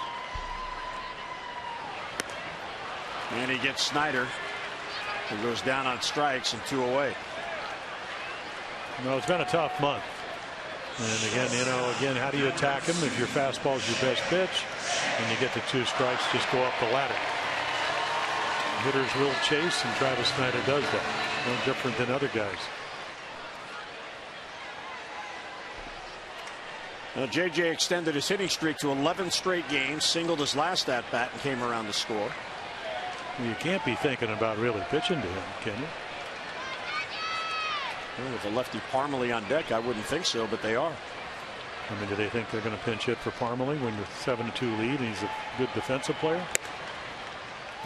And he gets Snyder, who goes down on strikes and 2 away. No, it's been a tough month. And again, how do you attack him if your fastball is your best pitch and you get the 2 strikes? Just go up the ladder. Hitters will chase, and Travis Snyder does that. No different than other guys. Now, JJ extended his hitting streak to 11 straight games, singled his last at bat, and came around to score. Well, you can't be thinking about really pitching to him, can you? Well, with a lefty Parmalee on deck, I wouldn't think so, but they are. I mean, do they think they're going to pinch hit for Parmalee when you're 7-2 lead and he's a good defensive player?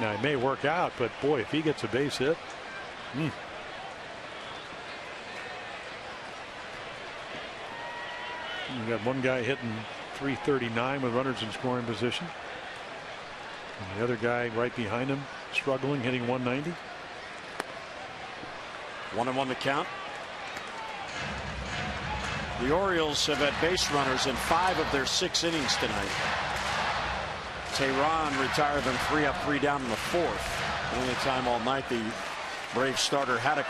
Now, it may work out, but boy, if he gets a base hit. You got one guy hitting .339 with runners in scoring position. And the other guy right behind him struggling, hitting .190. 1-1 the count. The Orioles have had base runners in 5 of their 6 innings tonight. Tehran retired them 3 up, 3 down in the 4th. The only time all night the Braves starter had a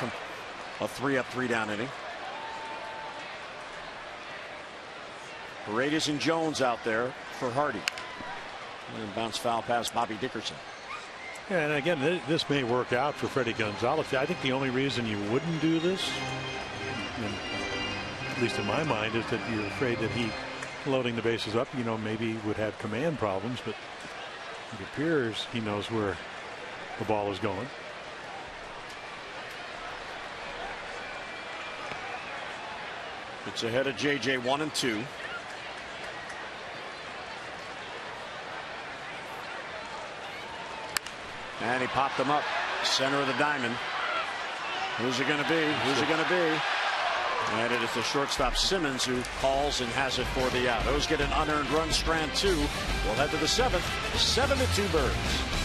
3 up, 3 down inning. Paredes and Jones out there for Hardy. And bounce foul past Bobby Dickerson. Yeah, and again, this may work out for Freddie Gonzalez. I think the only reason you wouldn't do this, at least in my mind, is that you're afraid that he, loading the bases up, maybe would have command problems, but it appears he knows where the ball is going. It's ahead of JJ 1-2. And he popped them up center of the diamond. Who's it going to be? Who's it going to be? And it is the shortstop Simmons who calls and has it for the out. O's get an unearned run, strand 2. We'll head to the 7th. 7-2 Birds.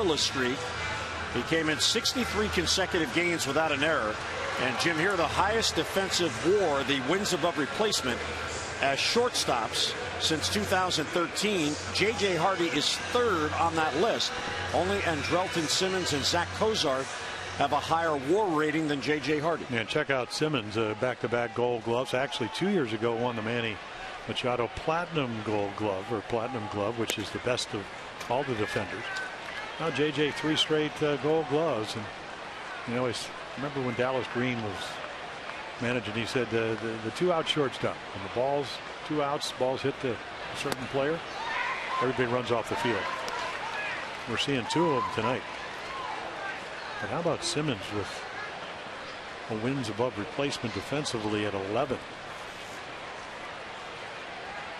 errorless streak. He came in 63 consecutive games without an error. And Jim, here the highest defensive WAR, the wins above replacement, as shortstops since 2013. J.J. Hardy is third on that list. Only Andrelton Simmons and Zach Cozart have a higher WAR rating than J.J. Hardy. And check out Simmons, back-to-back Gold Gloves. Actually, 2 years ago won the Manny Machado Platinum Gold Glove, or Platinum Glove, which is the best of all the defenders. Now J.J. 3 straight Gold Gloves. And you know, I remember when Dallas Green was managing, he said the 2-out shortstop. When the ball's 2 outs, balls hit a certain player, everybody runs off the field. We're seeing 2 of them tonight. But how about Simmons with a wins above replacement defensively at 11?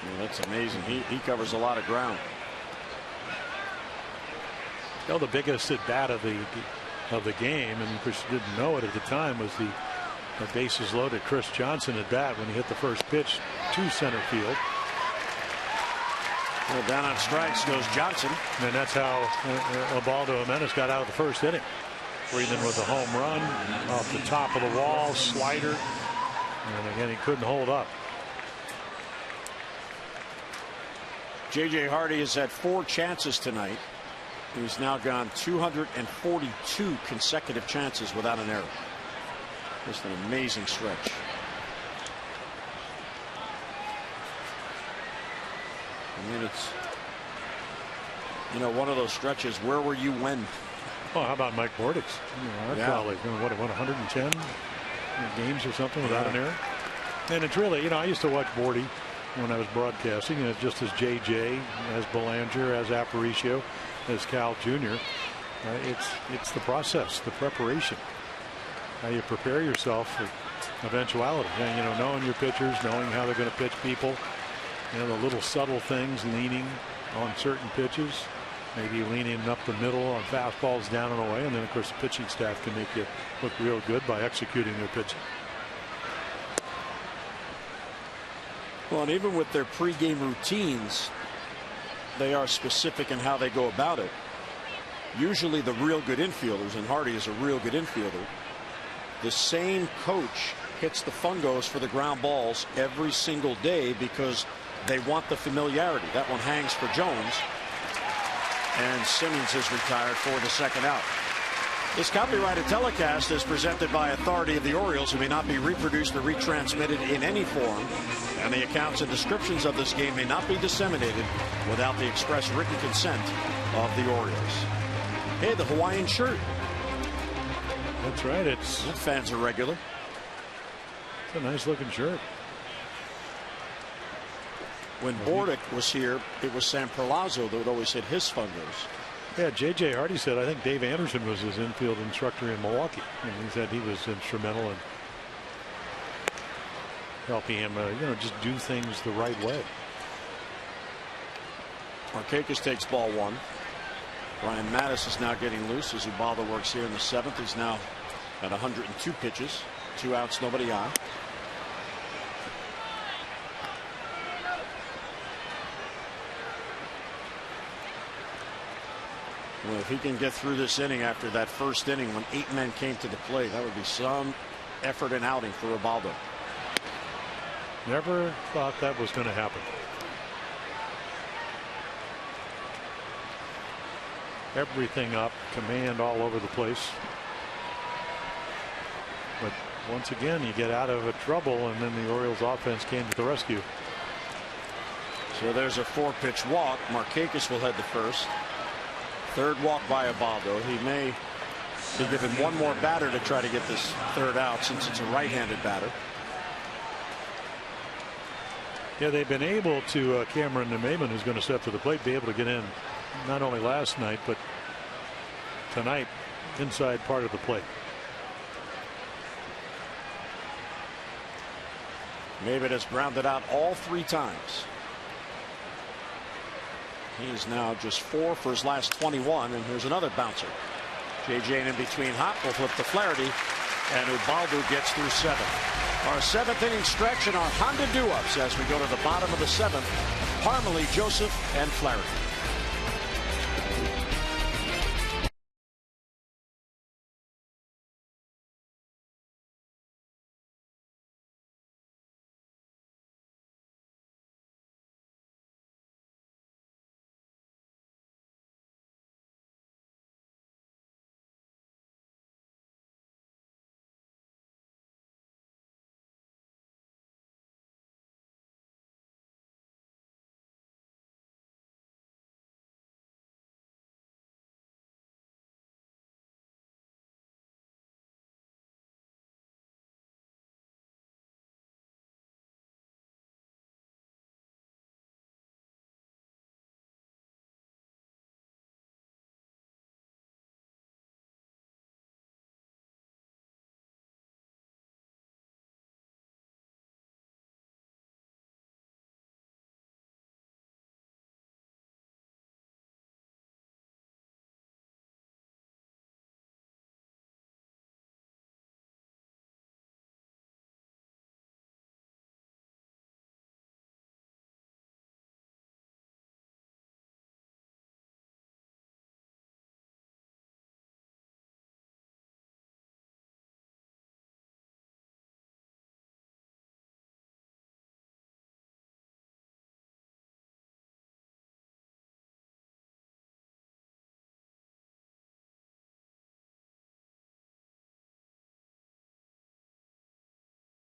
Yeah, that's amazing. He covers a lot of ground. You know, the biggest at bat of the game, and of course you didn't know it at the time, was the bases loaded Chris Johnson at bat when he hit the first pitch to center field. Well, down on strikes goes Johnson. And that's how Ubaldo Jimenez got out of the first inning. Breathing with a home run off the top of the wall, slider, and again he couldn't hold up. J.J. Hardy has had 4 chances tonight. He's now gone 242 consecutive chances without an error. Just an amazing stretch. I mean, it's, you know, one of those stretches. Where were you when? Well, how about Mike Bortix? Our colleague, what 110 games or something without an error? And it's really, you know, I used to watch Borty when I was broadcasting, and just as JJ, as Belanger, as Aparicio, as Cal Jr. It's the process, the preparation, how you prepare yourself for eventuality. And, you know, knowing your pitchers, knowing how they're going to pitch people, you know, the little subtle things, leaning on certain pitches, maybe leaning up the middle on fastballs down and away, and then of course the pitching staff can make you look real good by executing their pitching. Well, and even with their pregame routines, they are specific in how they go about it. Usually the real good infielders, and Hardy is a real good infielder, the same coach hits the fungos for the ground balls every single day because they want the familiarity. That one hangs for Jones, and Simmons is retired for the second out. This copyrighted telecast is presented by authority of the Orioles and may not be reproduced or retransmitted in any form, and the accounts and descriptions of this game may not be disseminated without the express written consent of the Orioles. Hey, the Hawaiian shirt. That's right. That fans are regular. It's a nice looking shirt. When Bordick was here, it was Sam Perlazzo that would always hit his fungos. Yeah, J.J. Hardy said, I think Dave Anderson was his infield instructor in Milwaukee. And he said he was instrumental in helping him, you know, just do things the right way. Markakis takes ball 1. Brian Mattis is now getting loose as Ubaldo works here in the 7th. He's now at 102 pitches, 2 outs, nobody on. Well, if he can get through this inning after that first inning when 8 men came to the plate, that would be some effort and outing for Ubaldo. Never thought that was going to happen. Everything up, command all over the place. But once again, you get out of trouble, and then the Orioles offense came to the rescue. So there's a 4-pitch walk. Markakis will head to first. 3rd walk by Ubaldo. He may be given one more batter to try to get this 3rd out since it's a right-handed batter. Yeah, they've been able to, Cameron Nemaman, who's going to step to the plate, be able to get in not only last night, but tonight inside part of the plate. Maven has grounded out all 3 times. He is now just 4 for his last 21, and here's another bouncer. J.J. in between hot will flip to Flaherty, and Ubaldo gets through 7. Our 7th inning stretch and our Honda do-ups as we go to the bottom of the 7th. Parmalee, Joseph, and Flaherty.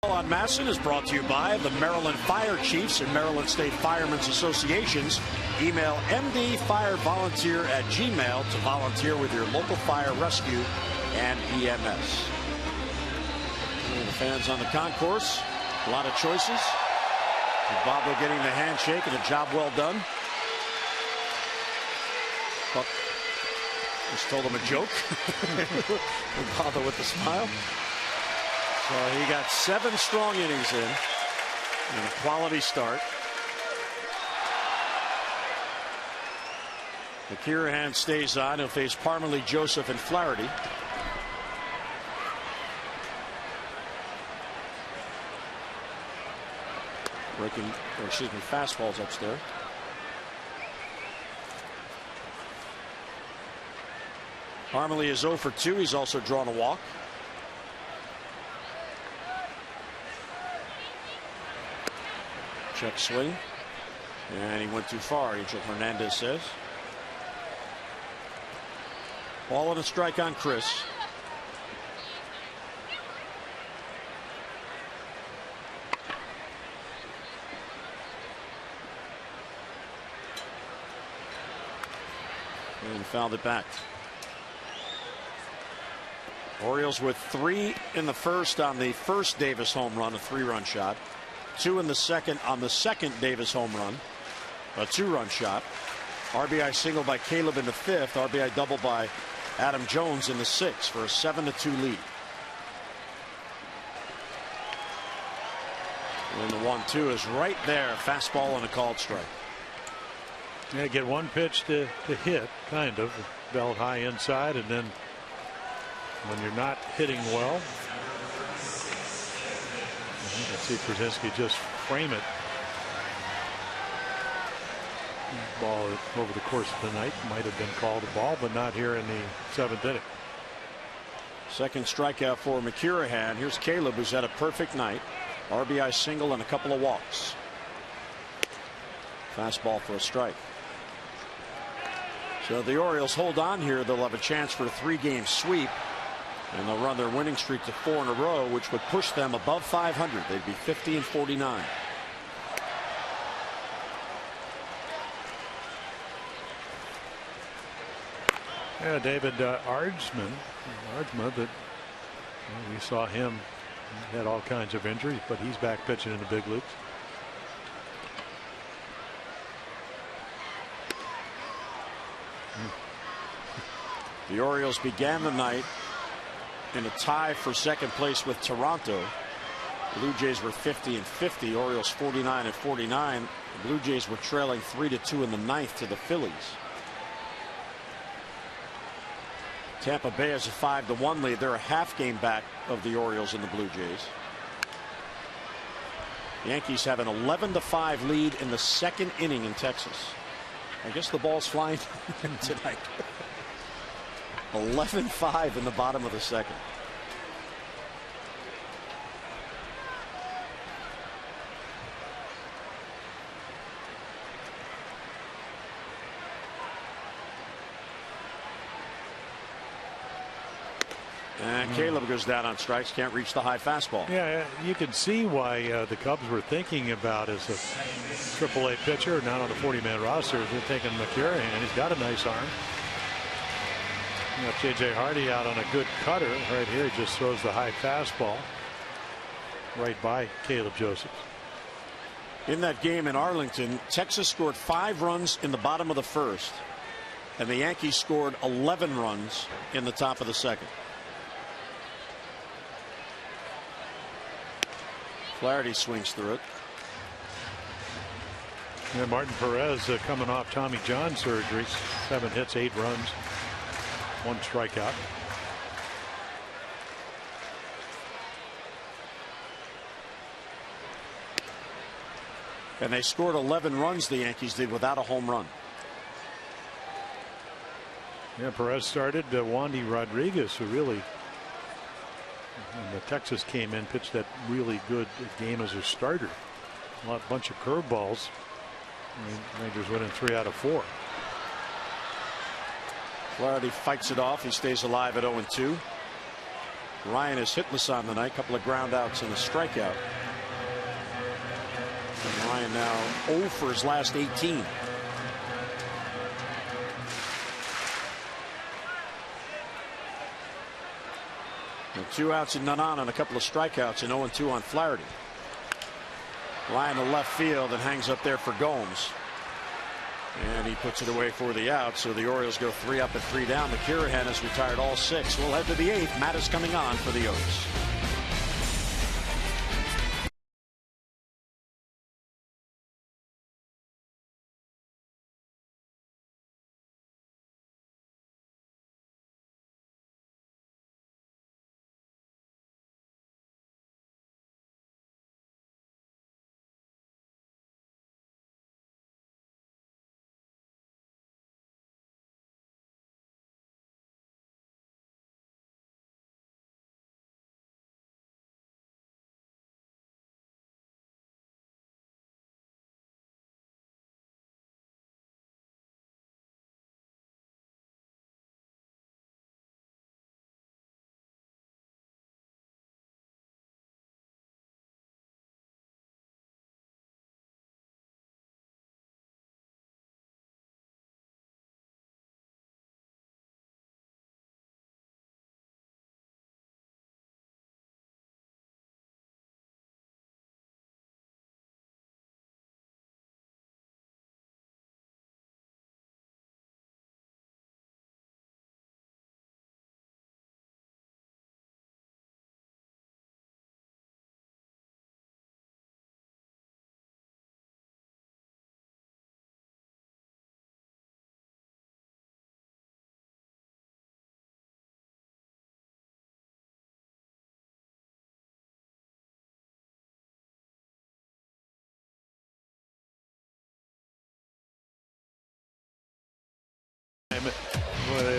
On Masson is brought to you by the Maryland Fire Chiefs and Maryland State Firemen's Associations. Email mdfirevolunteer@gmail to volunteer with your local fire rescue and EMS. And the fans on the concourse, a lot of choices. Bobo getting the handshake and a job well done. Buck just told him a joke. Bobo with the smile. So he got 7 strong innings in and a quality start. McKirahan stays on. He'll face Parmalee, Joseph, and Flaherty. Fastballs upstairs. Parmalee is 0 for 2. He's also drawn a walk. Check swing. And he went too far, Angel Hernandez says. Ball and a strike on Chris. And fouled it back. Orioles with 3 in the first on the first Davis home run, a 3-run shot. 2 in the second on the second Davis home run, a 2-run shot. RBI single by Caleb in the 5th. RBI double by Adam Jones in the 6th for a 7-2 lead. And the 1-2 is right there. Fastball and a called strike. Yeah, get one pitch to hit, kind of. Belt high inside, and then when you're not hitting well, let's see Brzezinski just frame it. Ball over the course of the night might have been called a ball, but not here in the 7th inning. Second strikeout for McKirahan. Here's Caleb, who's had a perfect night. RBI single and a couple of walks. Fastball for a strike. So the Orioles hold on here. They'll have a chance for a 3-game sweep, and they'll run their winning streak to 4 in a row, which would push them above 500. They'd be 50-49. Yeah, David Ardsma, but we saw him. He had all kinds of injuries, but he's back pitching in the big leagues. The Orioles began the night in a tie for second place with Toronto. The Blue Jays were 50-50. Orioles 49-49. The Blue Jays were trailing 3-2 in the 9th to the Phillies. Tampa Bay has a 5-1 lead. They're a half game back of the Orioles and the Blue Jays. The Yankees have an 11-5 lead in the 2nd inning in Texas. I guess the ball's flying tonight. 11-5 in the bottom of the 2nd. And Caleb goes down on strikes, can't reach the high fastball. Yeah, you can see why the Cubs were thinking about as a AAA pitcher, not on the 40-man roster. They're taking McKirahan. He's got a nice arm. You got J.J. Hardy out on a good cutter right here. He just throws the high fastball right by Caleb Joseph. In that game in Arlington, Texas scored 5 runs in the bottom of the 1st, and the Yankees scored 11 runs in the top of the 2nd. Flaherty swings through it. Yeah, Martin Perez coming off Tommy John surgery. 7 hits, 8 runs, 1 strikeout. And they scored 11 runs, the Yankees did, without a home run. Yeah, Perez started. Wandy Rodriguez, who really, when Texas came in, pitched that really good game as a starter. A bunch of curveballs. Rangers winning 3 out of 4. Flaherty fights it off. He stays alive at 0-2. Ryan is hitless on the night. A couple of ground outs and a strikeout. And Ryan now 0 for his last 18. And 2 outs and none on and a couple of strikeouts and 0-2 on Flaherty. Line to left field and hangs up there for Gomes. And he puts it away for the out. So the Orioles go 3 up and 3 down. McCurahan has retired all 6. We'll head to the 8th. Mattis coming on for the O's.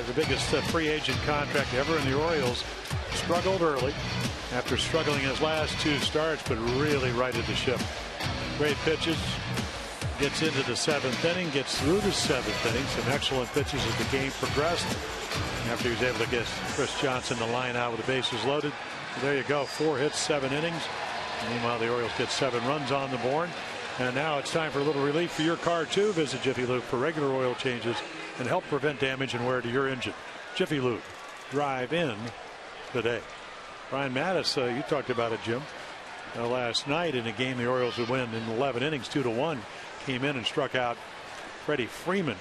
The biggest free agent contract ever in the Orioles. Struggled early after struggling his last 2 starts, but really righted the ship. Great pitches. Gets into the 7th inning, gets through the 7th inning. Some excellent pitches as the game progressed. After he was able to get Chris Johnson the line out with the bases loaded. There you go. 4 hits, 7 innings. Meanwhile, the Orioles get 7 runs on the board. And now it's time for a little relief for your car too. Visit Jiffy Lube for regular oil changes and help prevent damage and wear to your engine. Jiffy Lube. Drive in today. Brian Mattis, you talked about it, Jim. Last night in a game the Orioles would win in 11 innings, 2-1. Came in and struck out Freddie Freeman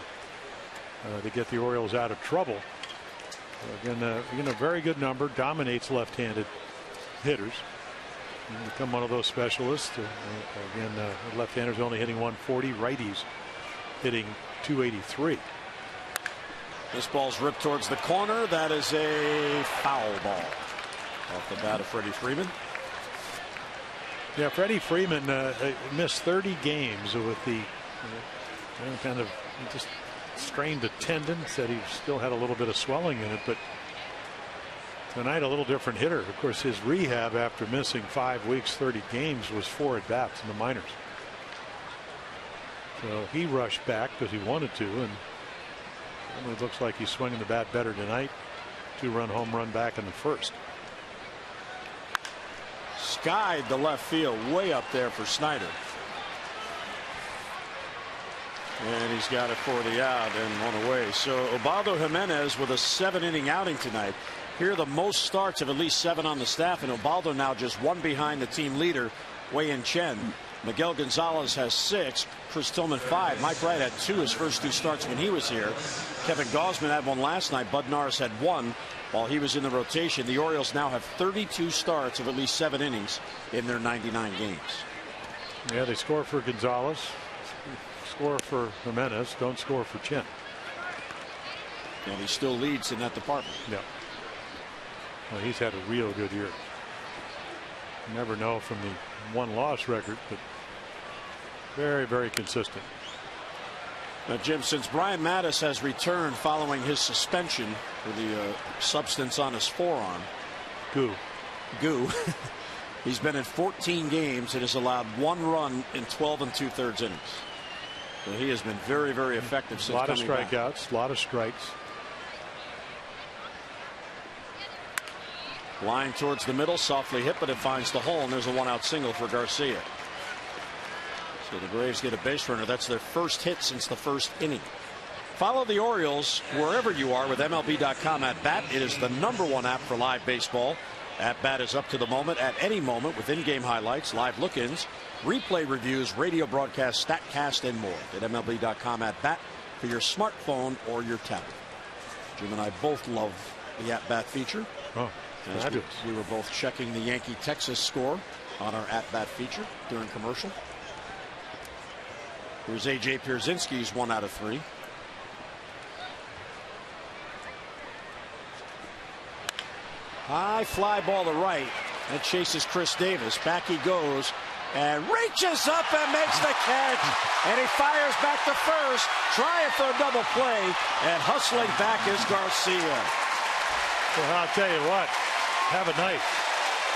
to get the Orioles out of trouble. Again, a very good number. Dominates left-handed hitters. And become one of those specialists. Again, left-handers only hitting 140. Righties hitting 283. This ball's ripped towards the corner. That is a foul ball off the bat of Freddie Freeman. Yeah, Freddie Freeman missed 30 games with the kind of just strained a tendon. Said he still had a little bit of swelling in it, but tonight a little different hitter. Of course, his rehab after missing 5 weeks, 30 games was 4 at bats in the minors. So he rushed back because he wanted to, and it looks like he's swinging the bat better tonight. 2-run home run back in the first. Skied the left field way up there for Snyder. And he's got it for the out and 1 away. So Ubaldo Jimenez with a 7-inning outing tonight. Here are the most starts of at least 7 on the staff, and Ubaldo now just 1 behind the team leader, Wei-Yin Chen. Miguel Gonzalez has 6. Chris Tillman 5. Mike Wright had 2 his first 2 starts when he was here. Kevin Gausman had 1 last night. Bud Norris had 1 while he was in the rotation. The Orioles now have 32 starts of at least 7 innings in their 99 games. Yeah, they score for Gonzalez, score for Jimenez, don't score for Chen. And he still leads in that department. Yeah. Well, he's had a real good year. You never know from the 1-loss record, but very, very consistent. Now, Jim, since Brian Mattis has returned following his suspension for the substance on his forearm, goo, he's been in 14 games and has allowed 1 run in 12 2/3 innings. So he has been very, very effective since coming back. A lot of strikeouts, a lot of strikes. Line towards the middle, softly hit, but it finds the hole, and there's a 1-out single for Garcia. So the Braves get a base runner. That's their first hit since the first inning. Follow the Orioles wherever you are with MLB.com At Bat. It is the #1 app for live baseball. At Bat is up to the moment at any moment with in-game highlights, live look-ins, replay reviews, radio broadcasts, StatCast, and more. At MLB.com At Bat for your smartphone or your tablet. Jim and I both love the At Bat feature. Oh, as we were both checking the Yankee-Texas score on our At Bat feature during commercial. Here's A.J. Pierzynski's 1 out of 3. High fly ball to right. That chases Chris Davis. Back he goes and reaches up and makes the catch. And he fires back to first, trying for a double play. And hustling back is Garcia. Well, I'll tell you what, have a night.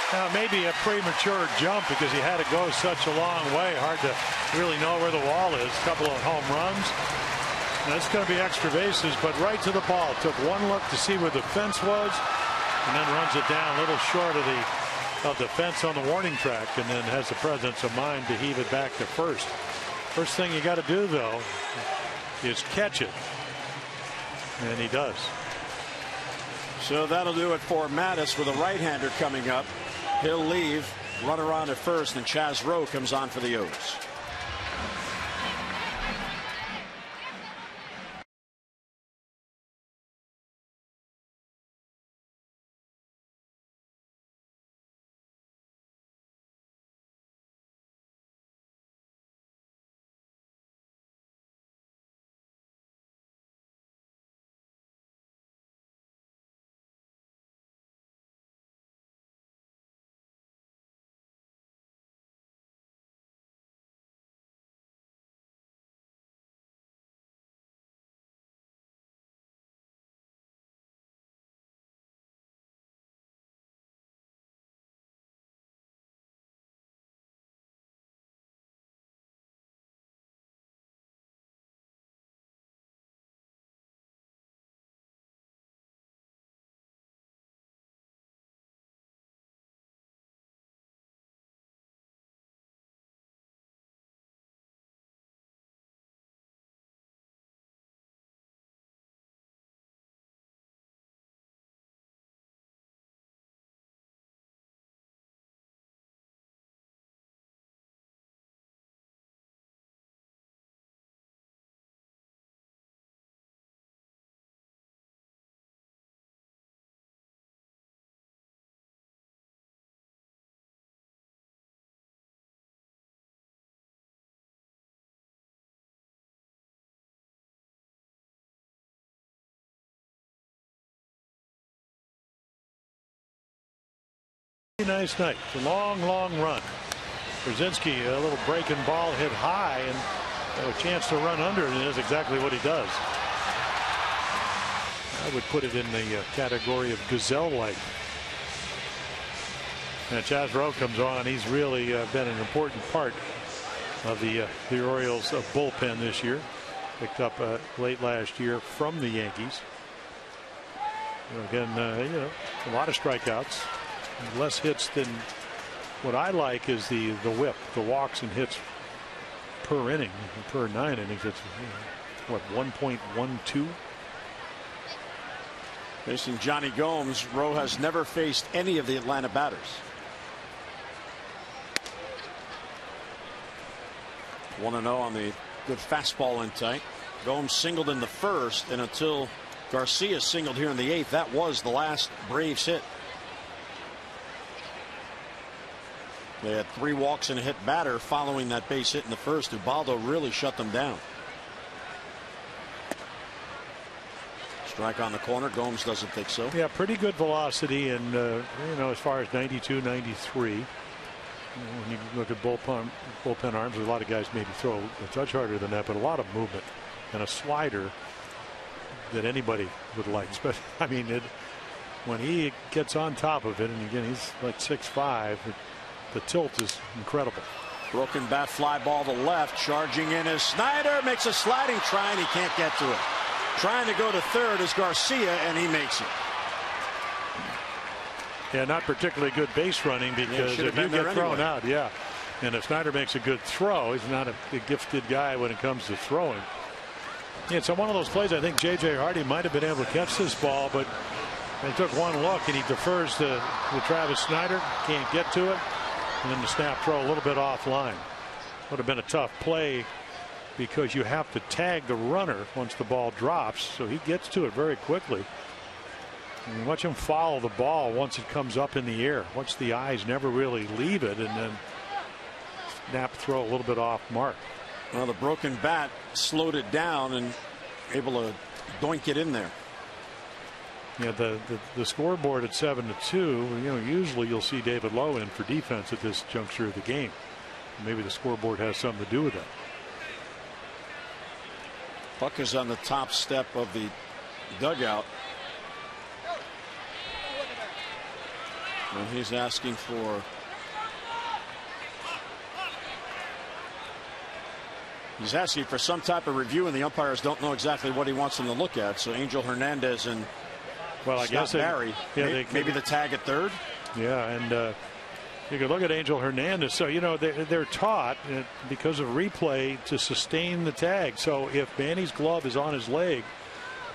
Now, maybe a premature jump because he had to go such a long way. Hard to really know where the wall is. A couple of home runs. Now, it's going to be extra bases, but right to the ball. Took one look to see where the fence was, and then runs it down a little short of the fence on the warning track, and then has the presence of mind to heave it back to first. First thing you got to do, though, is catch it, and he does. So that'll do it for Mattis with a right-hander coming up. He'll leave, run around at first, and Chaz Rowe comes on for the O's. Nice night. It's a long run. Pierzynski, a little breaking ball hit high and a chance to run under it, and that's exactly what he does. I would put it in the category of gazelle-like. And Chaz Rowe comes on. He's really been an important part of the Orioles bullpen this year. Picked up late last year from the Yankees. Again, a lot of strikeouts. Less hits than what I like is the whip, the walks and hits per inning, per 9 innings. It's what, 1.12. Facing Johnny Gomes, Rowe has never faced any of the Atlanta batters. One 1-0 on the good fastball in tight. Gomes singled in the first, and until Garcia singled here in the 8th, that was the last Braves hit. They had 3 walks and a hit batter following that base hit in the first. Ubaldo really shut them down. Strike on the corner. Gomes doesn't think so. Yeah, pretty good velocity, and as far as 92, 93. When you look at bullpen arms, a lot of guys maybe throw a touch harder than that, but a lot of movement and a slider that anybody would like. I mean, when he gets on top of it, and again, he's like 6'5". The tilt is incredible. Broken bat fly ball to left. Charging in is Snyder. Makes a sliding try, and he can't get to it. Trying to go to third is Garcia, and he makes it. Yeah, not particularly good base running, because if you get thrown out, and if Snyder makes a good throw, he's not a gifted guy when it comes to throwing. Yeah, so one of those plays, I think J.J. Hardy might have been able to catch this ball, but he took one look and he defers to Travis Snyder, can't get to it, and then the snap throw a little bit offline. Would have been a tough play, because you have to tag the runner once the ball drops, so he gets to it very quickly. And watch him follow the ball once it comes up in the air. Watch the eyes never really leave it, and then snap throw a little bit off mark. Well, the broken bat slowed it down and able to doink it in there. Yeah, the scoreboard at 7-2. Usually you'll see David Lowe in for defense at this juncture of the game. Maybe the scoreboard has something to do with that. Buck is on the top step of the dugout. And he's asking for. He's asking for some type of review, and the umpires don't know exactly what he wants them to look at. So Angel Hernandez and I guess Barry, maybe the tag at third. Yeah, and you could look at Angel Hernandez. So they're taught, because of replay, to sustain the tag. So if Manny's glove is on his leg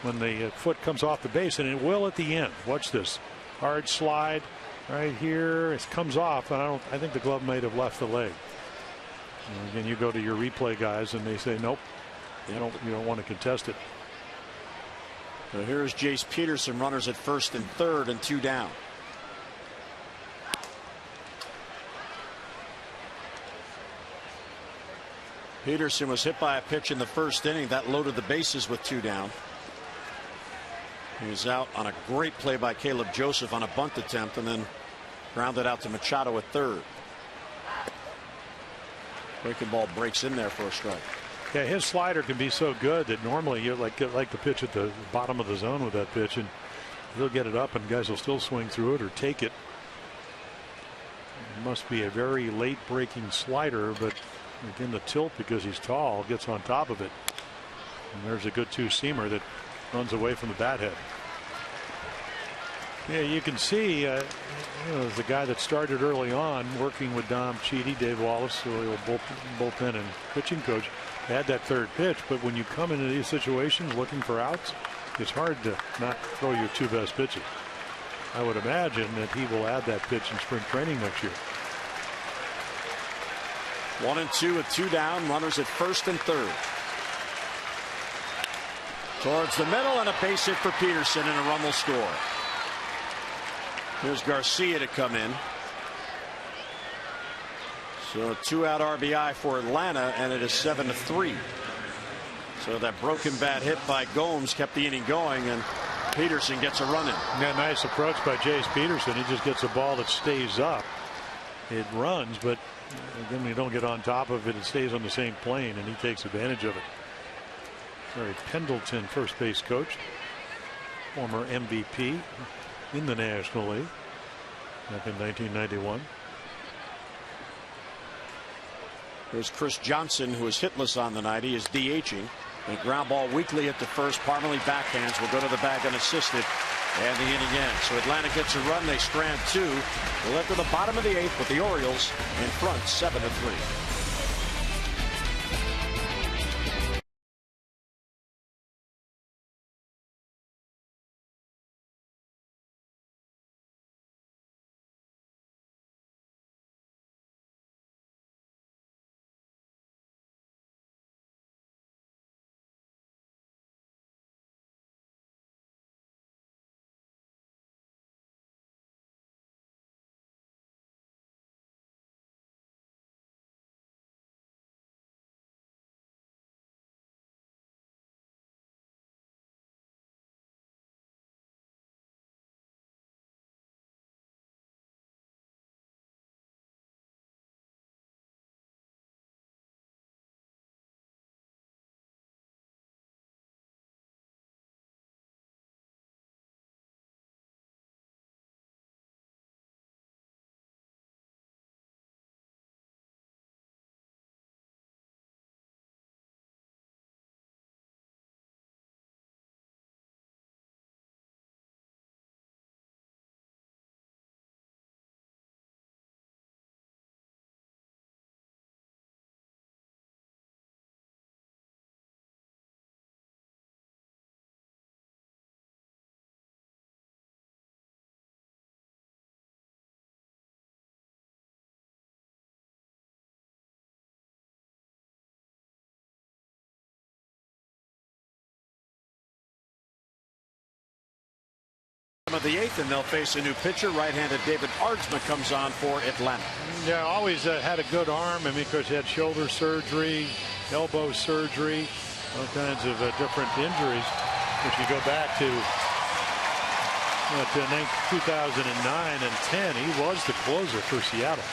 when the foot comes off the base, and it will at the end. Watch this hard slide right here. It comes off, and I think the glove might have left the leg. And again, you go to your replay guys, and they say nope, you don't want to contest it. So here's Jace Peterson, runners at first and third, and 2 down. Peterson was hit by a pitch in the first inning that loaded the bases with 2 down. He was out on a great play by Caleb Joseph on a bunt attempt, and then grounded out to Machado at third. Breaking ball breaks in there for a strike. Yeah, his slider can be so good that normally you like the pitch at the bottom of the zone with that pitch, and he'll get it up and guys will still swing through it or take it. It must be a very late breaking slider, but again, the tilt, because he's tall, gets on top of it. And there's a good two-seamer that runs away from the bat head. Yeah, you can see, as the guy that started early on working with Dom Cheedy, Dave Wallace, the bullpen and pitching coach, had that third pitch. But when you come into these situations looking for outs, it's hard to not throw your 2 best pitches. I would imagine that he will add that pitch in spring training next year. 1-2 with 2 down, runners at first and third. Towards the middle, and a base hit for Peterson, and a run will score. Here's Garcia to come in. So a 2-out RBI for Atlanta, and it is 7-3. So that broken bat hit by Gomes kept the inning going, and Peterson gets a run in. Yeah, nice approach by Jace Peterson. He just gets a ball that stays up. It runs, but again, when you don't get on top of it, it stays on the same plane, and he takes advantage of it. Larry Pendleton, first base coach, former MVP in the National League back in 1991. There's Chris Johnson, who is hitless on the night. He is DHing. A ground ball weakly at the first. Parmalee backhands, will go to the bag unassisted, and the inning ends. So Atlanta gets a run. They strand 2. We'll head to the bottom of the 8th with the Orioles in front 7-3. of the 8th, and they'll face a new pitcher. Right-handed David Ardsma comes on for Atlanta. Yeah, always had a good arm. I mean, of course, he had shoulder surgery, elbow surgery, all kinds of different injuries. If you go back to 2009 and 10, he was the closer for Seattle.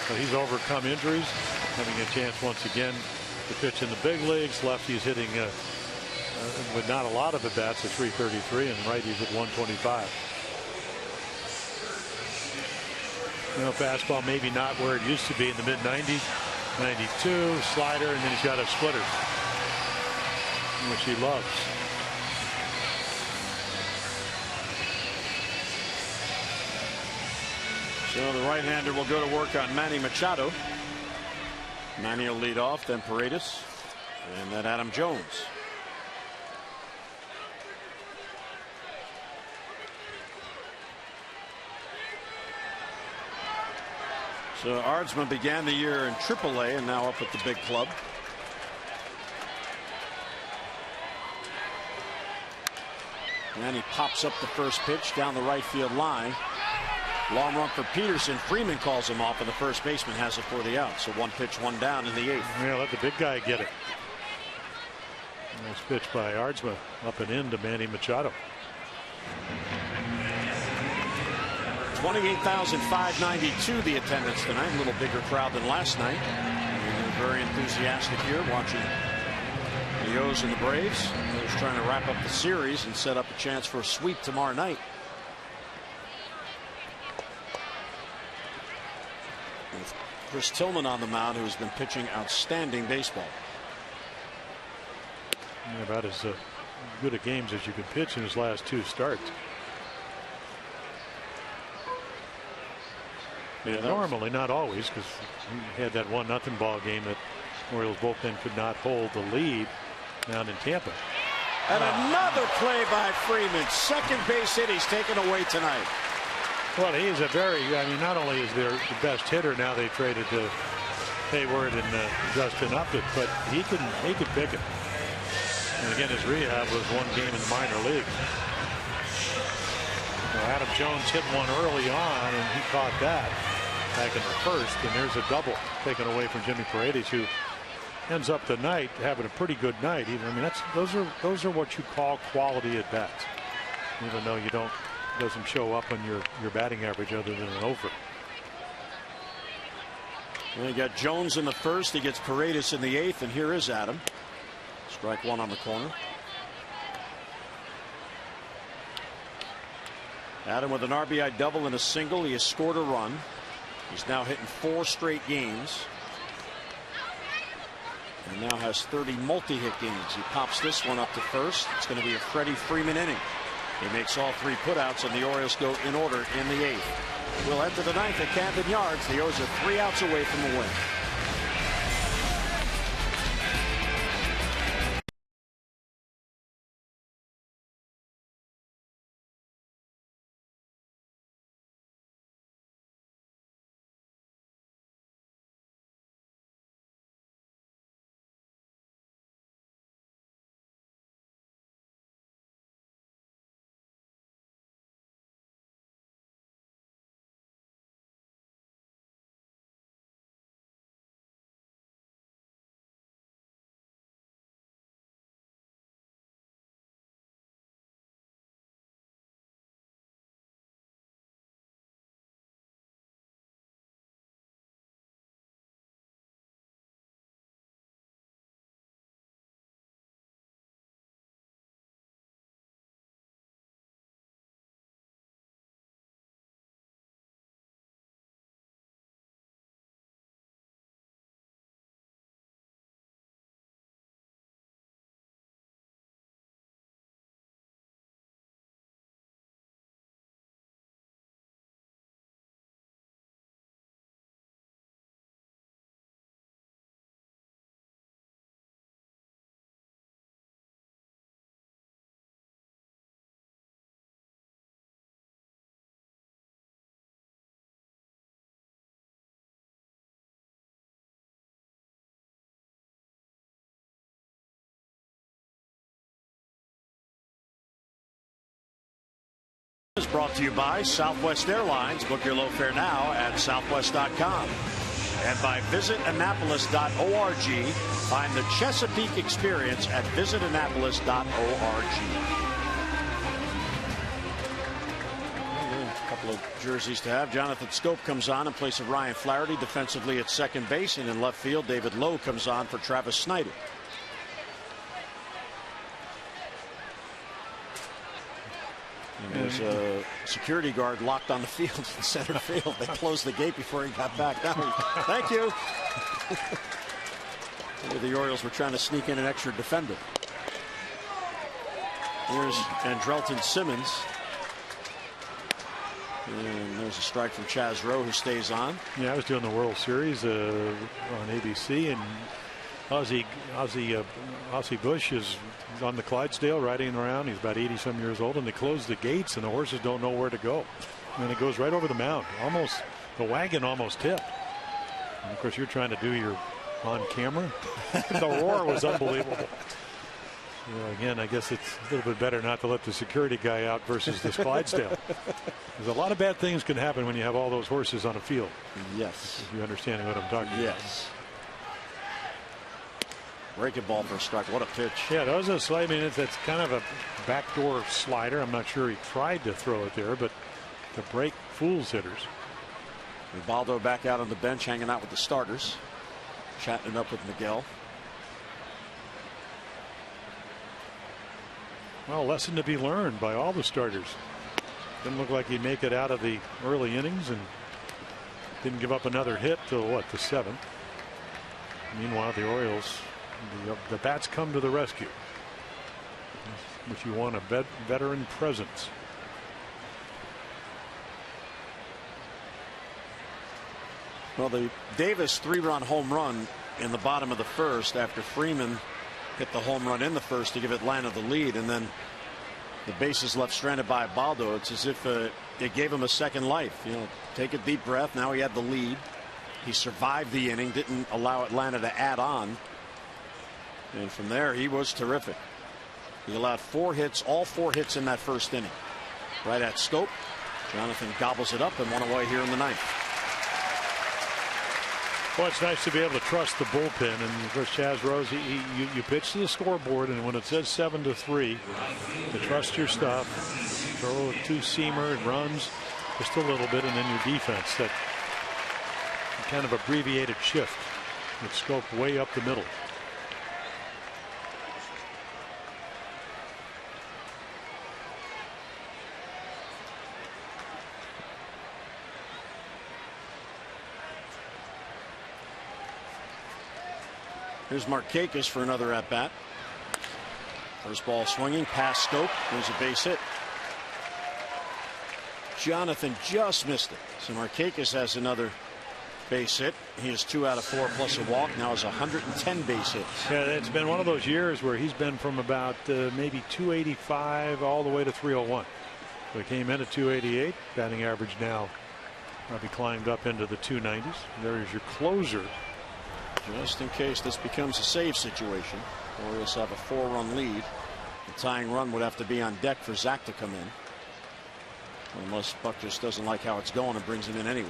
But he's overcome injuries, having a chance once again to pitch in the big leagues. Lefty's hitting with not a lot of at bats at .333, and righties at .125. You know, fastball maybe not where it used to be in the mid-90s. 92, slider, and then he's got a splitter, which he loves. So the right-hander will go to work on Manny Machado. Manny will lead off, then Paredes, and then Adam Jones. So Ardsma began the year in AAA and now up at the big club. And he pops up the first pitch down the right field line. Long run for Peterson. Freeman calls him off, and the first baseman has it for the out. So 1 pitch, 1 down in the 8th. Yeah, let the big guy get it. Nice pitch by Ardsma up and in to Manny Machado. 28,592 the attendance tonight. A little bigger crowd than last night. They're very enthusiastic here watching the O's and the Braves. They're trying to wrap up the series and set up a chance for a sweep tomorrow night. With Chris Tillman on the mound, who's been pitching outstanding baseball. About as good a games as you could pitch in his last 2 starts. Yeah, normally, not always, because he had that 1-0 ball game that Orioles bullpen could not hold the lead down in Tampa. And another play by Freeman. Second base hit he's taken away tonight. Well, he's a very, I mean, not only is there the best hitter now, they traded to Hayward and Justin Upton, but he can pick it. And again, his rehab was 1 game in the minor league. Adam Jones hit one early on, and he caught that back in the first, and there's a double taken away from Jimmy Paredes, who ends up tonight having a pretty good night. I mean, those are what you call quality at bats, even though doesn't show up on your batting average other than an over. Well, you got Jones in the first, he gets Paredes in the 8th, and here is Adam. Strike 1 on the corner. Adam with an RBI double and a single. He has scored a run. He's now hitting 4 straight games. And now has 30 multi-hit games. He pops this one up to first. It's going to be a Freddie Freeman inning. He makes all 3 putouts, and the Orioles go in order in the 8th. We'll head to the 9th at Camden Yards. The O's are 3 outs away from the win. brought to you by Southwest Airlines. Book your low fare now at southwest.com. And by visitannapolis.org. Find the Chesapeake experience at visitannapolis.org. A couple of jerseys to have. Jonathan Scope comes on in place of Ryan Flaherty defensively at second base, and in left field David Lowe comes on for Travis Snyder. And there's a security guard locked on the field in center field. They closed the gate before he got back down. Thank you. The Orioles were trying to sneak in an extra defender. Here's Andrelton Simmons. And there's a strike from Chaz Rowe, who stays on. Yeah, I was doing the World Series on ABC, and Ozzie Bush is on the Clydesdale riding around. He's about 80-some years old, and they close the gates, and the horses don't know where to go. And it goes right over the mound. Almost, the wagon almost tipped. And of course, you're trying to do your on camera. The roar was unbelievable. You know, again, I guess it's a little bit better not to let the security guy out versus this Clydesdale. There's a lot of bad things can happen when you have all those horses on a field. Yes. If you understand what I'm talking about. Yes. Breaking ball for a strike. What a pitch. Yeah, that was a slight. I mean, that's kind of a backdoor slider. I'm not sure he tried to throw it there, but the break fools hitters. Ubaldo back out on the bench, hanging out with the starters, chatting it up with Miguel. Well, lesson to be learned by all the starters. Didn't look like he'd make it out of the early innings, and didn't give up another hit till what, the 7th. Meanwhile, the Orioles, the bats come to the rescue. If you want a veteran presence. Well, the Davis 3-run home run in the bottom of the first after Freeman hit the home run in the first to give Atlanta the lead, and then the bases left stranded by Ubaldo. It's as if it gave him a second life. You know, take a deep breath. Now he had the lead. He survived the inning, didn't allow Atlanta to add on. And from there, he was terrific. He allowed 4 hits, all 4 hits in that first inning. Right at Scope. Jonathan gobbles it up and one away here in the 9th. Well, it's nice to be able to trust the bullpen, and of course Chaz Rose, you pitch to the scoreboard, and when it says 7-3, to trust your stuff, throw a 2-seamer, it runs just a little bit, and then your defense, that kind of abbreviated shift with Scope way up the middle. Here's Markakis for another at bat. First ball swinging past Scope. There's a base hit. Jonathan just missed it. So Markakis has another base hit. He is 2 out of 4 plus a walk. Now has 110 base hits. Yeah, it's been one of those years where he's been from about maybe 285 all the way to 301. So he came in at 288. Batting average now probably climbed up into the 290s. There's your closer. Just in case this becomes a save situation. Orioles have a 4-run lead. The tying run would have to be on deck for Zach to come in. Unless Buck just doesn't like how it's going and brings him in anyway.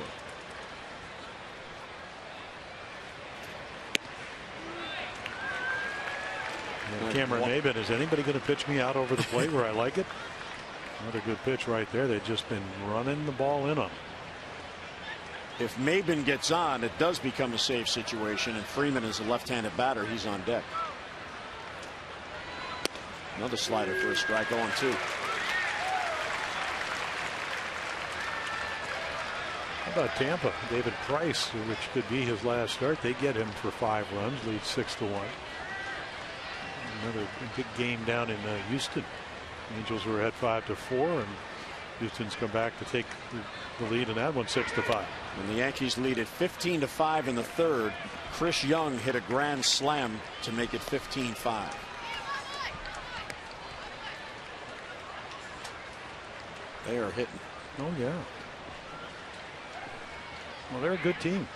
Cameron Maybin, is anybody going to pitch me out over the plate where I like it? Another good pitch right there. They've just been running the ball in on. If Maybin gets on, it does become a save situation, and Freeman is a left-handed batter. He's on deck. Another slider for a strike, 0-2. How about Tampa? David Price, which could be his last start. They get him for 5 runs, lead 6-1. Another big game down in Houston. Angels were ahead 5-4, and Houston's come back to take the lead in that one 6-5. And the Yankees lead it 15-5 in the 3rd. Chris Young hit a grand slam to make it 15-5. They are hitting. Oh yeah. Well, they're a good team.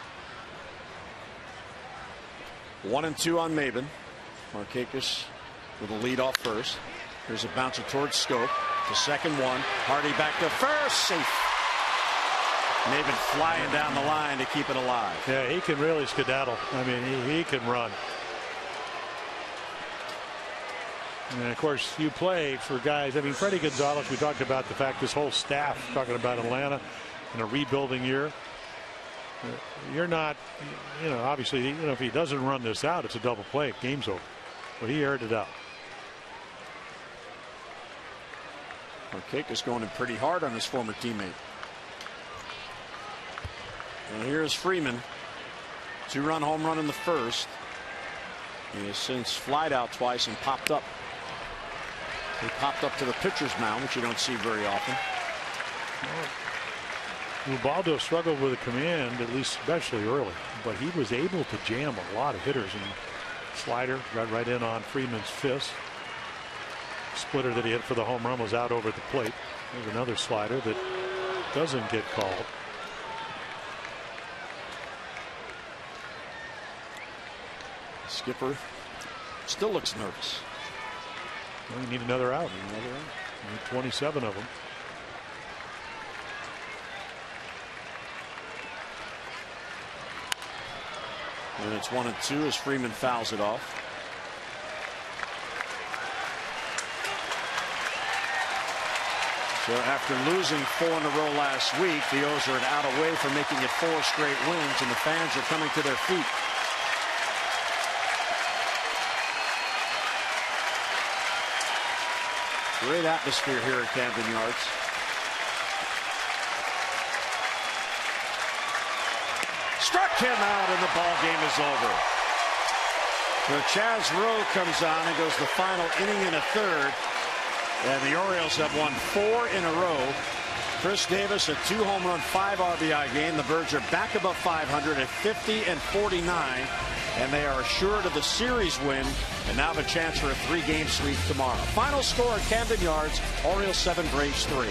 1-2 on Maybin. Markakis with a lead off first. Here's a bouncer towards Scope. The second one. Hardy back to first. Safe. And they've been flying down the line to keep it alive. Yeah, he can really skedaddle. I mean, he can run. And of course, you play for guys. I mean, Freddie Gonzalez, we talked about the fact this whole staff talking about Atlanta in a rebuilding year. You're not, obviously, if he doesn't run this out, it's a double play. Game's over. But he aired it out. Markakis going in pretty hard on his former teammate. And here's Freeman. 2-run home run in the first. He has since flied out twice and popped up. He popped up to the pitcher's mound, which you don't see very often. Ubaldo struggled with a command, at least especially early, but he was able to jam a lot of hitters. And slider got right in on Freeman's fist. Splitter that he hit for the home run was out over the plate. There's another slider that doesn't get called. Skipper still looks nervous. Well, you need another out. You need 27 of them. And it's 1-2 as Freeman fouls it off. So after losing 4 in a row last week, the O's are out away from making it 4 straight wins, and the fans are coming to their feet. Great atmosphere here at Camden Yards. Struck him out, and the ball game is over. So Chaz Rowe comes on and goes the final inning and a third. And the Orioles have won 4 in a row. Chris Davis, a 2-home run, 5 RBI game. The Birds are back above 500 at 50-49. And they are assured of the series win and now have a chance for a 3-game sweep tomorrow. Final score at Camden Yards, Orioles 7, Braves 3.